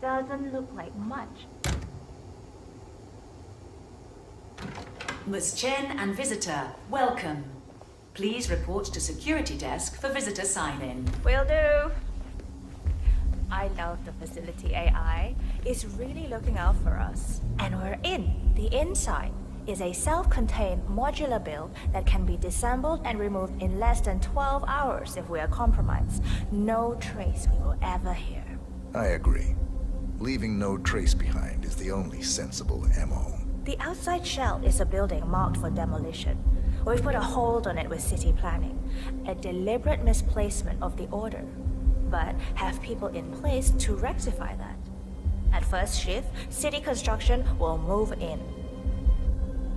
Doesn't look like much. Ms. Chen and visitor, welcome. Please report to security desk for visitor sign-in. Will do. I love the facility AI. It's really looking out for us. And we're in. The inside is a self-contained modular build that can be disassembled and removed in less than 12 hours if we are compromised. No trace we will ever hear. I agree. Leaving no trace behind is the only sensible MO. The outside shell is a building marked for demolition. We've put a hold on it with city planning. A deliberate misplacement of the order. But have people in place to rectify that. At first shift, city construction will move in.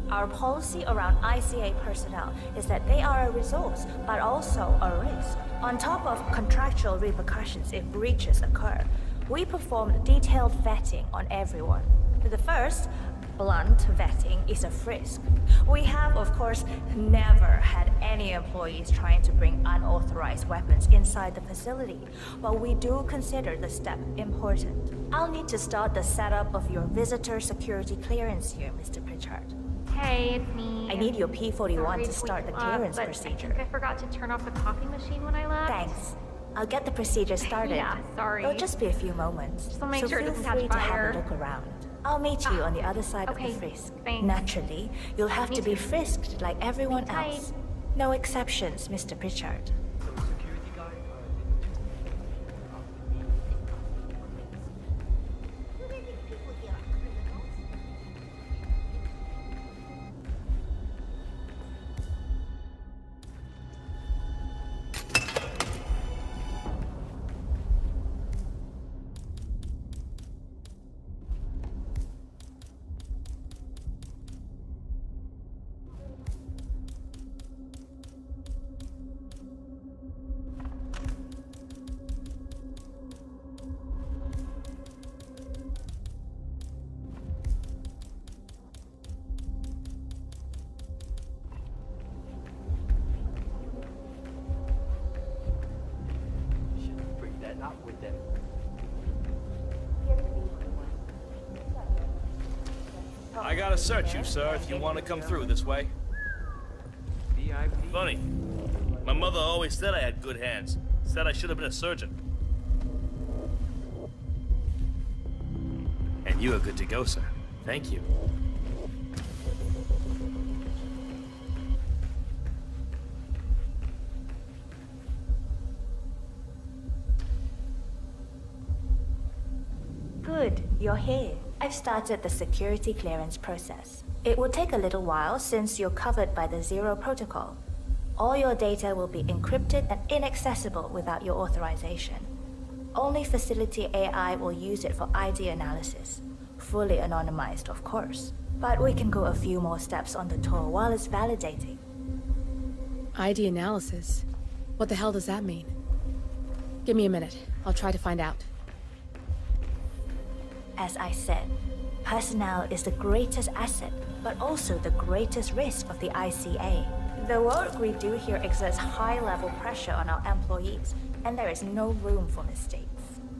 Our policy around ICA personnel is that they are a resource, but also a risk. On top of contractual repercussions if breaches occur, we perform detailed vetting on everyone. The first, blunt vetting, is a frisk. We have, of course, never had any employees trying to bring unauthorized weapons inside the facility, but we do consider the step important. I'll need to start the setup of your visitor security clearance here, Mr. Pritchard. Hey, it's me. I need your P-41 Sorry to start the wake you up, clearance but procedure. I think I forgot to turn off the coffee machine when I left. Thanks. I'll get the procedure started. Yeah, sorry. It'll just be a few moments. Just make sure it feel doesn't free catch to have fire. a look around. I'll meet you on the other side okay, of the frisk. thanks. Naturally, you'll have Me to be too. frisked like everyone Hang tight. else. No exceptions, Mr. Pritchard. not with them. I gotta search you, sir, if you want to come through this way. Funny. My mother always said I had good hands. Said I should have been a surgeon. And you are good to go, sir. Thank you. Good, you're here. I've started the security clearance process. It will take a little while since you're covered by the Zero Protocol. All your data will be encrypted and inaccessible without your authorization. Only facility AI will use it for ID analysis. Fully anonymized, of course. But we can go a few more steps on the tour while it's validating. ID analysis? What the hell does that mean? Give me a minute. I'll try to find out. As I said, personnel is the greatest asset, but also the greatest risk of the ICA. The work we do here exerts high-level pressure on our employees, and there is no room for mistakes.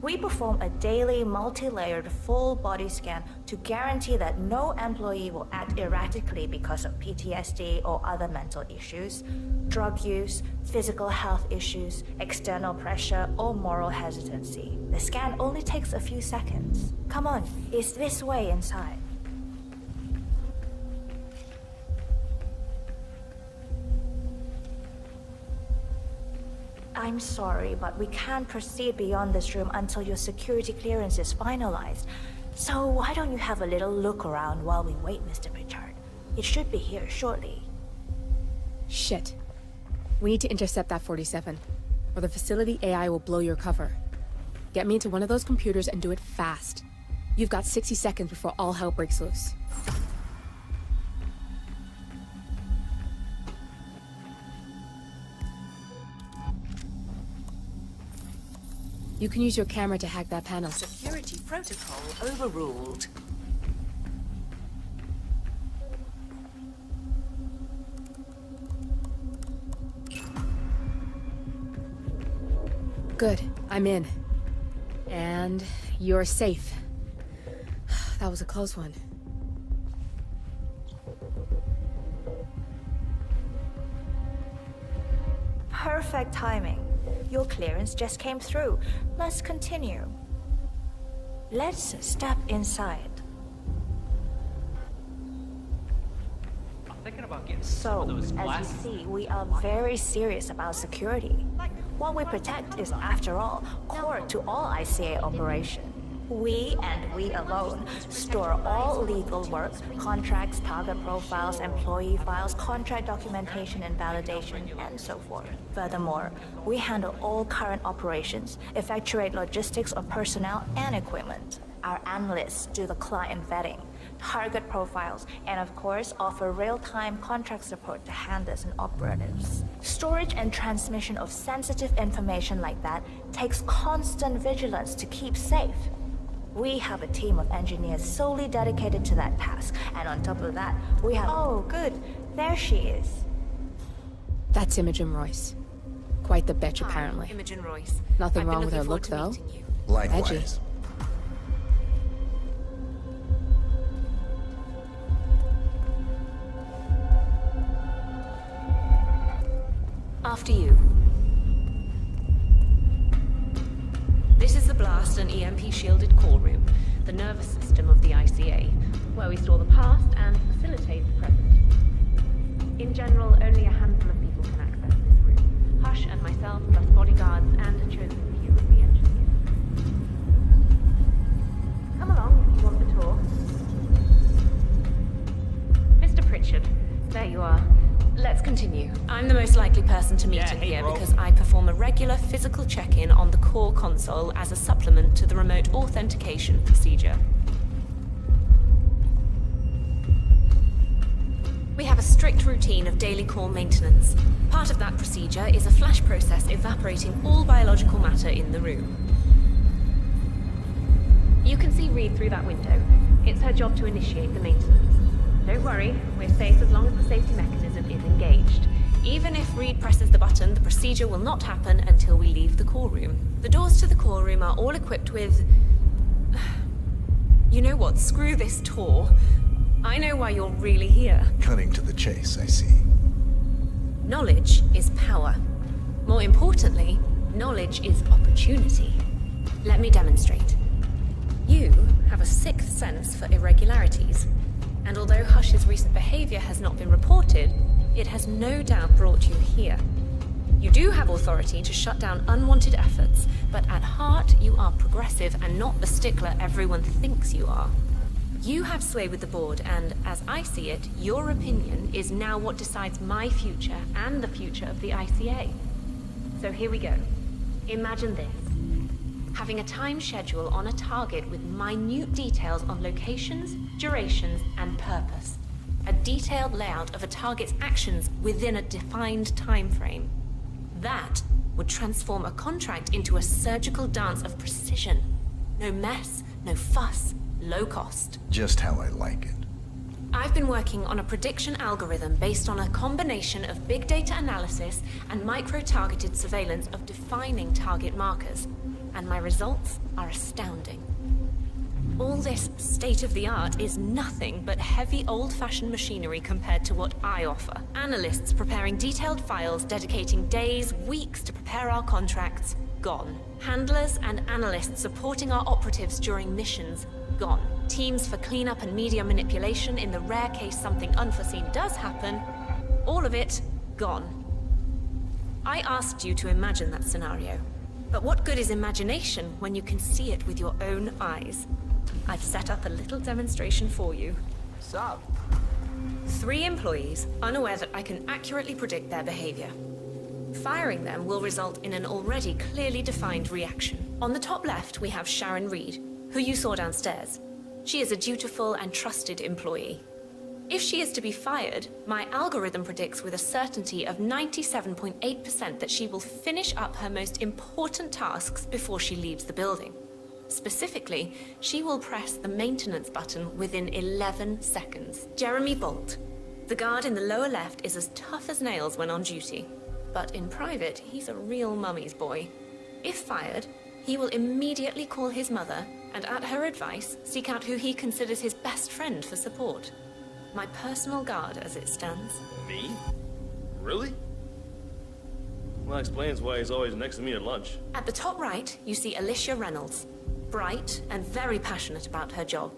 We perform a daily, multi-layered, full-body scan to guarantee that no employee will act erratically because of PTSD or other mental issues, drug use, physical health issues, external pressure, or moral hesitancy. The scan only takes a few seconds. Come on, it's this way inside. I'm sorry, but we can't proceed beyond this room until your security clearance is finalized. So why don't you have a little look around while we wait, Mr. Pritchard? It should be here shortly. Shit. We need to intercept that 47, or the facility AI will blow your cover. Get me into one of those computers and do it fast. You've got 60 seconds before all hell breaks loose. You can use your camera to hack that panel. Security protocol overruled. Good, I'm in. And you're safe. That was a close one. Perfect timing. Your clearance just came through. Let's continue. Let's step inside. I'm thinking about getting So, some of those as glasses. you see, we are very serious about security. What we protect is, after all, core to all ICA operation. We, and we alone, store all legal work, contracts, target profiles, employee files, contract documentation and validation, and so forth. Furthermore, we handle all current operations, effectuate logistics of personnel and equipment. Our analysts do the client vetting, target profiles, and of course offer real-time contract support to handlers and operatives. Storage and transmission of sensitive information like that takes constant vigilance to keep safe. We have a team of engineers solely dedicated to that task, and on top of that, we have— Oh, good. There she is. That's Imogen Royce. Quite the bitch, apparently. Imogen Royce. Nothing wrong with her look, though. Likewise. Edgy. After you. This is the blast and EMP-shielded call room, the nervous system of the ICA, where we store the past and facilitate the present. In general, only a handful of people can access this room. Hush and myself, plus bodyguards and a chosen few of the engineers. Come along if you want the tour. Mr. Pritchard, there you are. Let's continue. I'm the most likely person to meet in here because I perform a regular physical check-in on the core console as a supplement to the remote authentication procedure. We have a strict routine of daily core maintenance. Part of that procedure is a flash process evaporating all biological matter in the room. You can see Reed through that window. It's her job to initiate the maintenance. Don't worry, we're safe as long as the safety mechanism is engaged. Even if Reed presses the button, the procedure will not happen until we leave the core room. The doors to the core room are all equipped with... You know what? Screw this tour. I know why you're really here. Cutting to the chase, I see. Knowledge is power. More importantly, knowledge is opportunity. Let me demonstrate. You have a sixth sense for irregularities, and although Hush's recent behavior has not been reported, it has no doubt brought you here. You do have authority to shut down unwanted efforts, but at heart you are progressive and not the stickler everyone thinks you are. You have sway with the board, and as I see it, your opinion is now what decides my future and the future of the ICA. So here we go. Imagine this. Having a time schedule on a target with minute details on locations, durations, and purpose. A detailed layout of a target's actions within a defined time frame. That would transform a contract into a surgical dance of precision. No mess, no fuss, low cost. Just how I like it. I've been working on a prediction algorithm based on a combination of big data analysis and micro-targeted surveillance of defining target markers. And my results are astounding. All this state-of-the-art is nothing but heavy old-fashioned machinery compared to what I offer. Analysts preparing detailed files, dedicating days, weeks to prepare our contracts, gone. Handlers and analysts supporting our operatives during missions, gone. Teams for cleanup and media manipulation in the rare case something unforeseen does happen, all of it, gone. I asked you to imagine that scenario. But what good is imagination when you can see it with your own eyes? I've set up a little demonstration for you. Sup? 3 employees, unaware that I can accurately predict their behavior. Firing them will result in an already clearly defined reaction. On the top left, we have Sharon Reed, who you saw downstairs. She is a dutiful and trusted employee. If she is to be fired, my algorithm predicts with a certainty of 97.8% that she will finish up her most important tasks before she leaves the building. Specifically, she will press the maintenance button within 11 seconds. Jeremy Bolt. The guard in the lower left is as tough as nails when on duty. But in private, he's a real mummy's boy. If fired, he will immediately call his mother and, at her advice, seek out who he considers his best friend for support. My personal guard, as it stands. Me? Really? Well, that explains why he's always next to me at lunch. At the top right, you see Alicia Reynolds. Bright and very passionate about her job.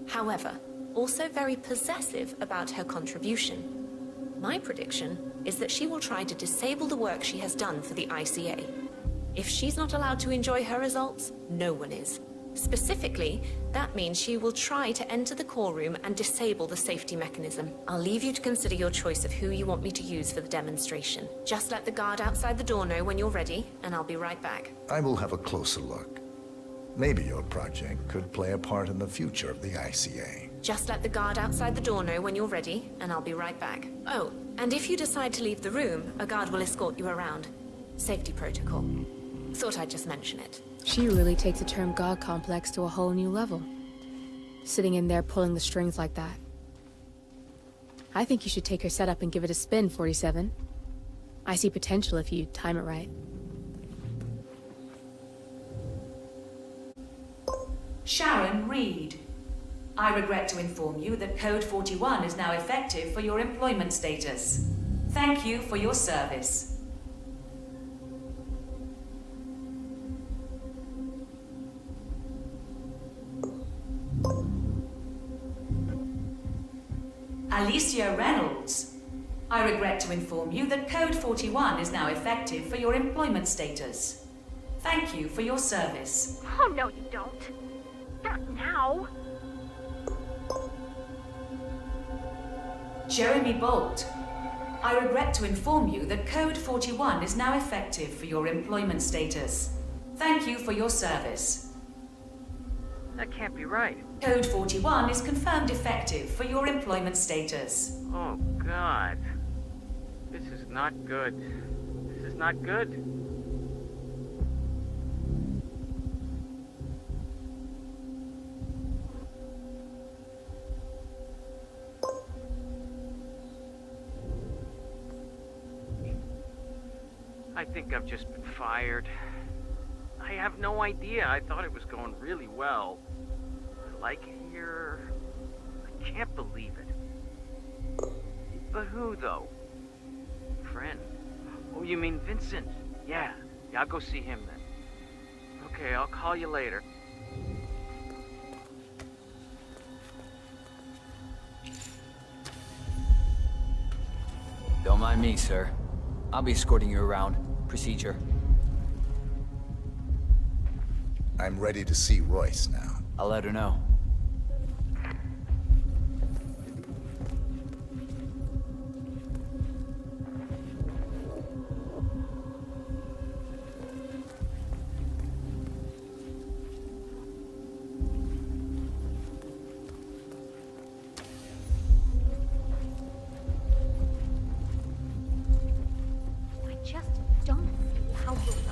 However, also very possessive about her contribution. My prediction is that she will try to disable the work she has done for the ICA. If she's not allowed to enjoy her results, no one is. Specifically, that means she will try to enter the core room and disable the safety mechanism. I'll leave you to consider your choice of who you want me to use for the demonstration. Just let the guard outside the door know when you're ready, and I'll be right back. I will have a closer look. Maybe your project could play a part in the future of the ICA. Just let the guard outside the door know when you're ready, and I'll be right back. Oh, and if you decide to leave the room, a guard will escort you around. Safety protocol. Thought I'd just mention it. She really takes the term God complex to a whole new level. Sitting in there pulling the strings like that. I think you should take her setup and give it a spin, 47. I see potential if you time it right. Sharon Reed. I regret to inform you that Code 41 is now effective for your employment status. Thank you for your service. Alicia Reynolds. I regret to inform you that Code 41 is now effective for your employment status. Thank you for your service. Oh, no, you don't. Not now. Jeremy Bolt. I regret to inform you that Code 41 is now effective for your employment status. Thank you for your service. That can't be right. Code 41 is confirmed effective for your employment status. Oh, God. This is not good. This is not good. I think I've just been fired. I have no idea. I thought it was going really well. I like it here. I can't believe it. But who, though? Friend? Oh, you mean Vincent? Yeah, I'll go see him then. Okay, I'll call you later. Don't mind me, sir. I'll be escorting you around. Procedure. I'm ready to see Royce now. I'll let her know.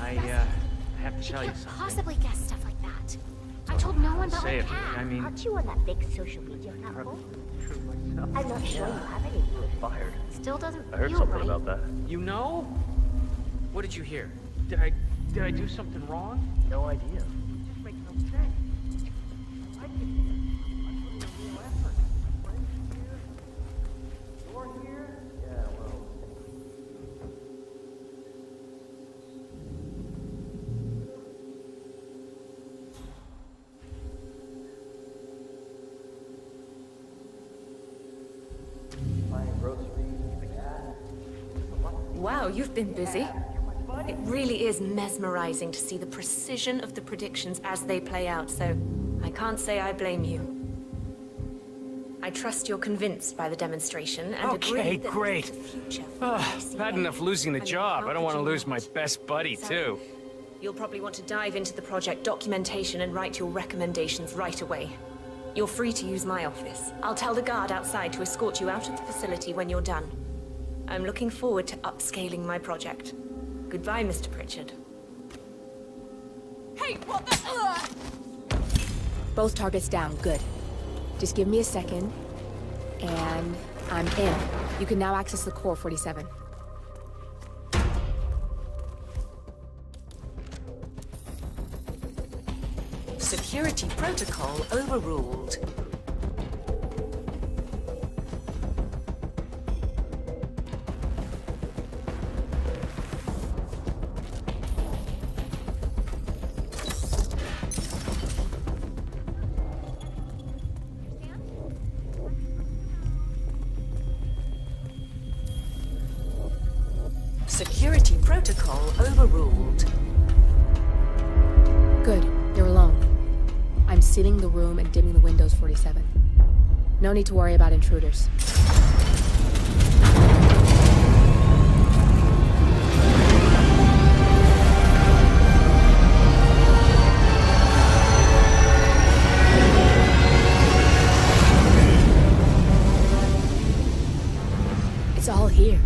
I have to tell you something. Possibly guess stuff like that. I told no one but Say my it. cat. I mean, Aren't you on that big social media platform? I'm not sure you have any. Fired. Still doesn't I heard feel something right. about that. you know? What did you hear? Did I do something wrong? No idea. It just makes no sense. I like it here. I'm putting a real effort. My friends here. You're here. Yeah, well. Buying groceries, keeping cat. Wow, you've been busy. It really is mesmerizing to see the precision of the predictions as they play out, so I can't say I blame you. I trust you're convinced by the demonstration and agree Okay, that great. this is the future for Bad enough losing the job. I don't want to lose my best buddy, too. You'll probably want to dive into the project documentation and write your recommendations right away. You're free to use my office. I'll tell the guard outside to escort you out of the facility when you're done. I'm looking forward to upscaling my project. Goodbye, Mr. Pritchard. Hey, what the? Both targets down, good. Just give me a second, and I'm in. You can now access the core 47. Security protocol overruled. Security protocol overruled. Good, you're alone. I'm sealing the room and dimming the windows 47. No need to worry about intruders. It's all here.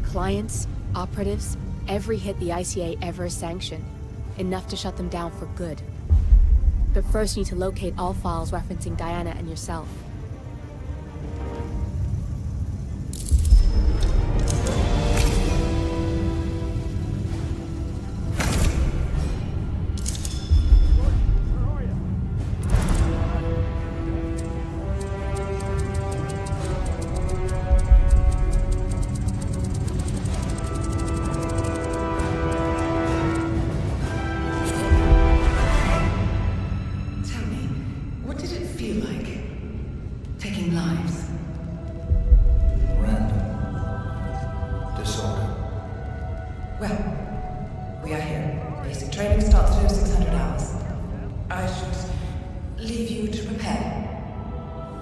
Clients, operatives, every hit the ICA ever sanctioned. Enough to shut them down for good. But first you need to locate all files referencing Diana and yourself. What did it feel like? Taking lives? Random. Disorder. Well, we are here. Basic training starts at 0600 hours. I should leave you to prepare.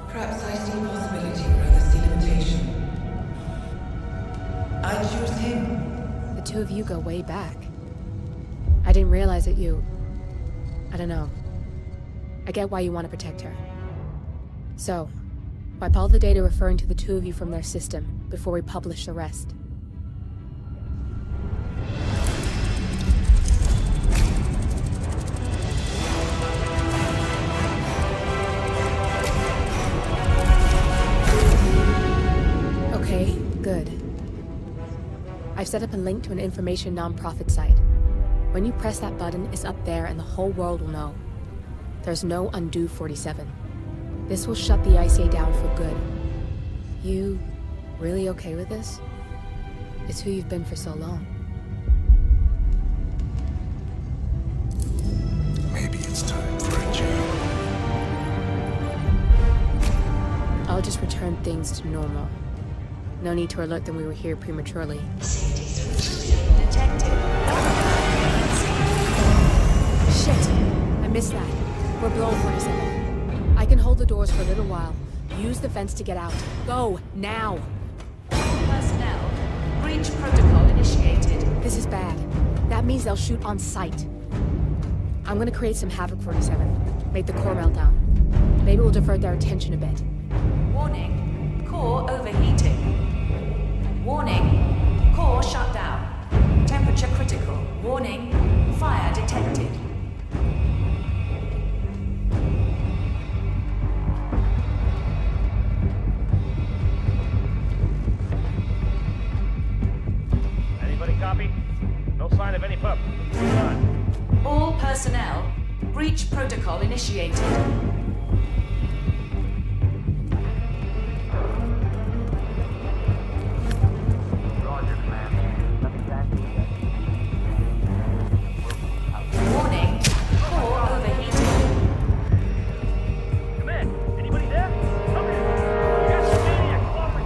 Perhaps I see possibility where others see limitation. I choose him. The two of you go way back. I didn't realize that you... I don't know. I get why you want to protect her. So, wipe all the data referring to the two of you from their system before we publish the rest. Okay, good. I've set up a link to an information nonprofit site. When you press that button, it's up there and the whole world will know. There's no undo 47. This will shut the ICA down for good. You really okay with this? It's who you've been for so long. Maybe it's time for a change. I'll just return things to normal. No need to alert them we were here prematurely. Detected. Shit! I missed that. We're below 47. I can hold the doors for a little while. Use the vents to get out. Go, now! Personnel, breach protocol initiated. This is bad. That means they'll shoot on sight. I'm gonna create some havoc, 47. Make the core melt down. Maybe we'll divert their attention a bit. Warning, core overheating. Warning, core shut down. Temperature critical. Warning, fire detected. Anybody copy? No sign of any pup. Done. All personnel, breach protocol initiated. Warning, core overheating. Command, anybody there? Come in. Gas maniac, over.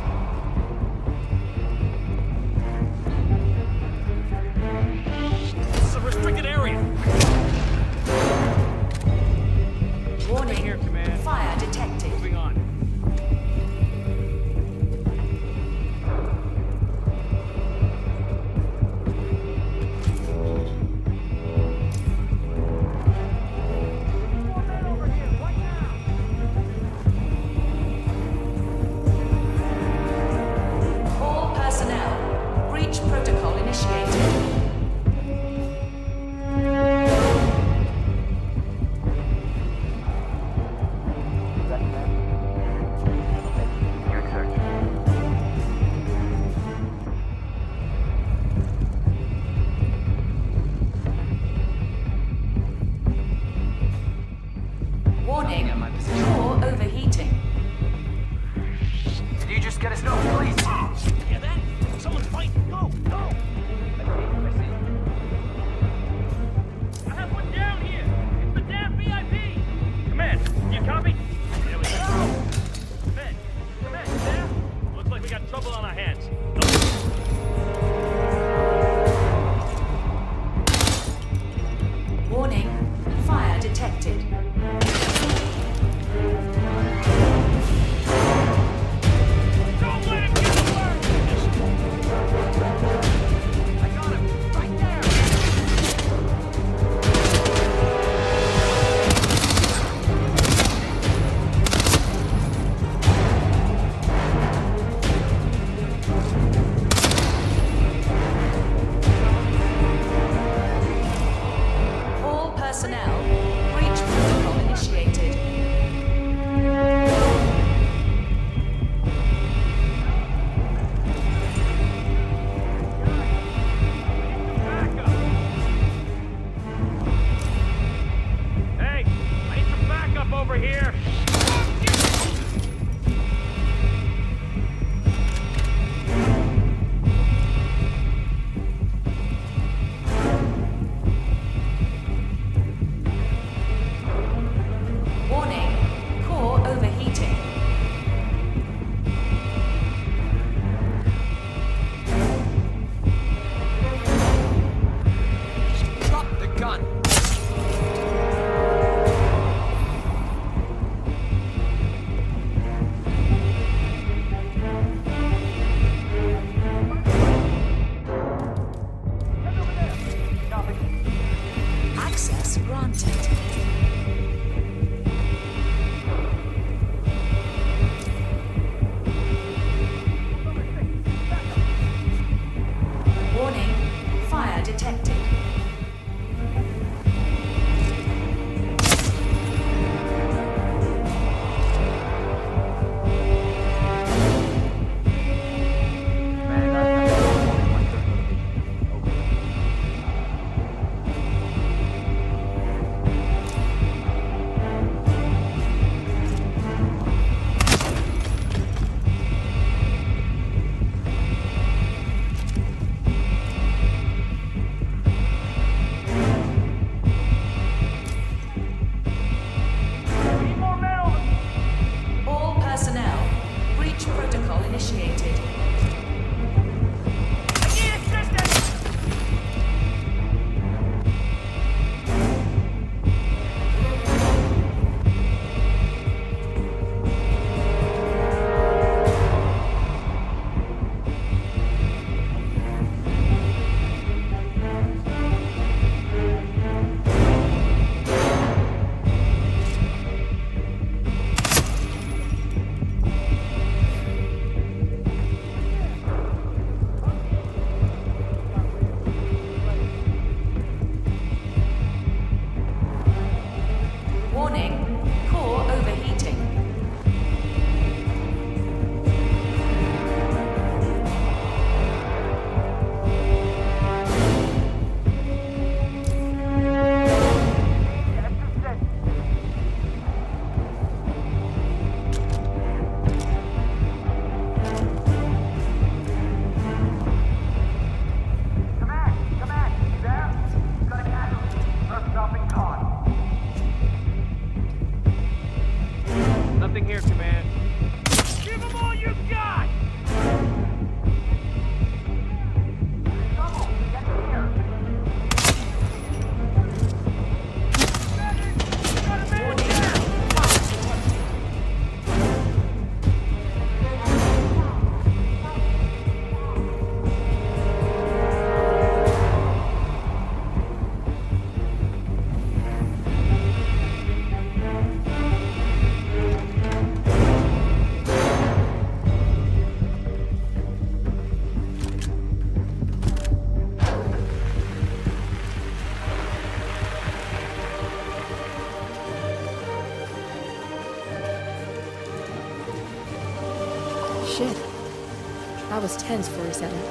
This is a restricted area. Warning, initiated. Warning, core overheating. Nothing here, Command. Give them all you got! Shit. That was tense for a second.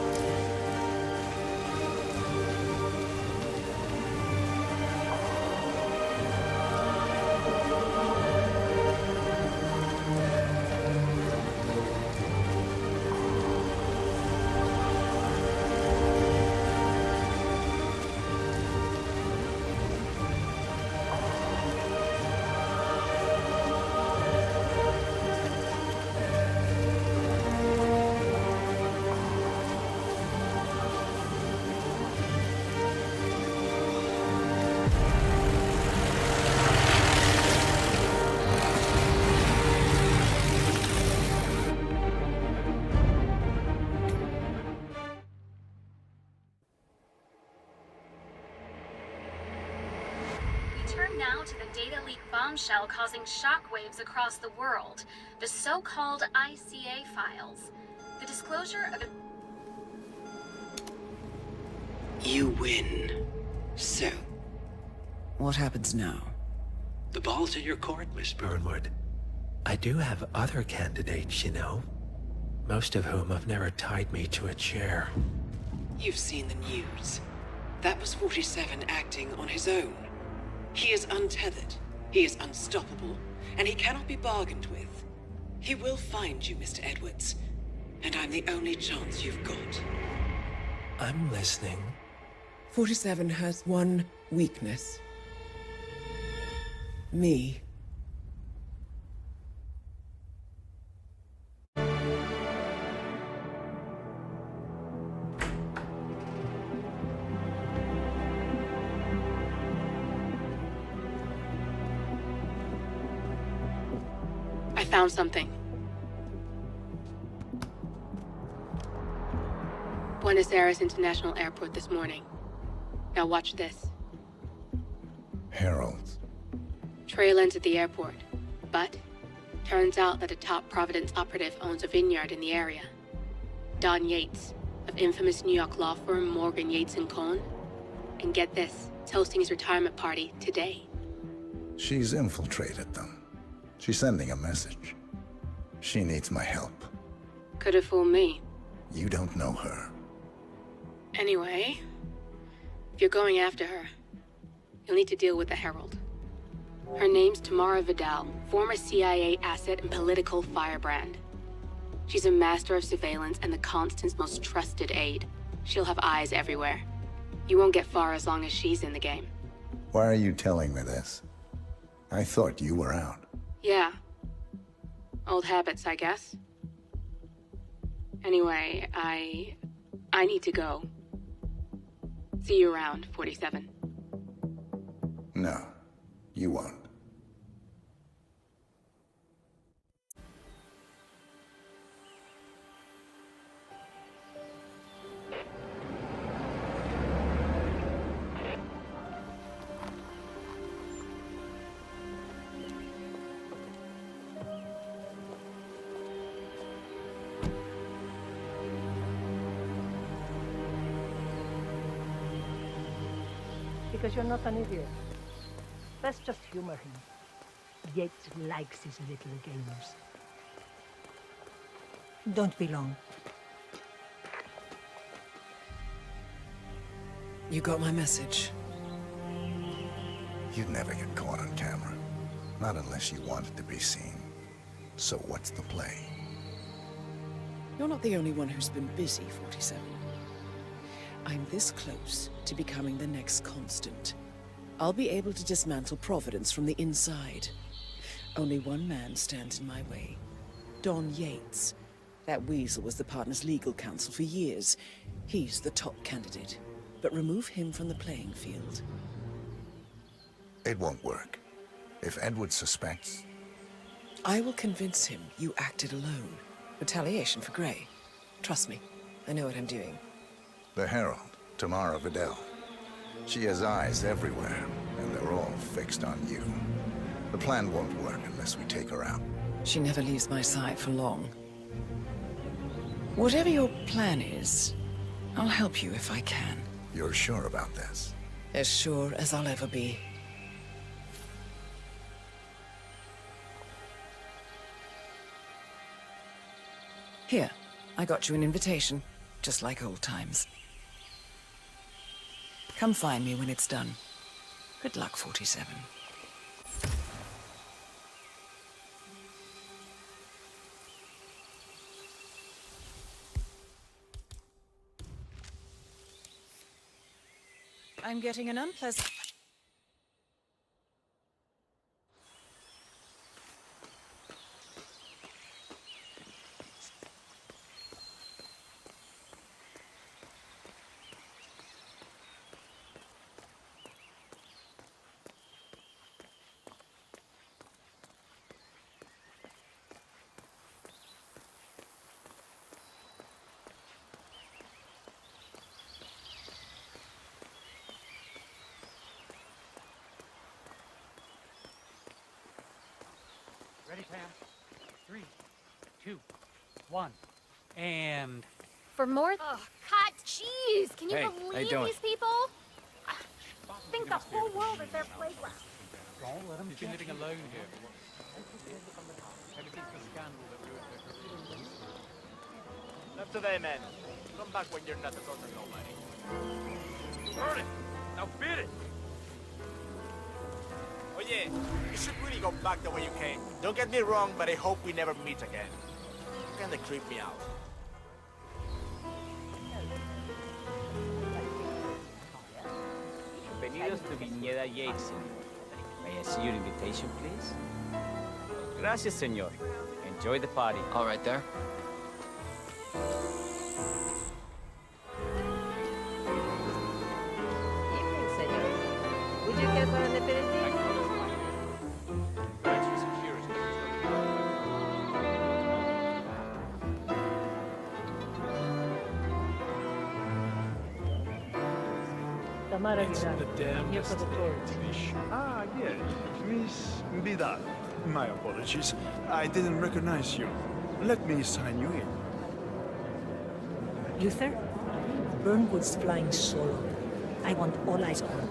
Turn now to the data leak bombshell causing shockwaves across the world, the so-called ICA files. The disclosure of You win. So, What happens now? the ball's in your court, Miss Burnwood. I do have other candidates, you know. Most of whom have never tied me to a chair. You've seen the news. That was 47 acting on his own. He is untethered, he is unstoppable, and he cannot be bargained with. He will find you, Mr. Edwards, and I'm the only chance you've got. I'm listening. 47 has one weakness. Me. I found something. Buenos Aires International Airport this morning. Now watch this. Heralds. Trail ends at the airport, but turns out that a top Providence operative owns a vineyard in the area. Don Yates, of infamous New York law firm Morgan, Yates & Cohn. And get this, it's hosting his retirement party today. She's infiltrated them. She's sending a message. She needs my help. Could have fooled me. You don't know her. Anyway, if you're going after her, you'll need to deal with the Herald. Her name's Tamara Vidal, former CIA asset and political firebrand. She's a master of surveillance and the Constant's most trusted aide. She'll have eyes everywhere. You won't get far as long as she's in the game. Why are you telling me this? I thought you were out. Yeah. Old habits, I guess. Anyway, I need to go. See you around, 47. No, you won't. Because you're not an idiot. Let's just humor him. Yates likes his little games. Don't be long. You got my message. You'd never get caught on camera. Not unless you wanted to be seen. So what's the play? You're not the only one who's been busy, 47. I'm this close to becoming the next constant. I'll be able to dismantle Providence from the inside. Only one man stands in my way. Don Yates. That weasel was the partner's legal counsel for years. He's the top candidate. But remove him from the playing field. It won't work. If Edward suspects... I will convince him you acted alone. Retaliation for Gray. Trust me, I know what I'm doing. The Herald, Tamara Vidal. She has eyes everywhere, and they're all fixed on you. The plan won't work unless we take her out. She never leaves my side for long. Whatever your plan is, I'll help you if I can. You're sure about this? As sure as I'll ever be. Here, I got you an invitation, just like old times. Come find me when it's done. Good luck, 47. I'm getting an unpleasant... Ready, Pam? 3, 2, 1, and... For more... Oh, cut! Jeez! Can you Hey, how you believe doing? these people? Think the whole world is their playground. Don't let him... He's been living alone here. Ever since the scandal that ruined their career. Left today, man. Come back when you're not a total nobody. Burn it! Now beat it! Oh yeah, you should really go back the way you came. Don't get me wrong, but I hope we never meet again. Kinda creep me out. Bienvenidos to Viñeda Yates, señor. May I see your invitation, please? Gracias, señor. Enjoy the party. All right there. Evening, senor. Would you care for an aperitif? Tamara Vidal. I'm here for the tour. Ah, yes. Miss Vidal. My apologies. I didn't recognize you. Let me sign you in. Luther, Burnwood's flying solo. I want all eyes on her.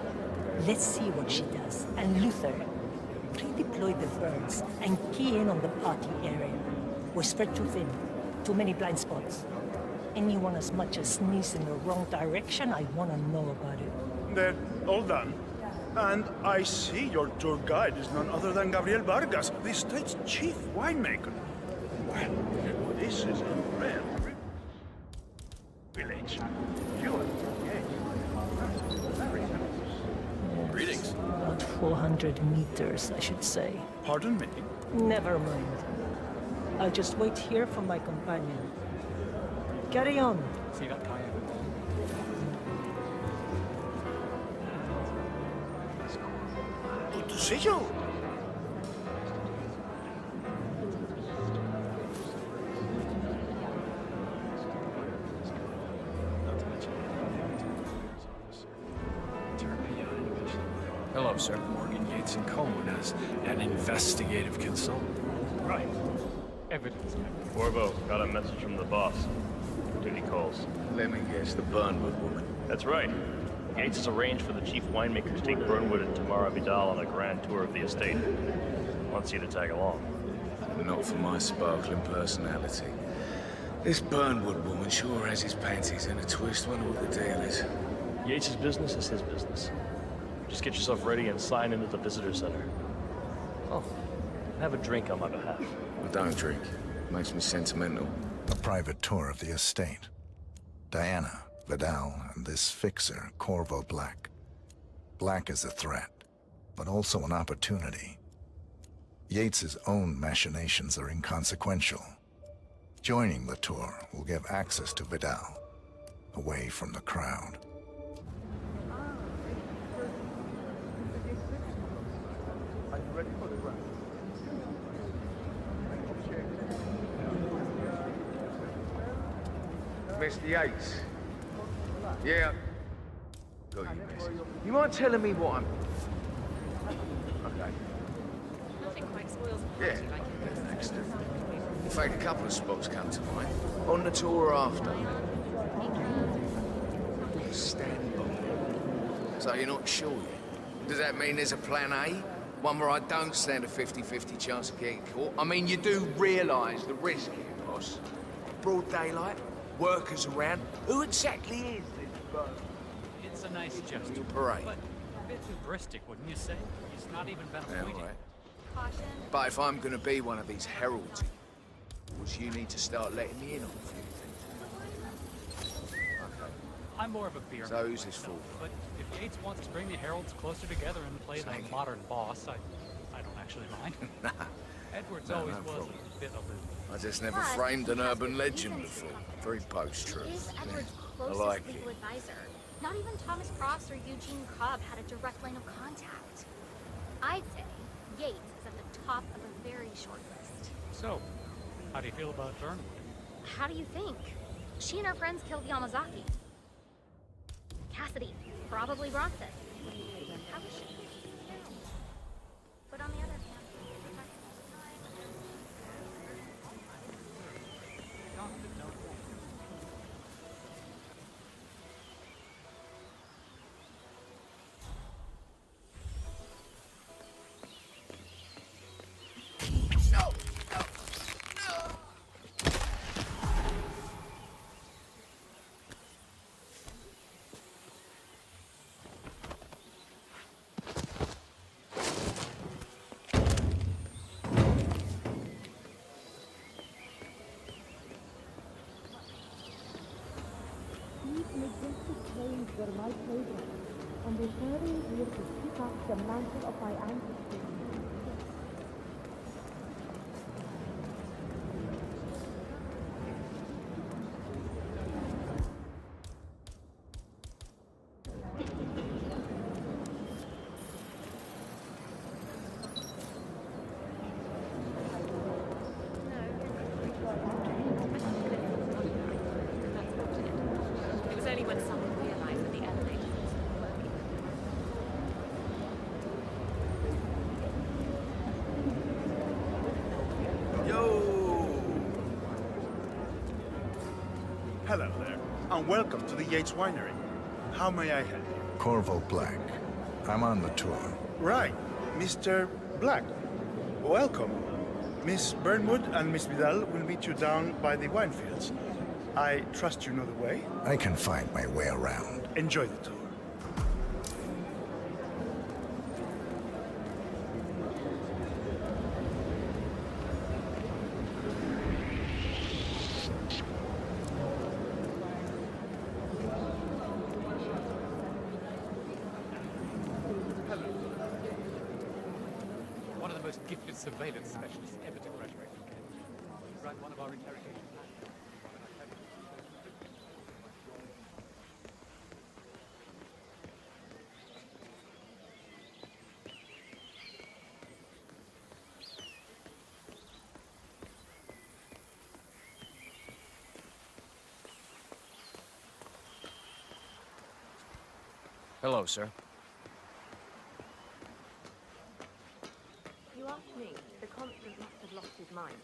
Let's see what she does. And Luther, redeploy the birds and key in on the party area. We're spread too thin. Too many blind spots. Anyone as much as sneeze in the wrong direction, I want to know about it. Then, all done. And I see your tour guide is none other than Gabriel Vargas, the state's chief winemaker. Well, this is a rare village. You are very nice. Greetings. About 400 meters, I should say. Pardon me? Never mind. I'll just wait here for my companion. Carry on. See that guy over there? Tu sello? Hello, sir. Morgan Yates and Cohen as an investigative consultant. Right. Evidence. Corvo, got a message from the boss. Duty calls. Let me guess, the Burnwood woman. That's right. Yates has arranged for the chief winemaker to take Burnwood and Tamara Vidal on a grand tour of the estate. Wants you to tag along. Not for my sparkling personality. This Burnwood woman sure has his panties in a twist. Wonder what the deal is. Yates' business is his business. Just get yourself ready and sign into the visitor center. Oh, have a drink on my behalf. I don't drink. Makes me sentimental. A private tour of the estate. Diana, Vidal, and this fixer, Corvo Black. Black is a threat, but also an opportunity. Yates's own machinations are inconsequential. Joining the tour will give access to Vidal, away from the crowd. Mr. Yates. Yeah. Got you, miss. You mind telling me what I'm... Okay. Nothing quite spoils the Yeah. party like it. Next. In fact, a couple of spots come to mind. On the tour or after. Stand by. So you're not sure yet? Does that mean there's a plan A? One where I don't stand a 50-50 chance of getting caught? I mean, you do realise the risk here, boss. Broad daylight, workers around. Who exactly is this bird? It's a nice gesture. Parade. But a bit hubristic, wouldn't you say? He's not even been Yeah, appointed. all right. But if I'm gonna be one of these heralds, which you need to start letting me in on a few things. Okay. I'm more of a beer So man who's this myself, for? but if Yates wants to bring the heralds closer together and play the Thank you. modern boss, I don't actually mind. Nah. Edwards No, always no was problem. a bit of a... I just never But framed an he has urban good legend reasons to before. confidence. Very He post-truth. is Edward's I closest like legal it. advisor. Not even Thomas Cross or Eugene Cobb had a direct line of contact. I'd say Yates is at the top of a very short list. So, how do you feel about Burnwood? How do you think? She and her friends killed Yamazaki. Cassidy probably brought this. How is she? No. But on the other hand, These majestic claims were my playground, and they hurry here to pick up the mantle of my ancestors. It was only when someone realized that the elevators wasn't working. Yo! Hello there, and welcome to the Yates Winery. How may I help you? Corvo Black. I'm on the tour. Right, Mr. Black. Welcome. Miss Burnwood and Miss Vidal will meet you down by the wine fields. I trust you know the way. I can find my way around. Enjoy the tour. One of the most gifted surveillance specialists ever to graduate from Cambridge. He wrote one of our interrogation plans. Hello, sir. You asked me. The constant must have lost his mind.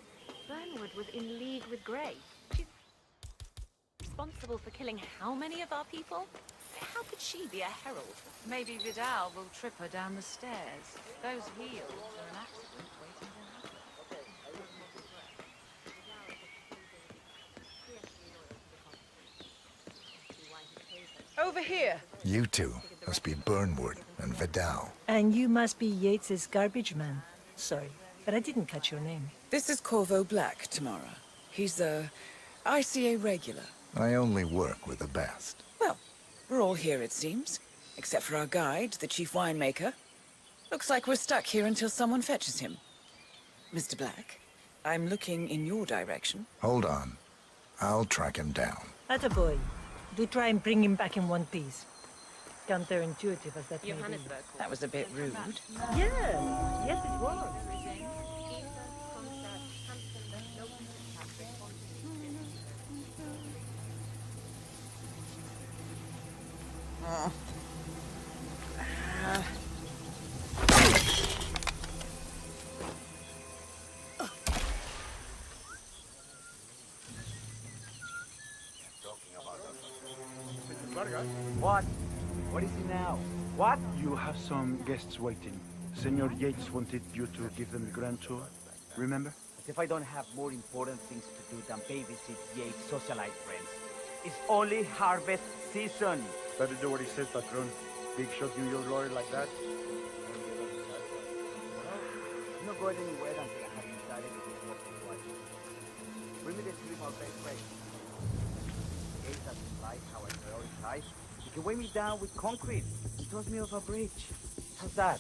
Burnwood was in league with Grey. She's responsible for killing how many of our people? How could she be a herald? Maybe Vidal will trip her down the stairs. Those heels are an accident waiting to happen. Over here. You two must be Burnwood and Vidal. And you must be Yates's garbage man. Sorry, but I didn't catch your name. This is Corvo Black, Tamara. He's a ICA regular. I only work with the best. Well, we're all here, it seems. Except for our guide, the chief winemaker. Looks like we're stuck here until someone fetches him. Mr. Black, I'm looking in your direction. Hold on. I'll track him down. Attaboy. Do try and bring him back in one piece. Counterintuitive as that may be. That was a bit rude. Yeah, yes it was. What? What is it now? What? You have some guests waiting. Senor Yates wanted you to give them the grand tour. Remember? As if I don't have more important things to do than babysit Yates' socialite friends. It's only harvest season. Better do what he says, patron. Big shot New York lawyer like that. I'm not going anywhere until I have decided if it's worth it twice. Bring me the three more best friends. Yates doesn't like how I prioritize. You can weigh me down with concrete and toss me off a bridge. How's that?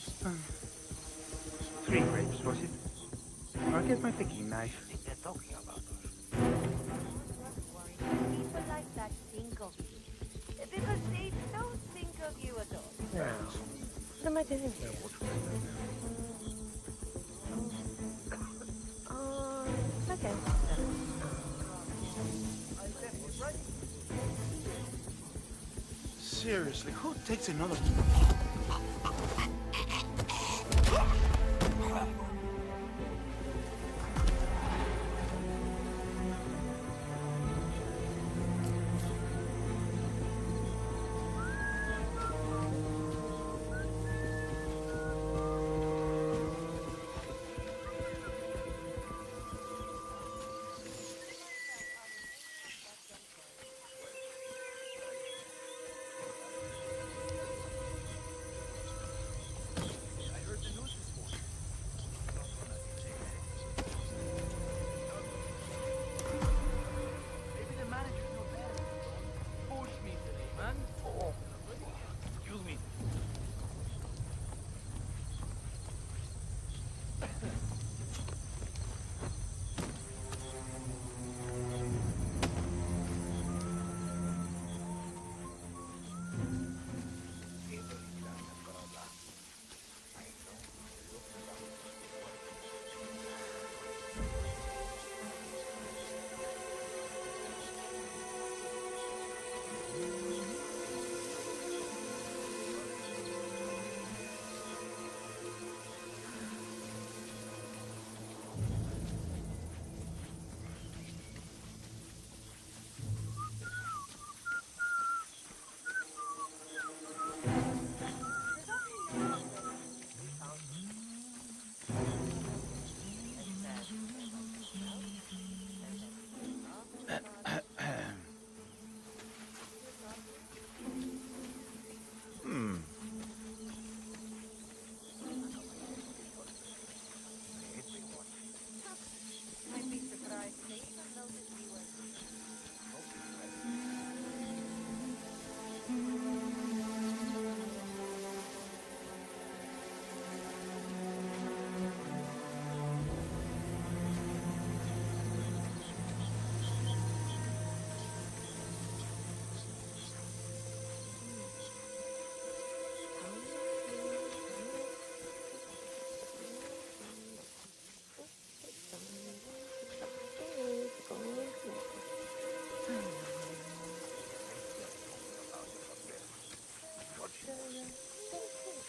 3 grapes, was it? I'll get my picking knife. I think they're talking about us. People like that think of you. Because they don't think of you at all. No. What am I doing here? Okay. Seriously, who takes another...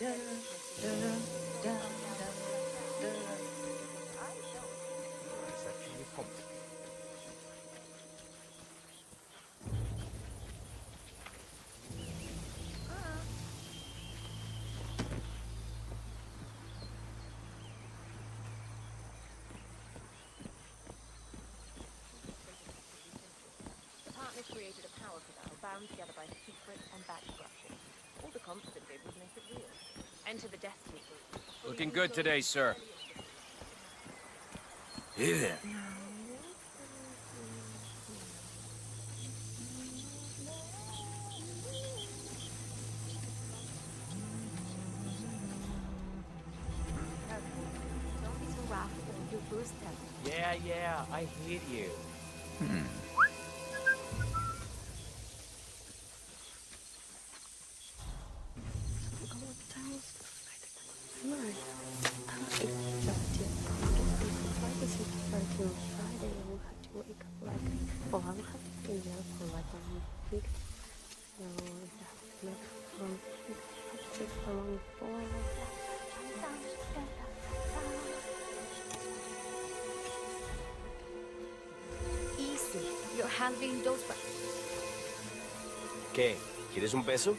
It's actually pumped. The partners created a power canal bound together by secret and back structures. All the Constant did was make it real. Enter the Destiny Group. Looking good today, sir. Hey there. Don't be so wrathful. You'll boost them. Yeah, I hate you. Friday, I will have to wake up like, well, I will have to stay there for like 1 week. So if I have to make from 6 along 4. Easy. You're handling those. ¿Qué? ¿Quieres un beso?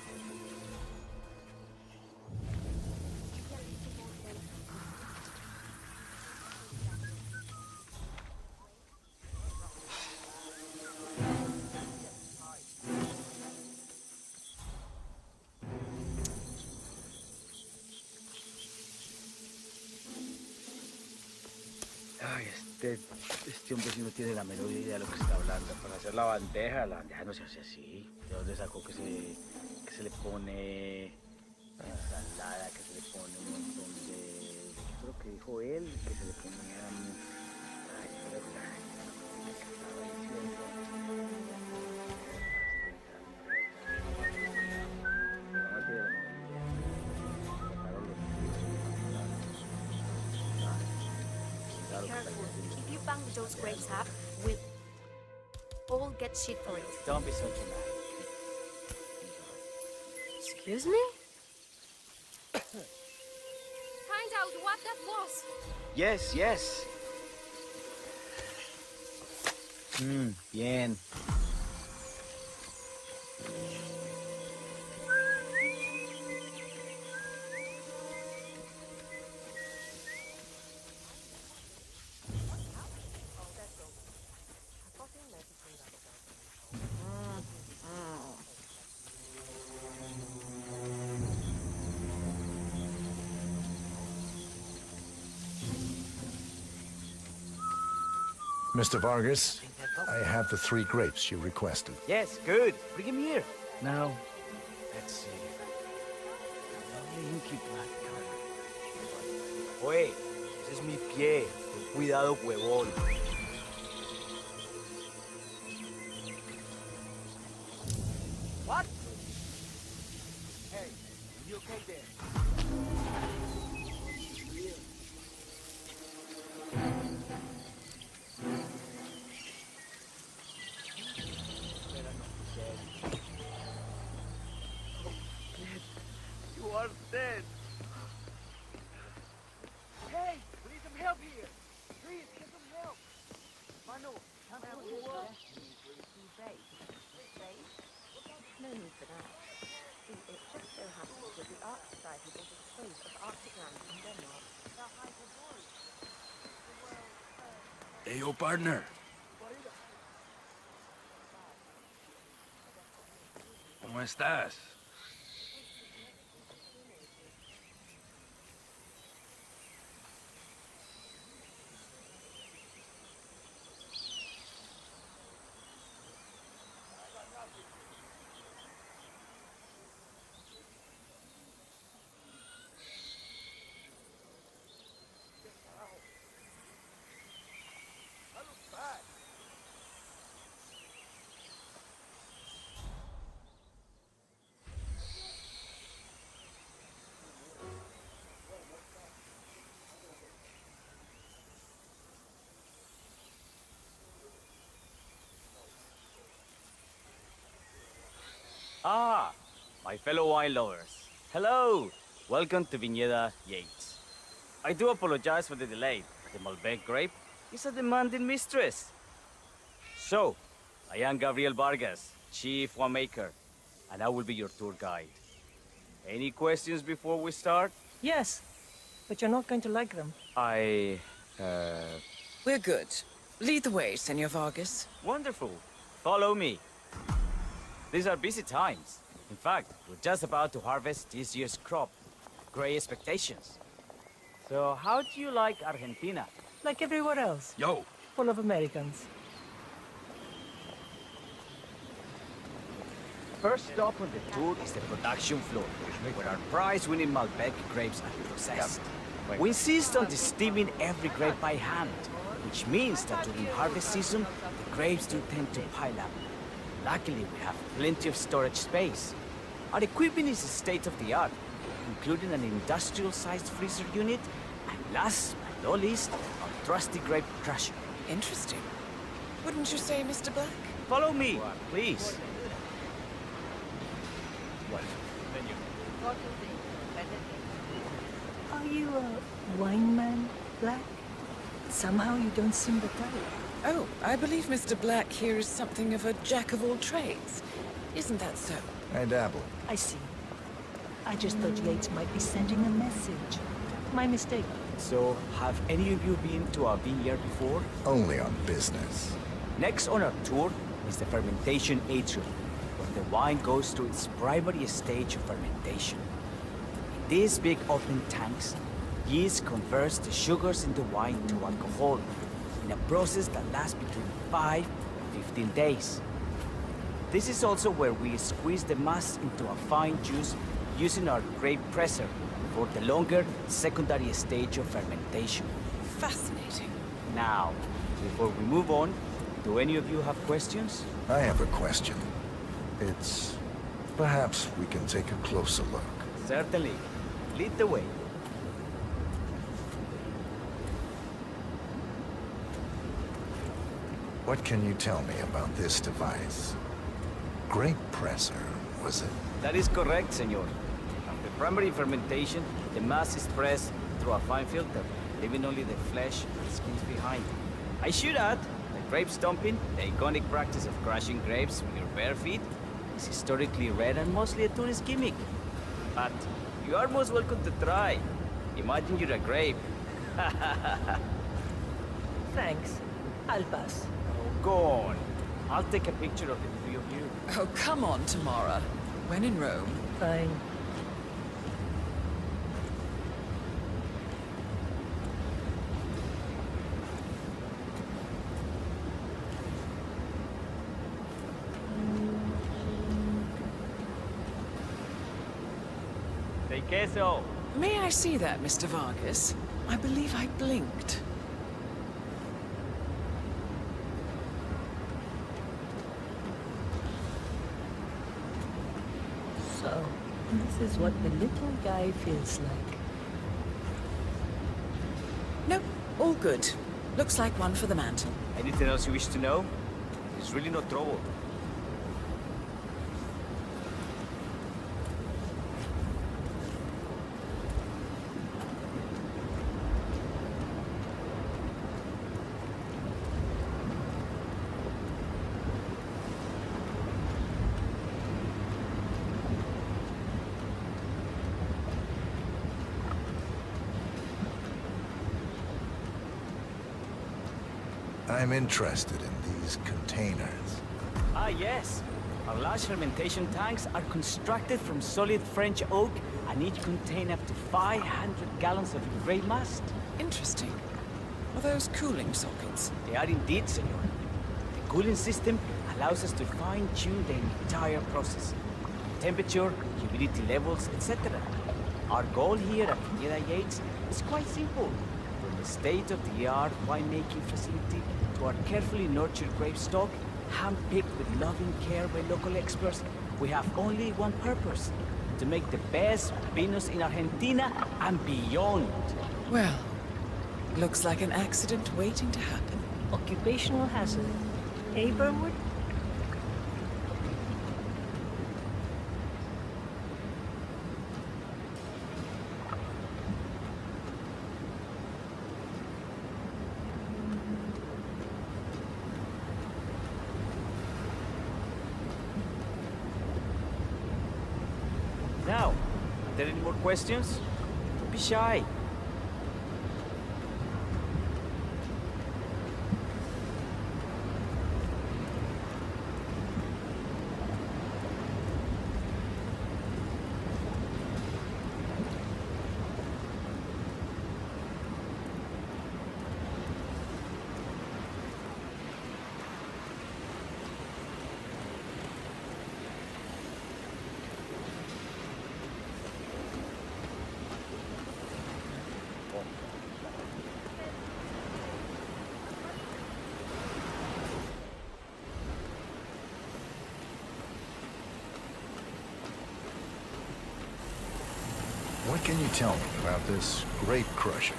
Ay, este hombre sí no tiene la menor idea de lo que está hablando. Para hacer la bandeja no se hace así. ¿De dónde sacó que se le pone ensalada, que se le pone un montón de... ¿Qué fue lo que dijo él? Que se le ponía... Ay, ¿qué estaba diciendo? Careful. If you bang those grapes up, we'll all get shit for it. Don't be so dramatic. Excuse me? Find out what that was. Yes. Bien. Mr. Vargas, I have the 3 grapes you requested. Yes, good. Bring him here. Now, let's see. Lovely inky black color. Oye, ese es mi pie. Ten cuidado, huevón. What? Hey, you okay there? You are dead. Hey, we need some help here. Please, get some help. Mano, come out here. No need for that. See, it just so happens that the Ark Society will dispose of Arctic land in Denmark. Hey, yo, partner. ¿Cómo estás? Ah, my fellow wine lovers. Hello. Welcome to Viñeda Yates. I do apologize for the delay. The Malbec grape is a demanding mistress. So, I am Gabriel Vargas, Chief Winemaker, and I will be your tour guide. Any questions before we start? Yes, but you're not going to like them. We're good. Lead the way, Senor Vargas. Wonderful. Follow me. These are busy times. In fact, we're just about to harvest this year's crop. Great expectations. So, how do you like Argentina? Like everywhere else. Yo! Full of Americans. First stop on the tour is the production floor, where our prize-winning Malbec grapes are processed. We insist on steaming every grape by hand, which means that during harvest season, the grapes do tend to pile up. Luckily, we have plenty of storage space. Our equipment is state-of-the-art, including an industrial-sized freezer unit, and last but not least, our trusty grape crusher. Interesting. Wouldn't you say, Mr. Black? Follow me, please. Are you a wine man, Black? Somehow you don't seem the type. Oh, I believe Mr. Black here is something of a jack-of-all-trades. Isn't that so? I dabble. I see. I just thought Yates might be sending a message. My mistake. So, have any of you been to a vineyard before? Only on business. Next on our tour is the fermentation atrium, where the wine goes through its primary stage of fermentation. In these big open tanks, yeast converts the sugars in the wine to alcohol, in a process that lasts between 5 and 15 days. This is also where we squeeze the mass into a fine juice using our grape presser for the longer secondary stage of fermentation. Fascinating. Now, before we move on, do any of you have questions? I have a question. It's... perhaps we can take a closer look. Certainly. Lead the way. What can you tell me about this device? Grape presser, was it? That is correct, senor. After primary fermentation, the mass is pressed through a fine filter, leaving only the flesh and skins behind. I should add, that grape stomping, the iconic practice of crushing grapes with your bare feet, is historically rare and mostly a tourist gimmick. But you are most welcome to try. Imagine you're a grape. Thanks. I'll pass. Oh, go on. I'll take a picture of the three of you. Oh, come on, Tamara. When in Rome. Fine. Say queso. May I see that, Mr. Vargas? I believe I blinked. So, this is what the little guy feels like. Nope, all good. Looks like one for the mantle. Anything else you wish to know? It's really no trouble. I'm interested in these containers. Ah, yes. Our large fermentation tanks are constructed from solid French oak and each contain up to 500 gallons of grape must. Interesting. Are those cooling sockets? They are indeed, senor. The cooling system allows us to fine-tune the entire process. Temperature, humidity levels, etc. Our goal here at Viñeda Yates is quite simple. From the state-of-the-art winemaking facility to our carefully nurtured grape stock, hand-picked with loving care by local experts, we have only one purpose: to make the best vinos in Argentina and beyond. Well, looks like an accident waiting to happen. Occupational hazard. Eh, Burnwood? Now, are there any more questions? Don't be shy. What can you tell me about this grape crusher?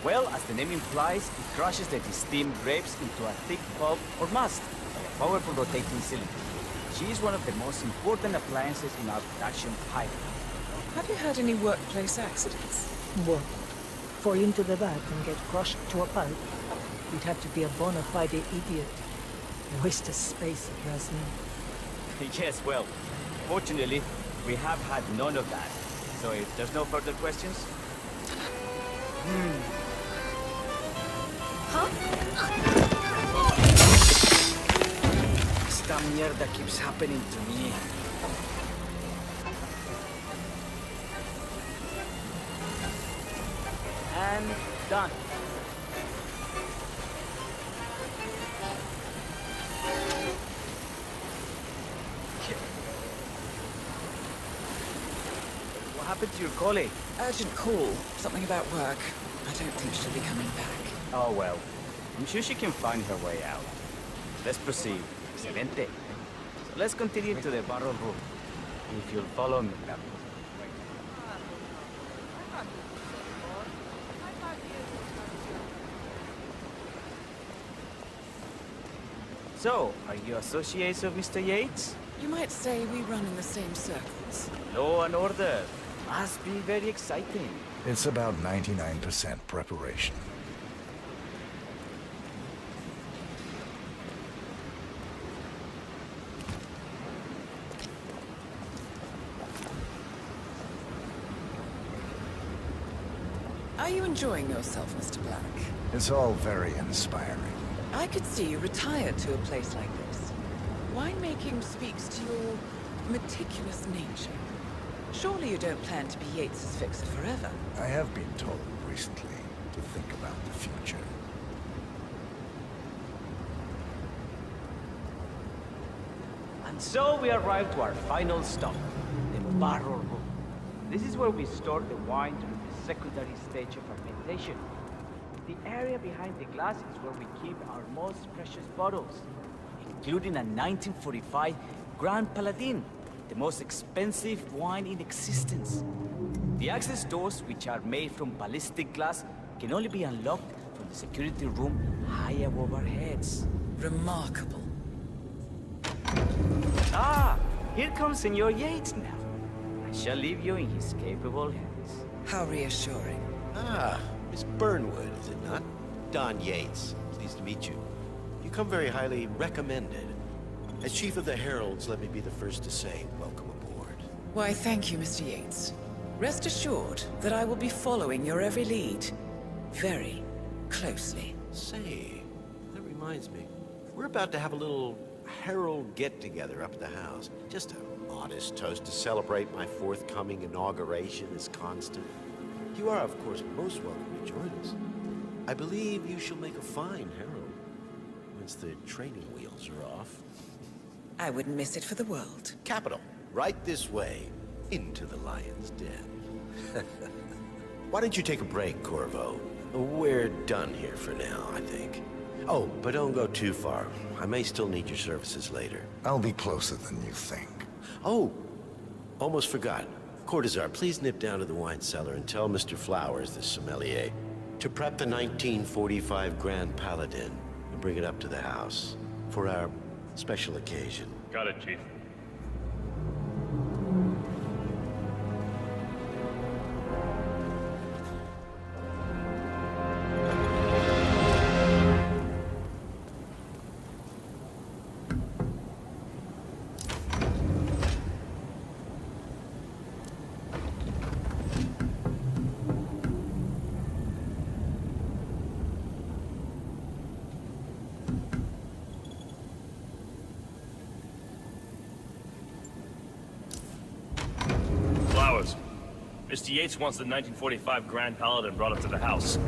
Well, as the name implies, it crushes the steamed grapes into a thick pulp or must by a powerful rotating cylinder. She is one of the most important appliances in our production pipeline. Have you had any workplace accidents? What? Fall into the vat and get crushed to a pulp? You'd have to be a bona fide idiot. A waste of space, if you ask me. Yes, well, fortunately, we have had none of that. So if there's no further questions... Esta mierda keeps happening to me. And done. What happened to your colleague? Urgent call. Something about work. I don't think she'll be coming back. Oh well. I'm sure she can find her way out. Let's proceed. Excelente. So let's continue to the barrel room. If you'll follow me, Captain. So, are you associates of Mr. Yates? You might say we run in the same circles. Law and order. Must be very exciting. It's about 99% preparation. Are you enjoying yourself, Mr. Black? It's all very inspiring. I could see you retired to a place like this. Winemaking speaks to your meticulous nature. Surely you don't plan to be Yates's fixer forever. I have been told recently to think about the future. And so we arrive to our final stop, the barrel room. This is where we store the wine during the secondary stage of fermentation. The area behind the glass is where we keep our most precious bottles, including a 1945 Grand Paladin, the most expensive wine in existence. The access doors, which are made from ballistic glass, can only be unlocked from the security room high above our heads. Remarkable. Ah, here comes Senor Yates now. I shall leave you in his capable hands. How reassuring. Ah, Miss Burnwood, is it not? Don Yates. Pleased to meet you. You come very highly recommended. As Chief of the Heralds, let me be the first to say, welcome aboard. Why, thank you, Mr. Yates. Rest assured that I will be following your every lead. Very closely. Say, that reminds me. We're about to have a little Herald get-together up at the house. Just a modest toast to celebrate my forthcoming inauguration as Constant. You are, of course, most welcome to join us. I believe you shall make a fine Herald, once the training wheels are off. I wouldn't miss it for the world. Capital. Right this way, into the lion's den. Why don't you take a break, Corvo? We're done here for now, I think. Oh, but don't go too far. I may still need your services later. I'll be closer than you think. Oh, almost forgot. Cortazar, please nip down to the wine cellar and tell Mr. Flowers, the sommelier, to prep the 1945 Grand Paladin and bring it up to the house for our special occasion. Got it, Chief. Mr. Yates wants the 1945 Grand Paladin brought up to the house.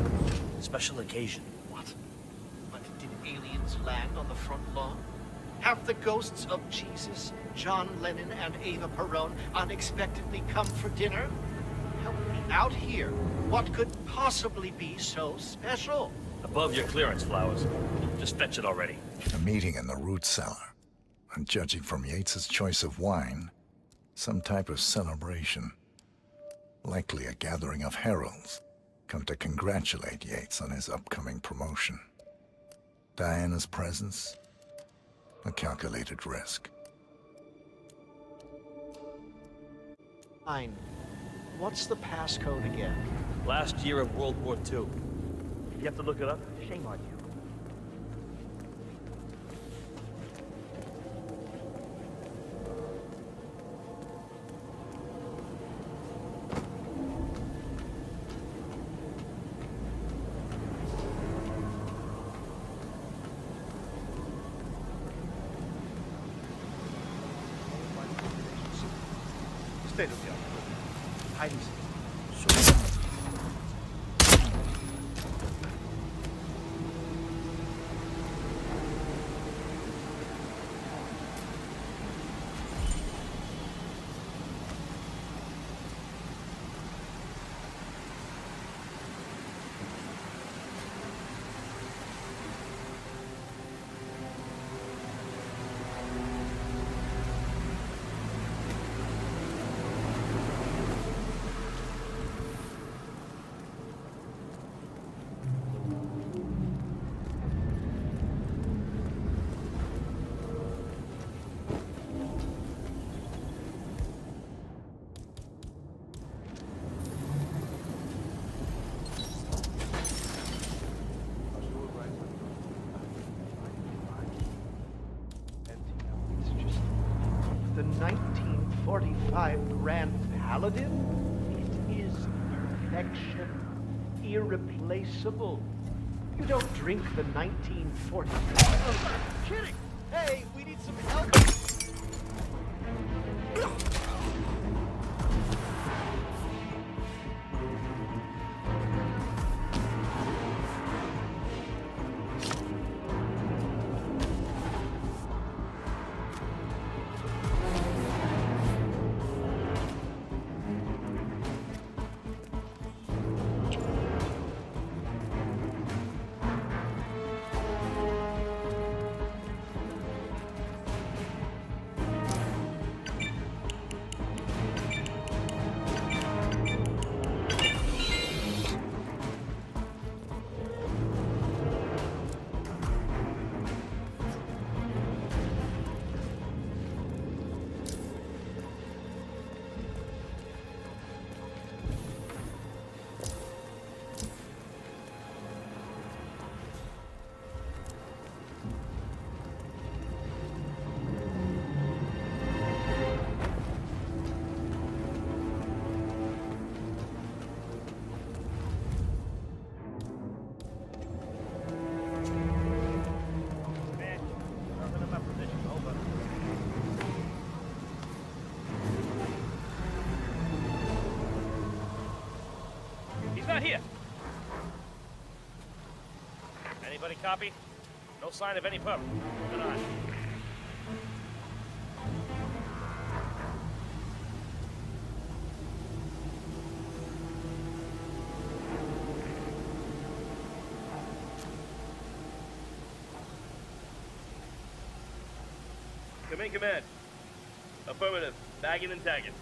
Special occasion. What? But did aliens land on the front lawn? Have the ghosts of Jesus, John Lennon, and Eva Peron unexpectedly come for dinner? Help me out here. What could possibly be so special? Above your clearance, Flowers. Just fetch it already. A meeting in the root cellar. And judging from Yates's choice of wine, some type of celebration. Likely a gathering of heralds, come to congratulate Yates on his upcoming promotion. Diana's presence, a calculated risk. Fine. What's the passcode again? Last year of World War II. You have to look it up? Shame on you. State of the art. Highly safe. The 1945 Grand Paladin? It is perfection. Irreplaceable. You don't drink the 1945. Kidding! Hey, we need some help! He's not here. Anybody copy? No sign of any pup. Moving on. Come in, command. Affirmative. Bagging and tagging.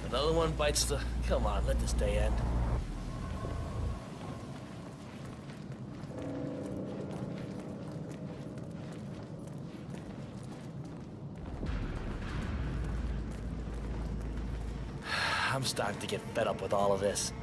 Another one bites the... Come on, let this day end. I'm starting to get fed up with all of this.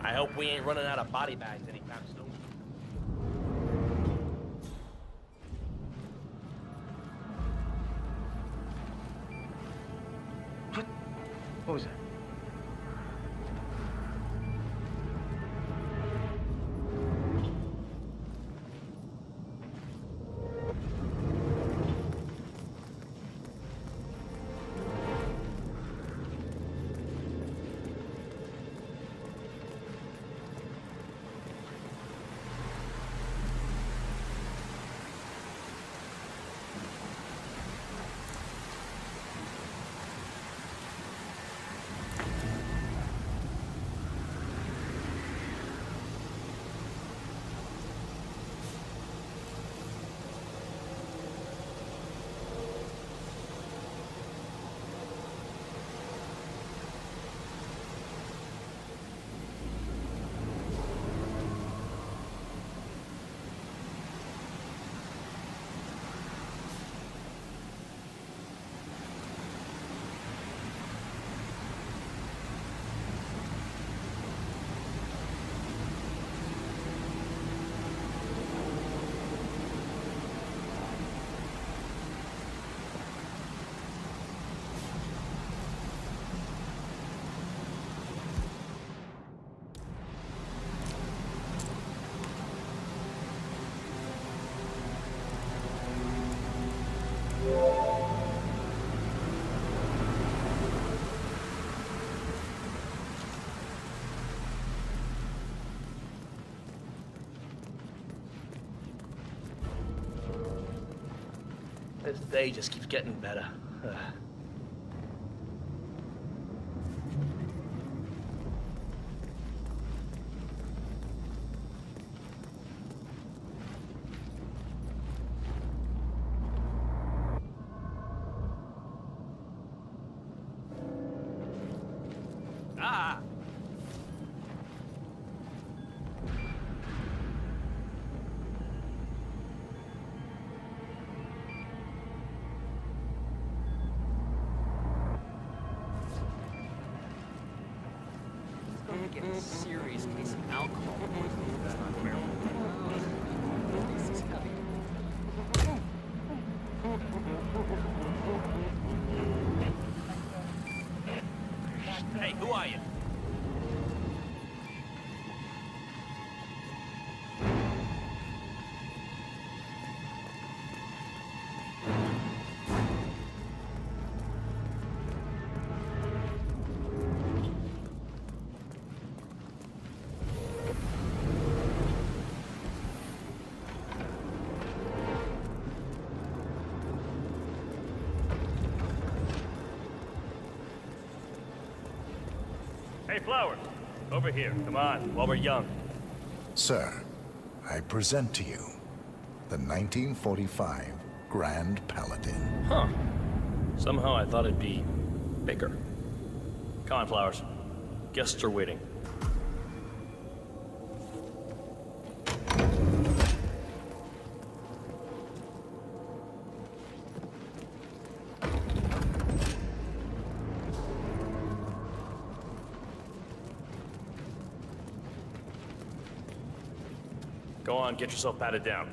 I hope we ain't running out of body bags anytime soon. What was that? This day just keeps getting better. Ah! Get a serious case of alcohol poisoning. That's not fair. This is heavy. Hey, who are you? Hey, Flowers. Over here. Come on, while we're young. Sir, I present to you the 1945 Grand Paladin. Huh. Somehow I thought it'd be bigger. Come on, Flowers. Guests are waiting. Go on, get yourself patted down.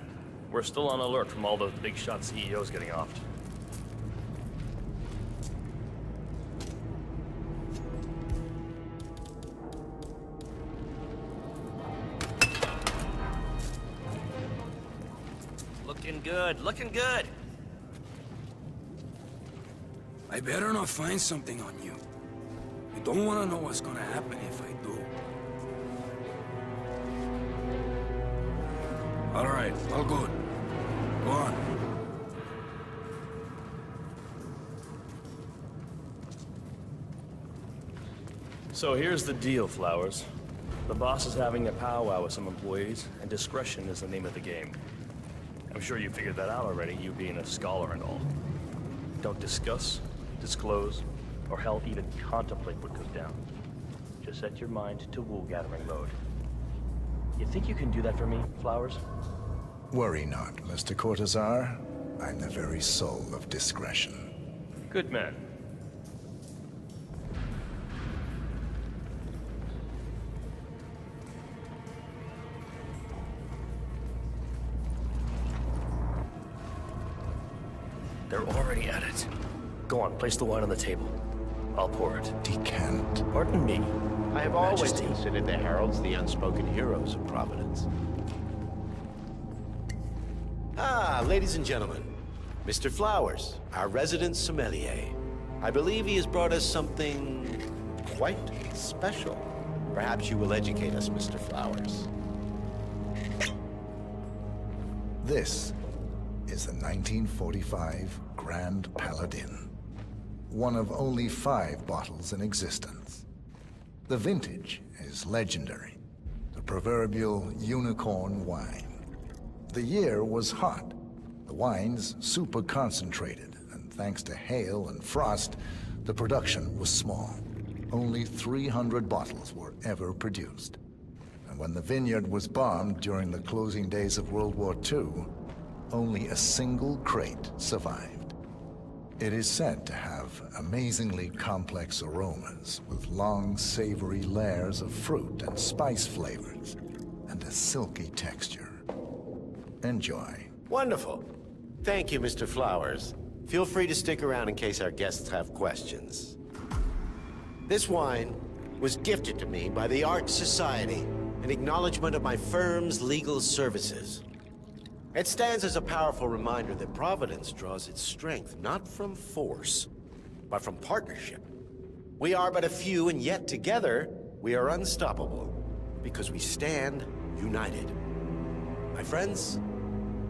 We're still on alert from all those big shot CEOs getting offed. Looking good, looking good. I better not find something on you. I don't want to know what's gonna happen if I do. All right, all good. Go on. So here's the deal, Flowers. The boss is having a powwow with some employees, and discretion is the name of the game. I'm sure you figured that out already, you being a scholar and all. Don't discuss, disclose, or hell, even contemplate what goes down. Just set your mind to wool-gathering mode. You think you can do that for me, Flowers? Worry not, Mr. Cortazar. I'm the very soul of discretion. Good man. They're already at it. Go on, place the wine on the table. I'll pour it. Decant. Pardon me. I have always Majesty. considered the heralds the unspoken heroes of Providence. Ah, ladies and gentlemen, Mr. Flowers, our resident sommelier. I believe he has brought us something quite special. Perhaps you will educate us, Mr. Flowers. This is the 1945 Grand Paladin. One of only 5 bottles in existence. The vintage is legendary. The proverbial unicorn wine. The year was hot. The wine's super concentrated, and thanks to hail and frost, the production was small. Only 300 bottles were ever produced. And when the vineyard was bombed during the closing days of World War II, only a single crate survived. It is said to have amazingly complex aromas with long, savory layers of fruit and spice flavors, and a silky texture. Enjoy. Wonderful. Thank you, Mr. Flowers. Feel free to stick around in case our guests have questions. This wine was gifted to me by the Art Society in acknowledgement of my firm's legal services. It stands as a powerful reminder that Providence draws its strength not from force, but from partnership. We are but a few, and yet together we are unstoppable because we stand united. My friends,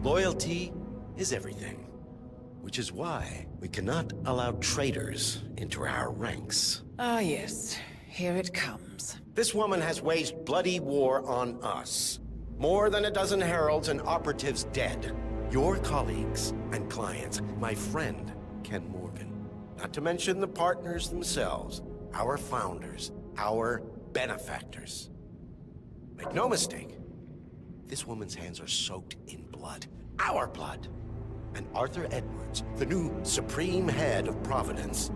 loyalty is everything, which is why we cannot allow traitors into our ranks. Ah, yes. Here it comes. This woman has waged bloody war on us. More than a dozen heralds and operatives dead. Your colleagues and clients, my friend, Ken Morgan. Not to mention the partners themselves, our founders, our benefactors. Make no mistake, this woman's hands are soaked in blood. Our blood. And Arthur Edwards, the new supreme head of Providence,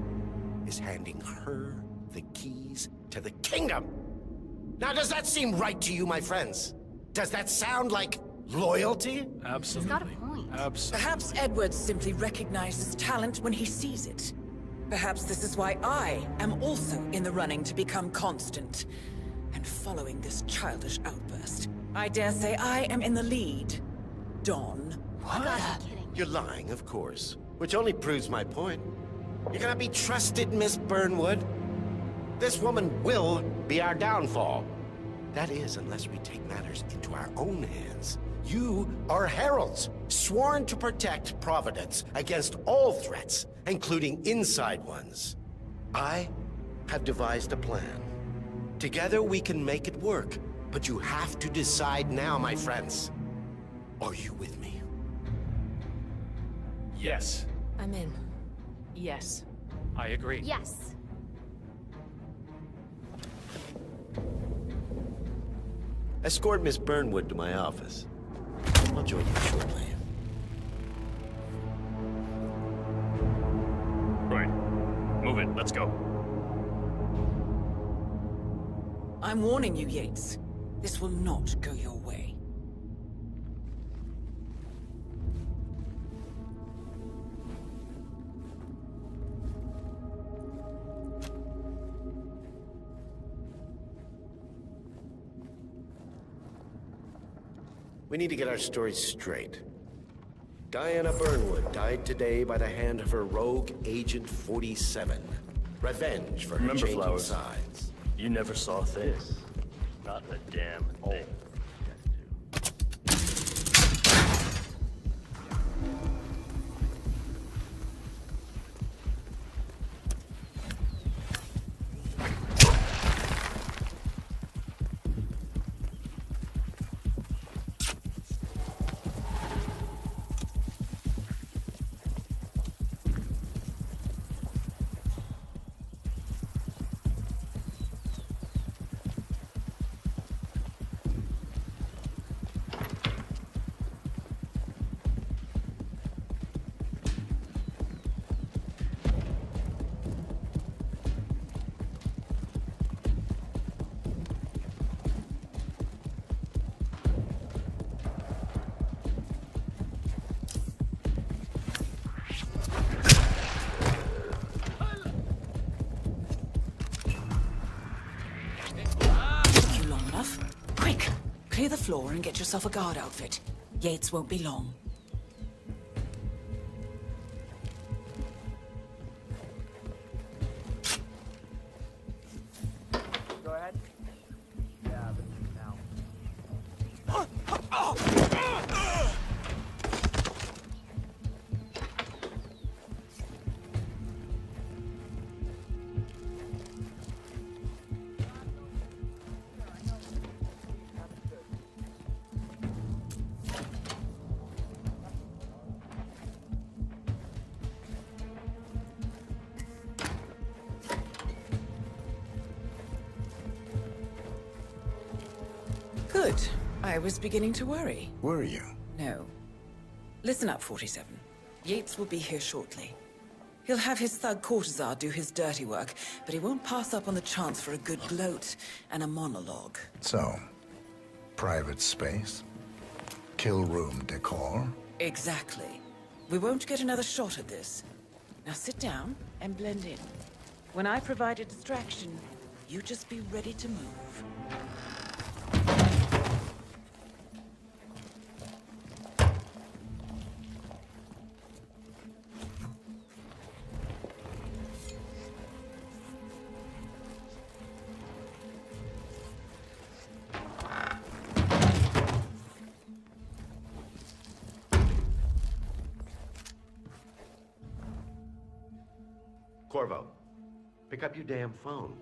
is handing her the keys to the kingdom. Now, does that seem right to you, my friends? Does that sound like loyalty? Absolutely. He's got a point. Absolutely. Perhaps Edwards simply recognizes talent when he sees it. Perhaps this is why I am also in the running to become constant. And following this childish outburst, I dare say I am in the lead. Dawn. What? God, I'm kidding. You're lying, of course. Which only proves my point. You cannot be trusted, Miss Burnwood. This woman will be our downfall. That is, unless we take matters into our own hands. You are heralds, sworn to protect Providence against all threats, including inside ones. I have devised a plan. Together we can make it work, but you have to decide now, my friends. Are you with me? Yes. I'm in. Yes. I agree. Yes. Escort Miss Burnwood to my office. I'll join you shortly. Right. Move it. Let's go. I'm warning you, Yates. This will not go your way. We need to get our stories straight. Diana Burnwood died today by the hand of her rogue Agent 47. Revenge for her Remember, changing Flowers, sides. you never saw things. Not a damn thing. enough. Quick! Clear the floor and get yourself a guard outfit. Yates won't be long. Go ahead. Yeah, but now. Good. I was beginning to worry. Were you? No. Listen up, 47. Yates will be here shortly. He'll have his thug courtesan do his dirty work, but he won't pass up on the chance for a good gloat and a monologue. So, private space? Kill room decor? Exactly. We won't get another shot at this. Now sit down and blend in. When I provide a distraction, you just be ready to move. Corvo, pick up your damn phone.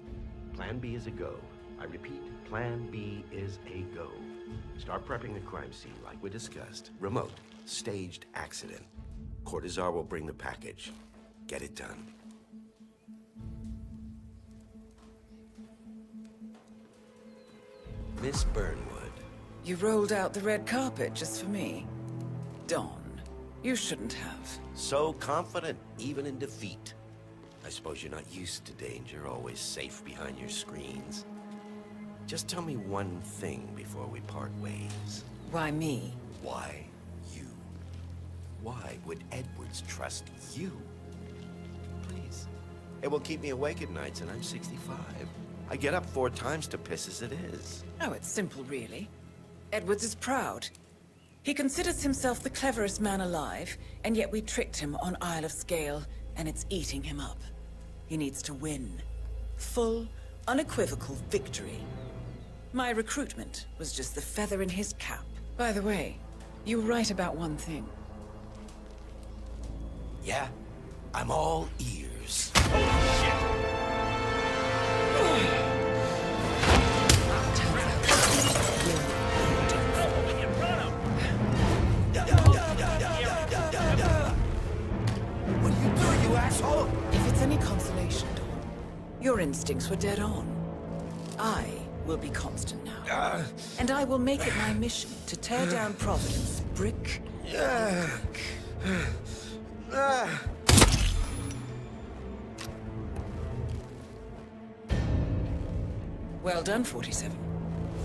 Plan B is a go. I repeat, Plan B is a go. Start prepping the crime scene like we discussed. Remote, staged accident. Cortazar will bring the package. Get it done. Miss Burnwood. You rolled out the red carpet just for me. Dawn, you shouldn't have. So confident, even in defeat. I suppose you're not used to danger, always safe behind your screens. Just tell me one thing before we part ways. Why me? Why you? Why would Edwards trust you? Please. It will keep me awake at nights, and I'm 65. I get up 4 times to piss as it is. Oh, it's simple, really. Edwards is proud. He considers himself the cleverest man alive, and yet we tricked him on Isle of Scale, and it's eating him up. He needs to win. Full, unequivocal victory. My recruitment was just the feather in his cap. By the way, you were right about one thing. Yeah? I'm all ears. What are you doing, you asshole? If it's any consolation, Dawn, your instincts were dead on. I will be constant now. And I will make it my mission to tear down Providence brick by brick. Well done, 47.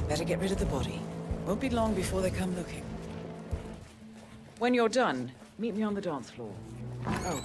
Better get rid of the body. Won't be long before they come looking. When you're done, meet me on the dance floor. Oh.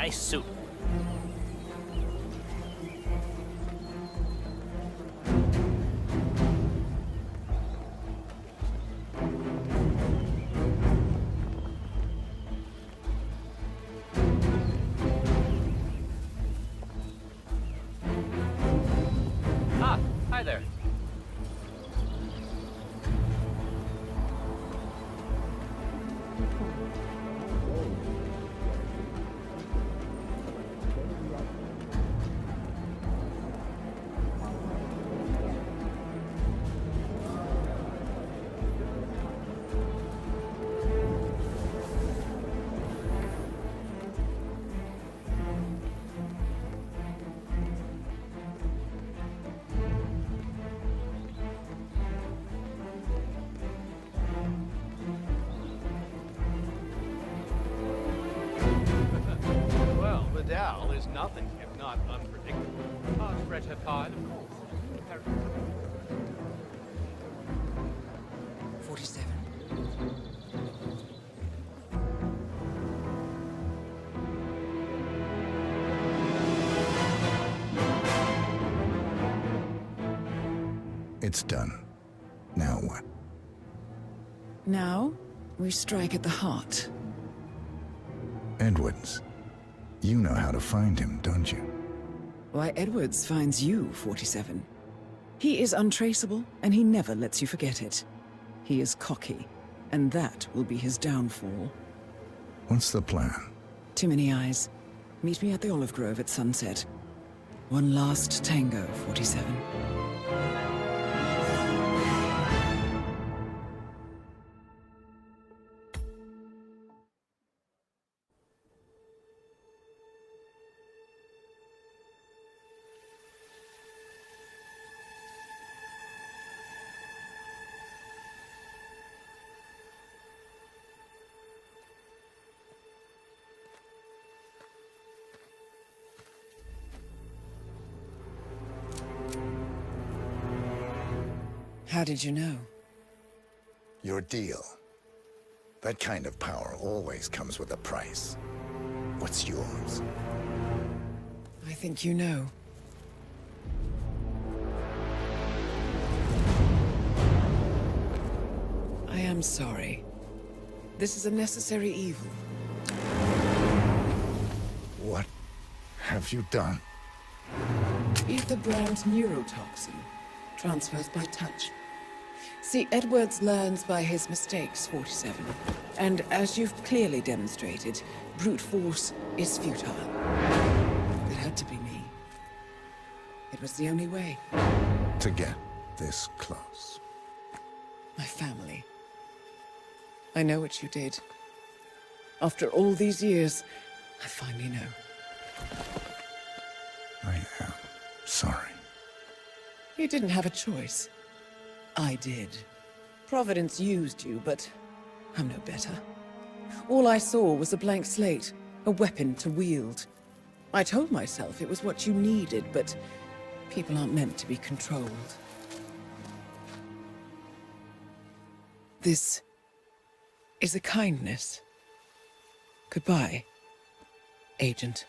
Nice suit. Ah, hi there. Well, Vidal is nothing if not unpredictable. Read her file, of course. 47. It's done. Now what? Now, we strike at the heart. Edwards. You know how to find him, don't you? Why, Edwards finds you, 47. He is untraceable, and he never lets you forget it. He is cocky, and that will be his downfall. What's the plan? Too many eyes. Meet me at the Olive Grove at sunset. One last tango, 47. How did you know? Your deal. That kind of power always comes with a price. What's yours? I think you know. I am sorry. This is a necessary evil. What have you done? Ether brand neurotoxin transfers by touch. See, Edwards learns by his mistakes, 47. And as you've clearly demonstrated, brute force is futile. It had to be me. It was the only way. To get this close. My family. I know what you did. After all these years, I finally know. I am sorry. You didn't have a choice. I did. Providence used you, but I'm no better. All I saw was a blank slate, a weapon to wield. I told myself it was what you needed, but people aren't meant to be controlled. This is a kindness. Goodbye, Agent.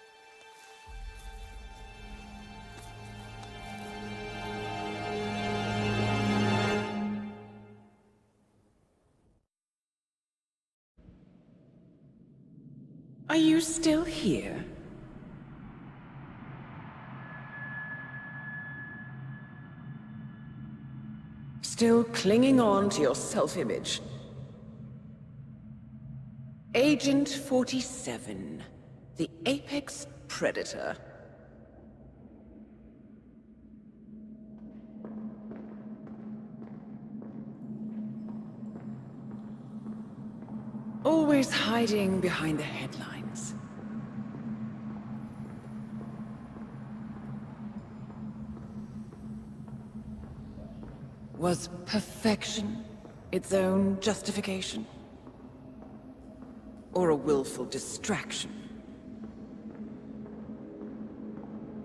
Are you still here? Still clinging on to your self-image? Agent 47, the apex predator. Always hiding behind the headlines. Was perfection its own justification? Or a willful distraction?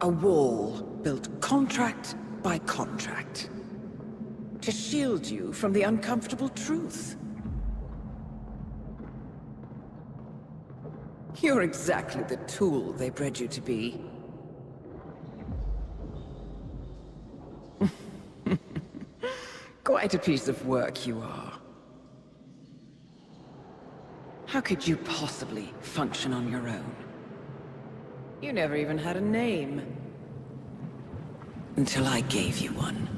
A wall built contract by contract to shield you from the uncomfortable truth. You're exactly the tool they bred you to be. Quite a piece of work you are. How could you possibly function on your own? You never even had a name. Until I gave you one.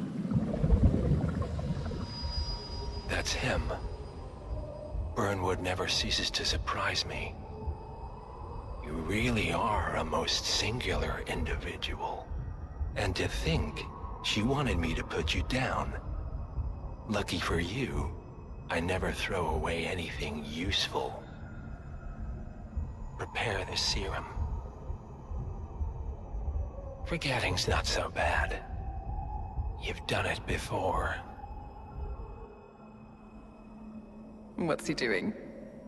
That's him. Burnwood never ceases to surprise me. You really are a most singular individual. And to think she wanted me to put you down. Lucky for you, I never throw away anything useful. Prepare the serum. Forgetting's not so bad. You've done it before. What's he doing?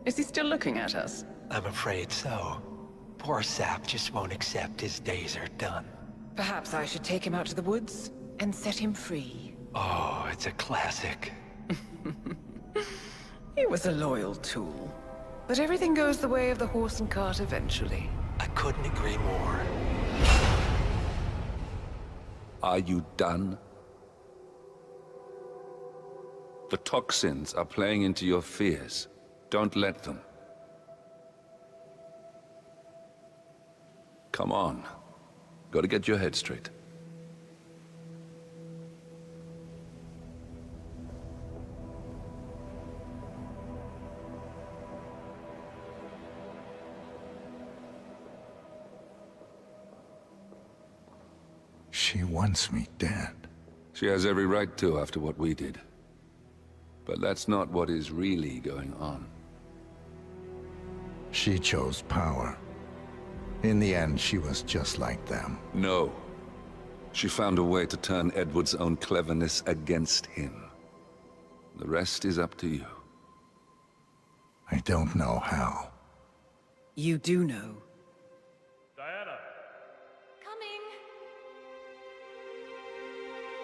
Is he still looking at us? I'm afraid so. Poor Sap just won't accept his days are done. Perhaps I should take him out to the woods and set him free. Oh, it's a classic. He was a loyal tool. But everything goes the way of the horse and cart eventually. I couldn't agree more. Are you done? The toxins are playing into your fears. Don't let them. Come on. Gotta get your head straight. She wants me dead. She has every right to after what we did. But that's not what is really going on. She chose power. In the end, she was just like them. No. She found a way to turn Edward's own cleverness against him. The rest is up to you. I don't know how. You do know. Diana! Coming!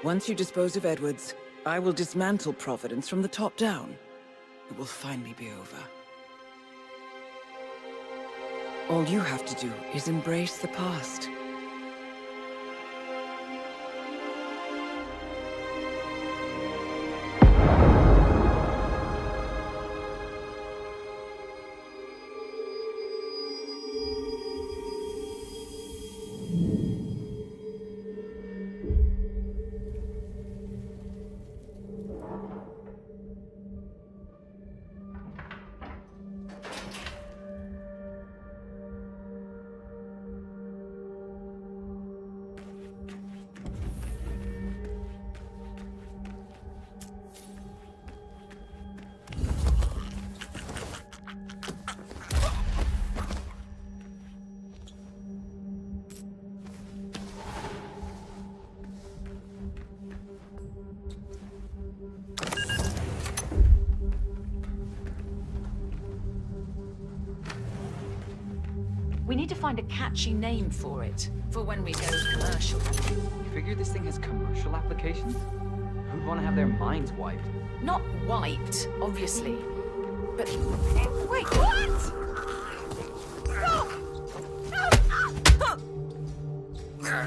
Once you dispose of Edwards, I will dismantle Providence from the top down. It will finally be over. All you have to do is embrace the past. We need to find a catchy name for it, for when we go commercial. You figure this thing has commercial applications? Who'd want to have their minds wiped? Not wiped, obviously. But... Wait, what? Stop! No!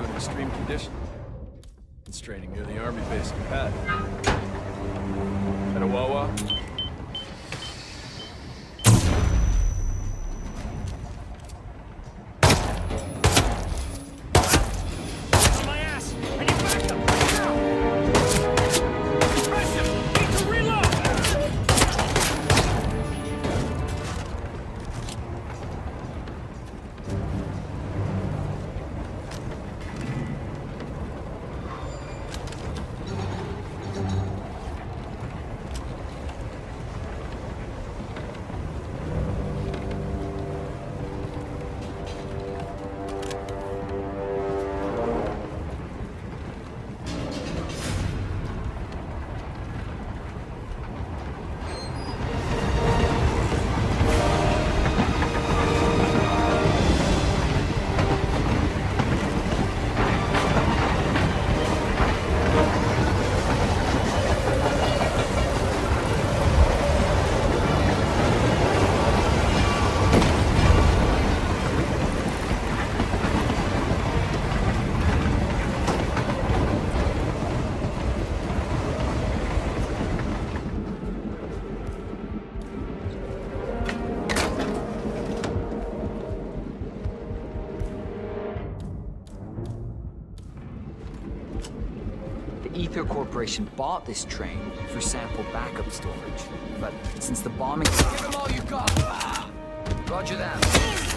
doing extreme conditioning. It's training near the army base in Pat. At a Wawa? Ether Corporation bought this train for sample backup storage, but since the bombing... Give him all you got! Roger that.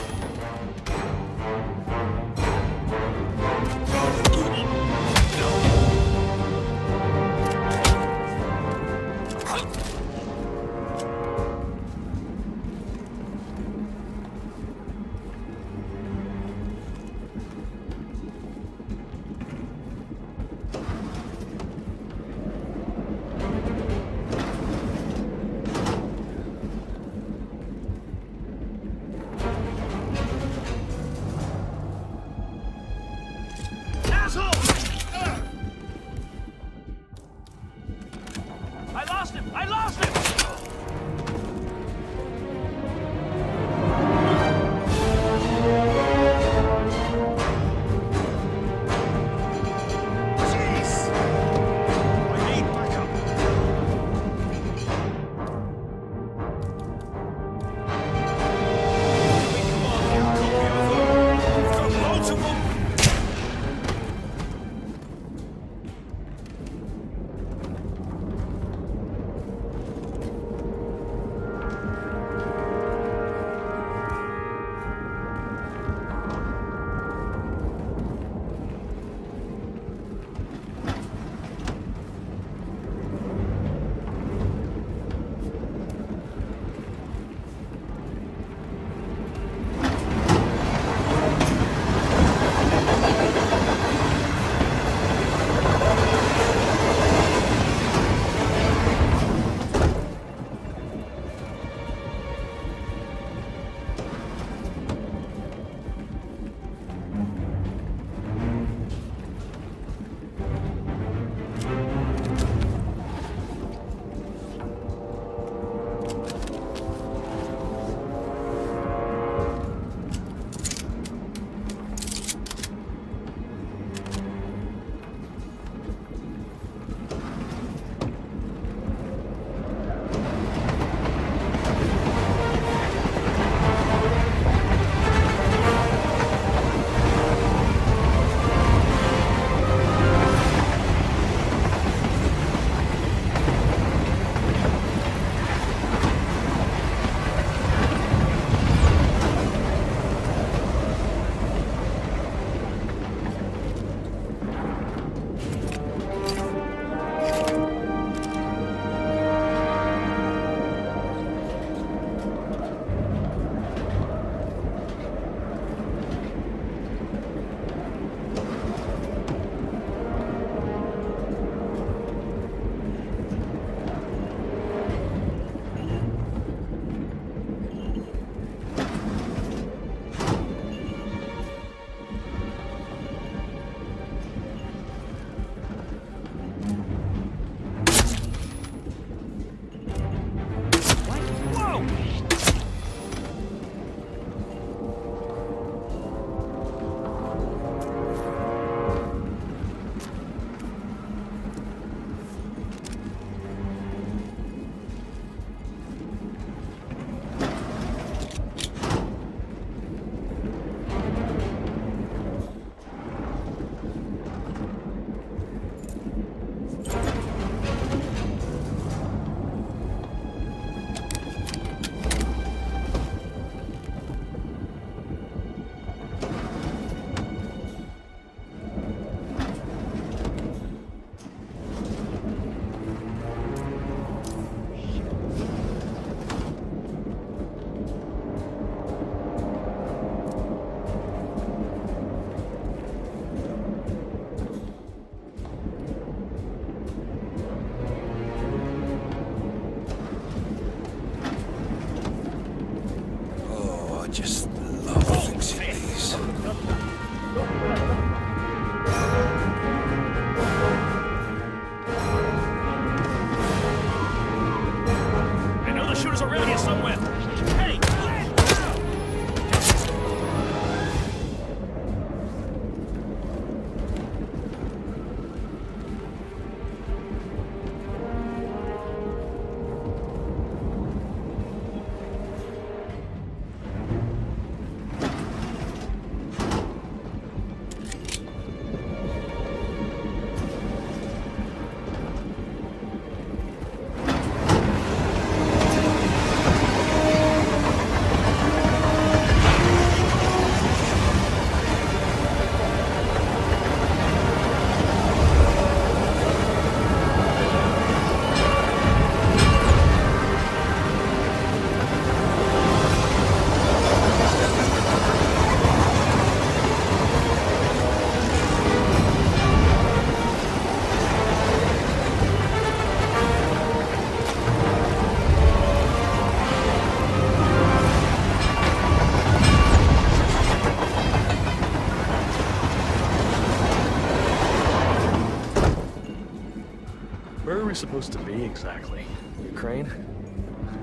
we supposed to be exactly? Ukraine?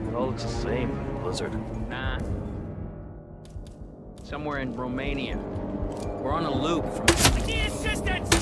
It all looks the same. Blizzard. Nah. Somewhere in Romania. We're on a loop from... I need assistance!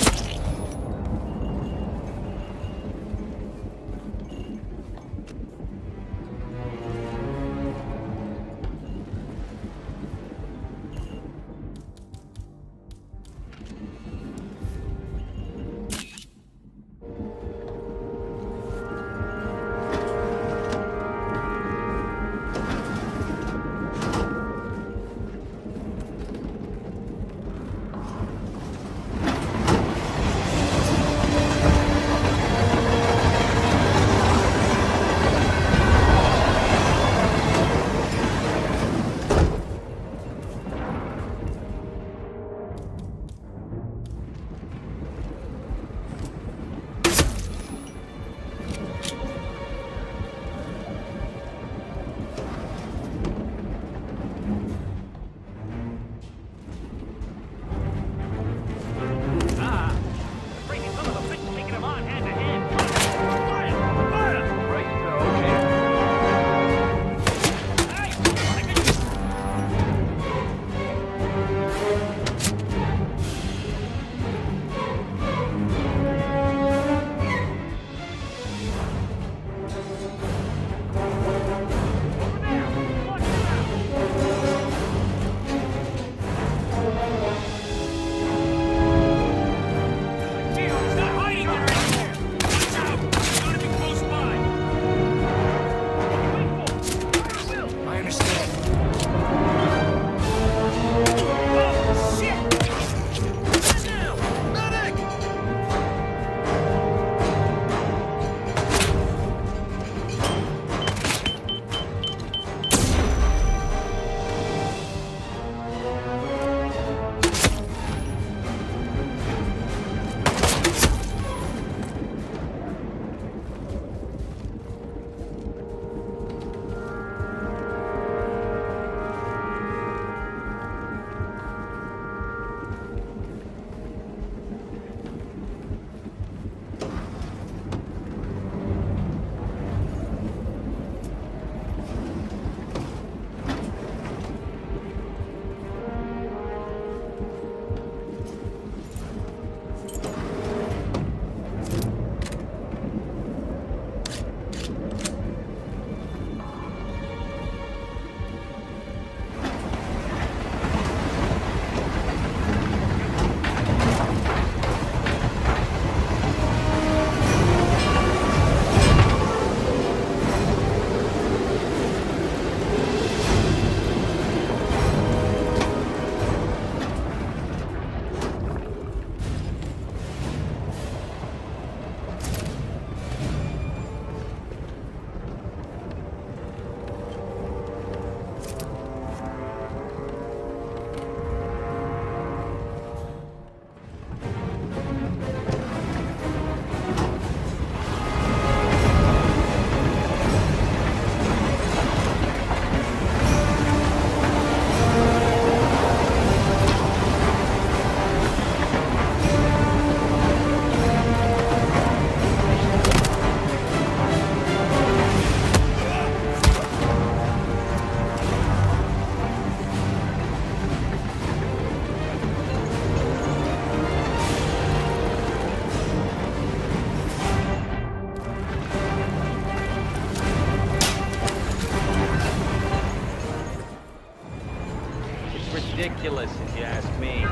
ridiculous, if you ask me.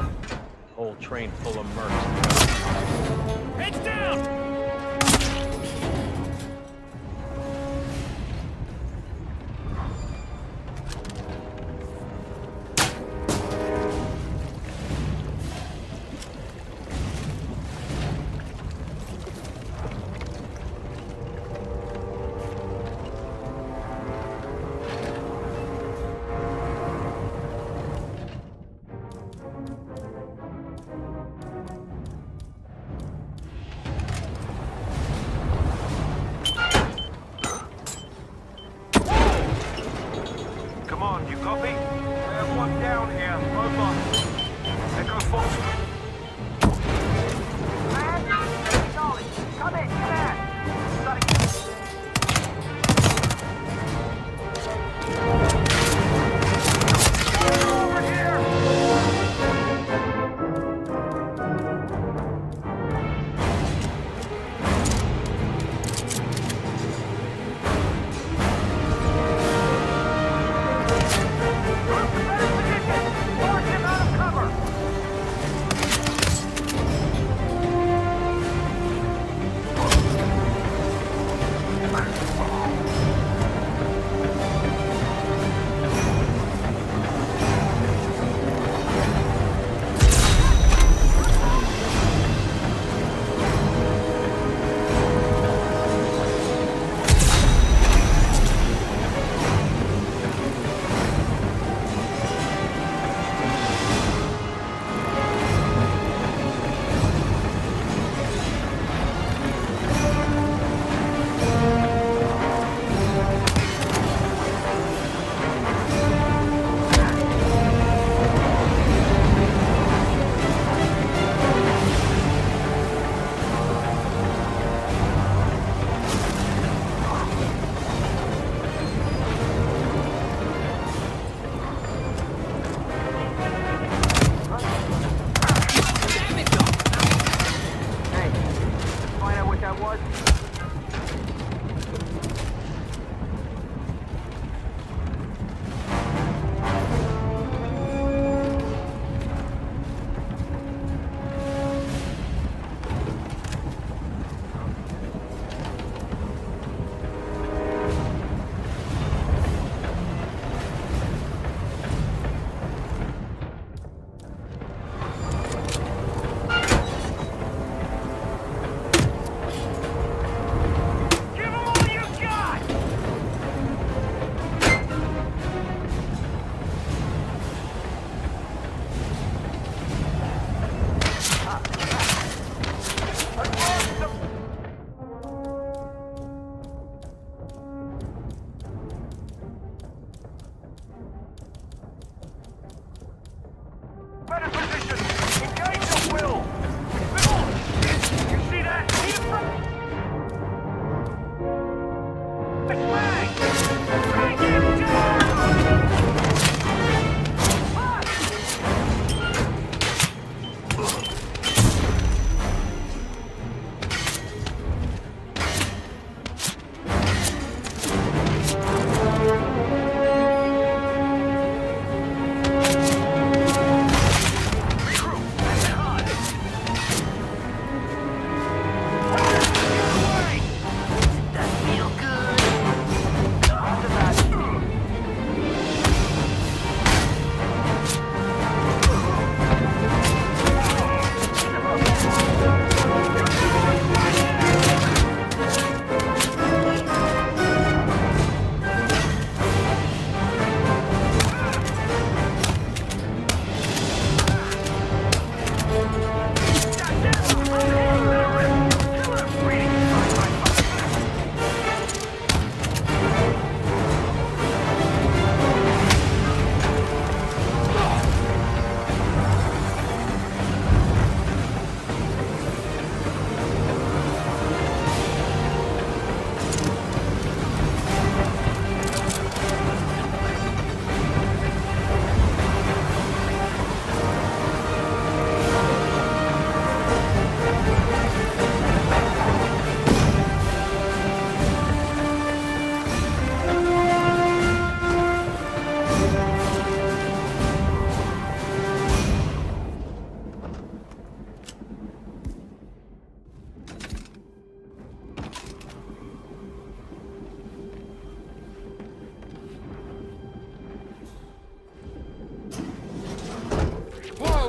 Whole train full of mercs. Heads down!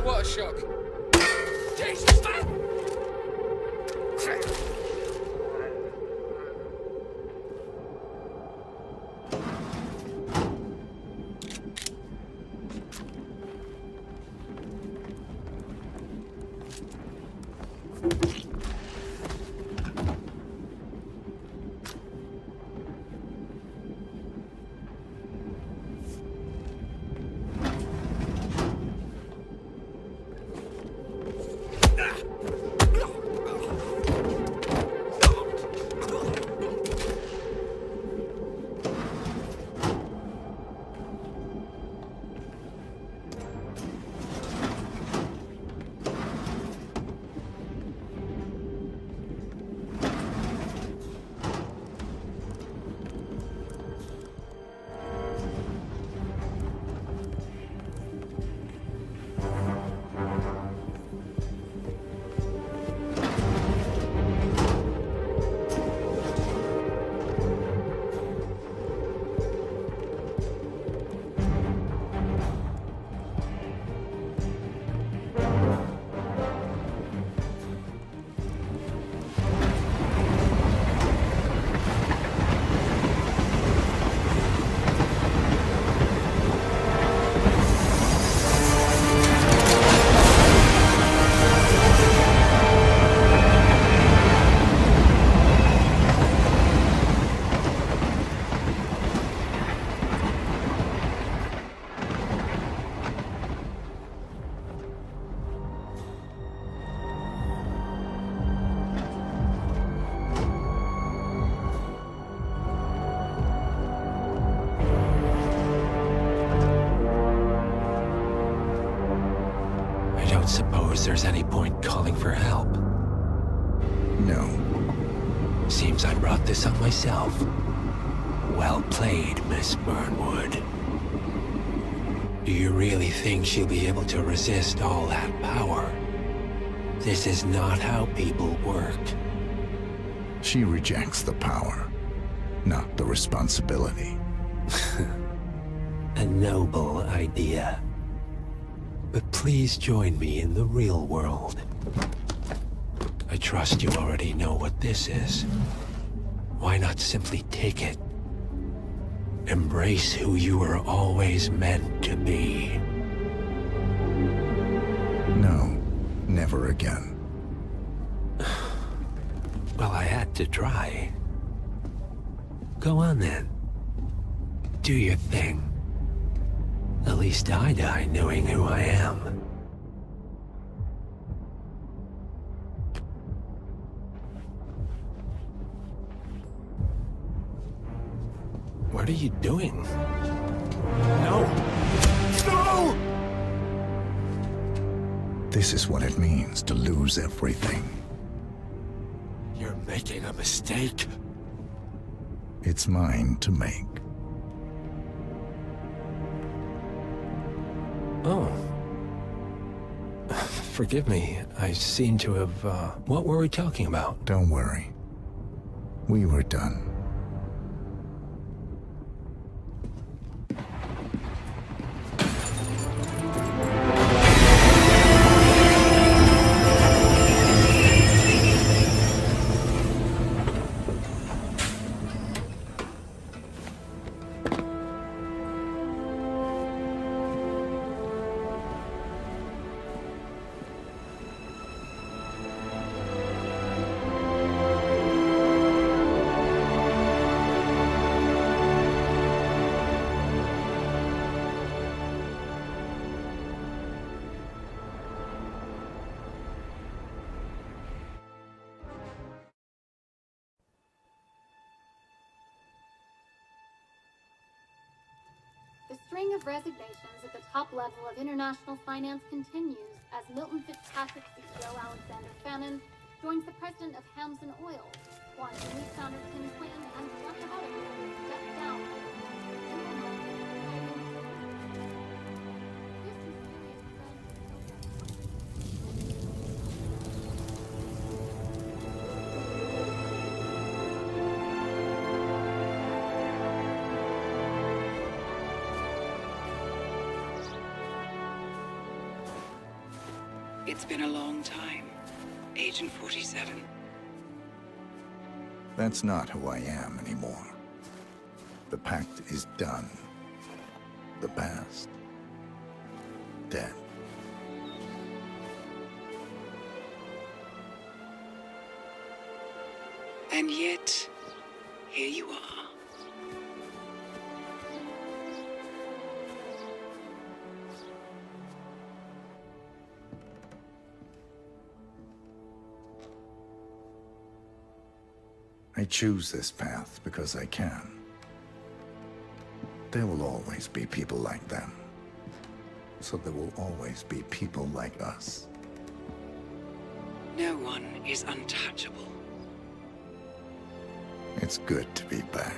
What a shock. Jesus, man! Suppose there's any point calling for help? No. seems I brought this on myself. Well played, Miss Burnwood. Do you really think she'll be able to resist all that power? This is not how people work. She rejects the power, not the responsibility. A noble idea. But please join me in the real world. I trust you already know what this is. Why not simply take it? Embrace who you were always meant to be. No, never again. Well, I had to try. Go on then. Do your thing. At least I die knowing who I am. What are you doing? No! No! This is what it means to lose everything. You're making a mistake. It's mine to make. Oh. Forgive me. I seem to have, What were we talking about? Don't worry. We were done. The string of resignations at the top level of international finance continues as Milton Fitzpatrick CEO Alexander Fannin joins the president of Hamson Oil, Juan Lee founder Tim Clinton, and a bunch of others step down. It's been a long time, Agent 47. That's not who I am anymore. The pact is done. The past, dead. And yet, here you are. I choose this path because I can. There will always be people like them. So there will always be people like us. No one is untouchable. It's good to be back.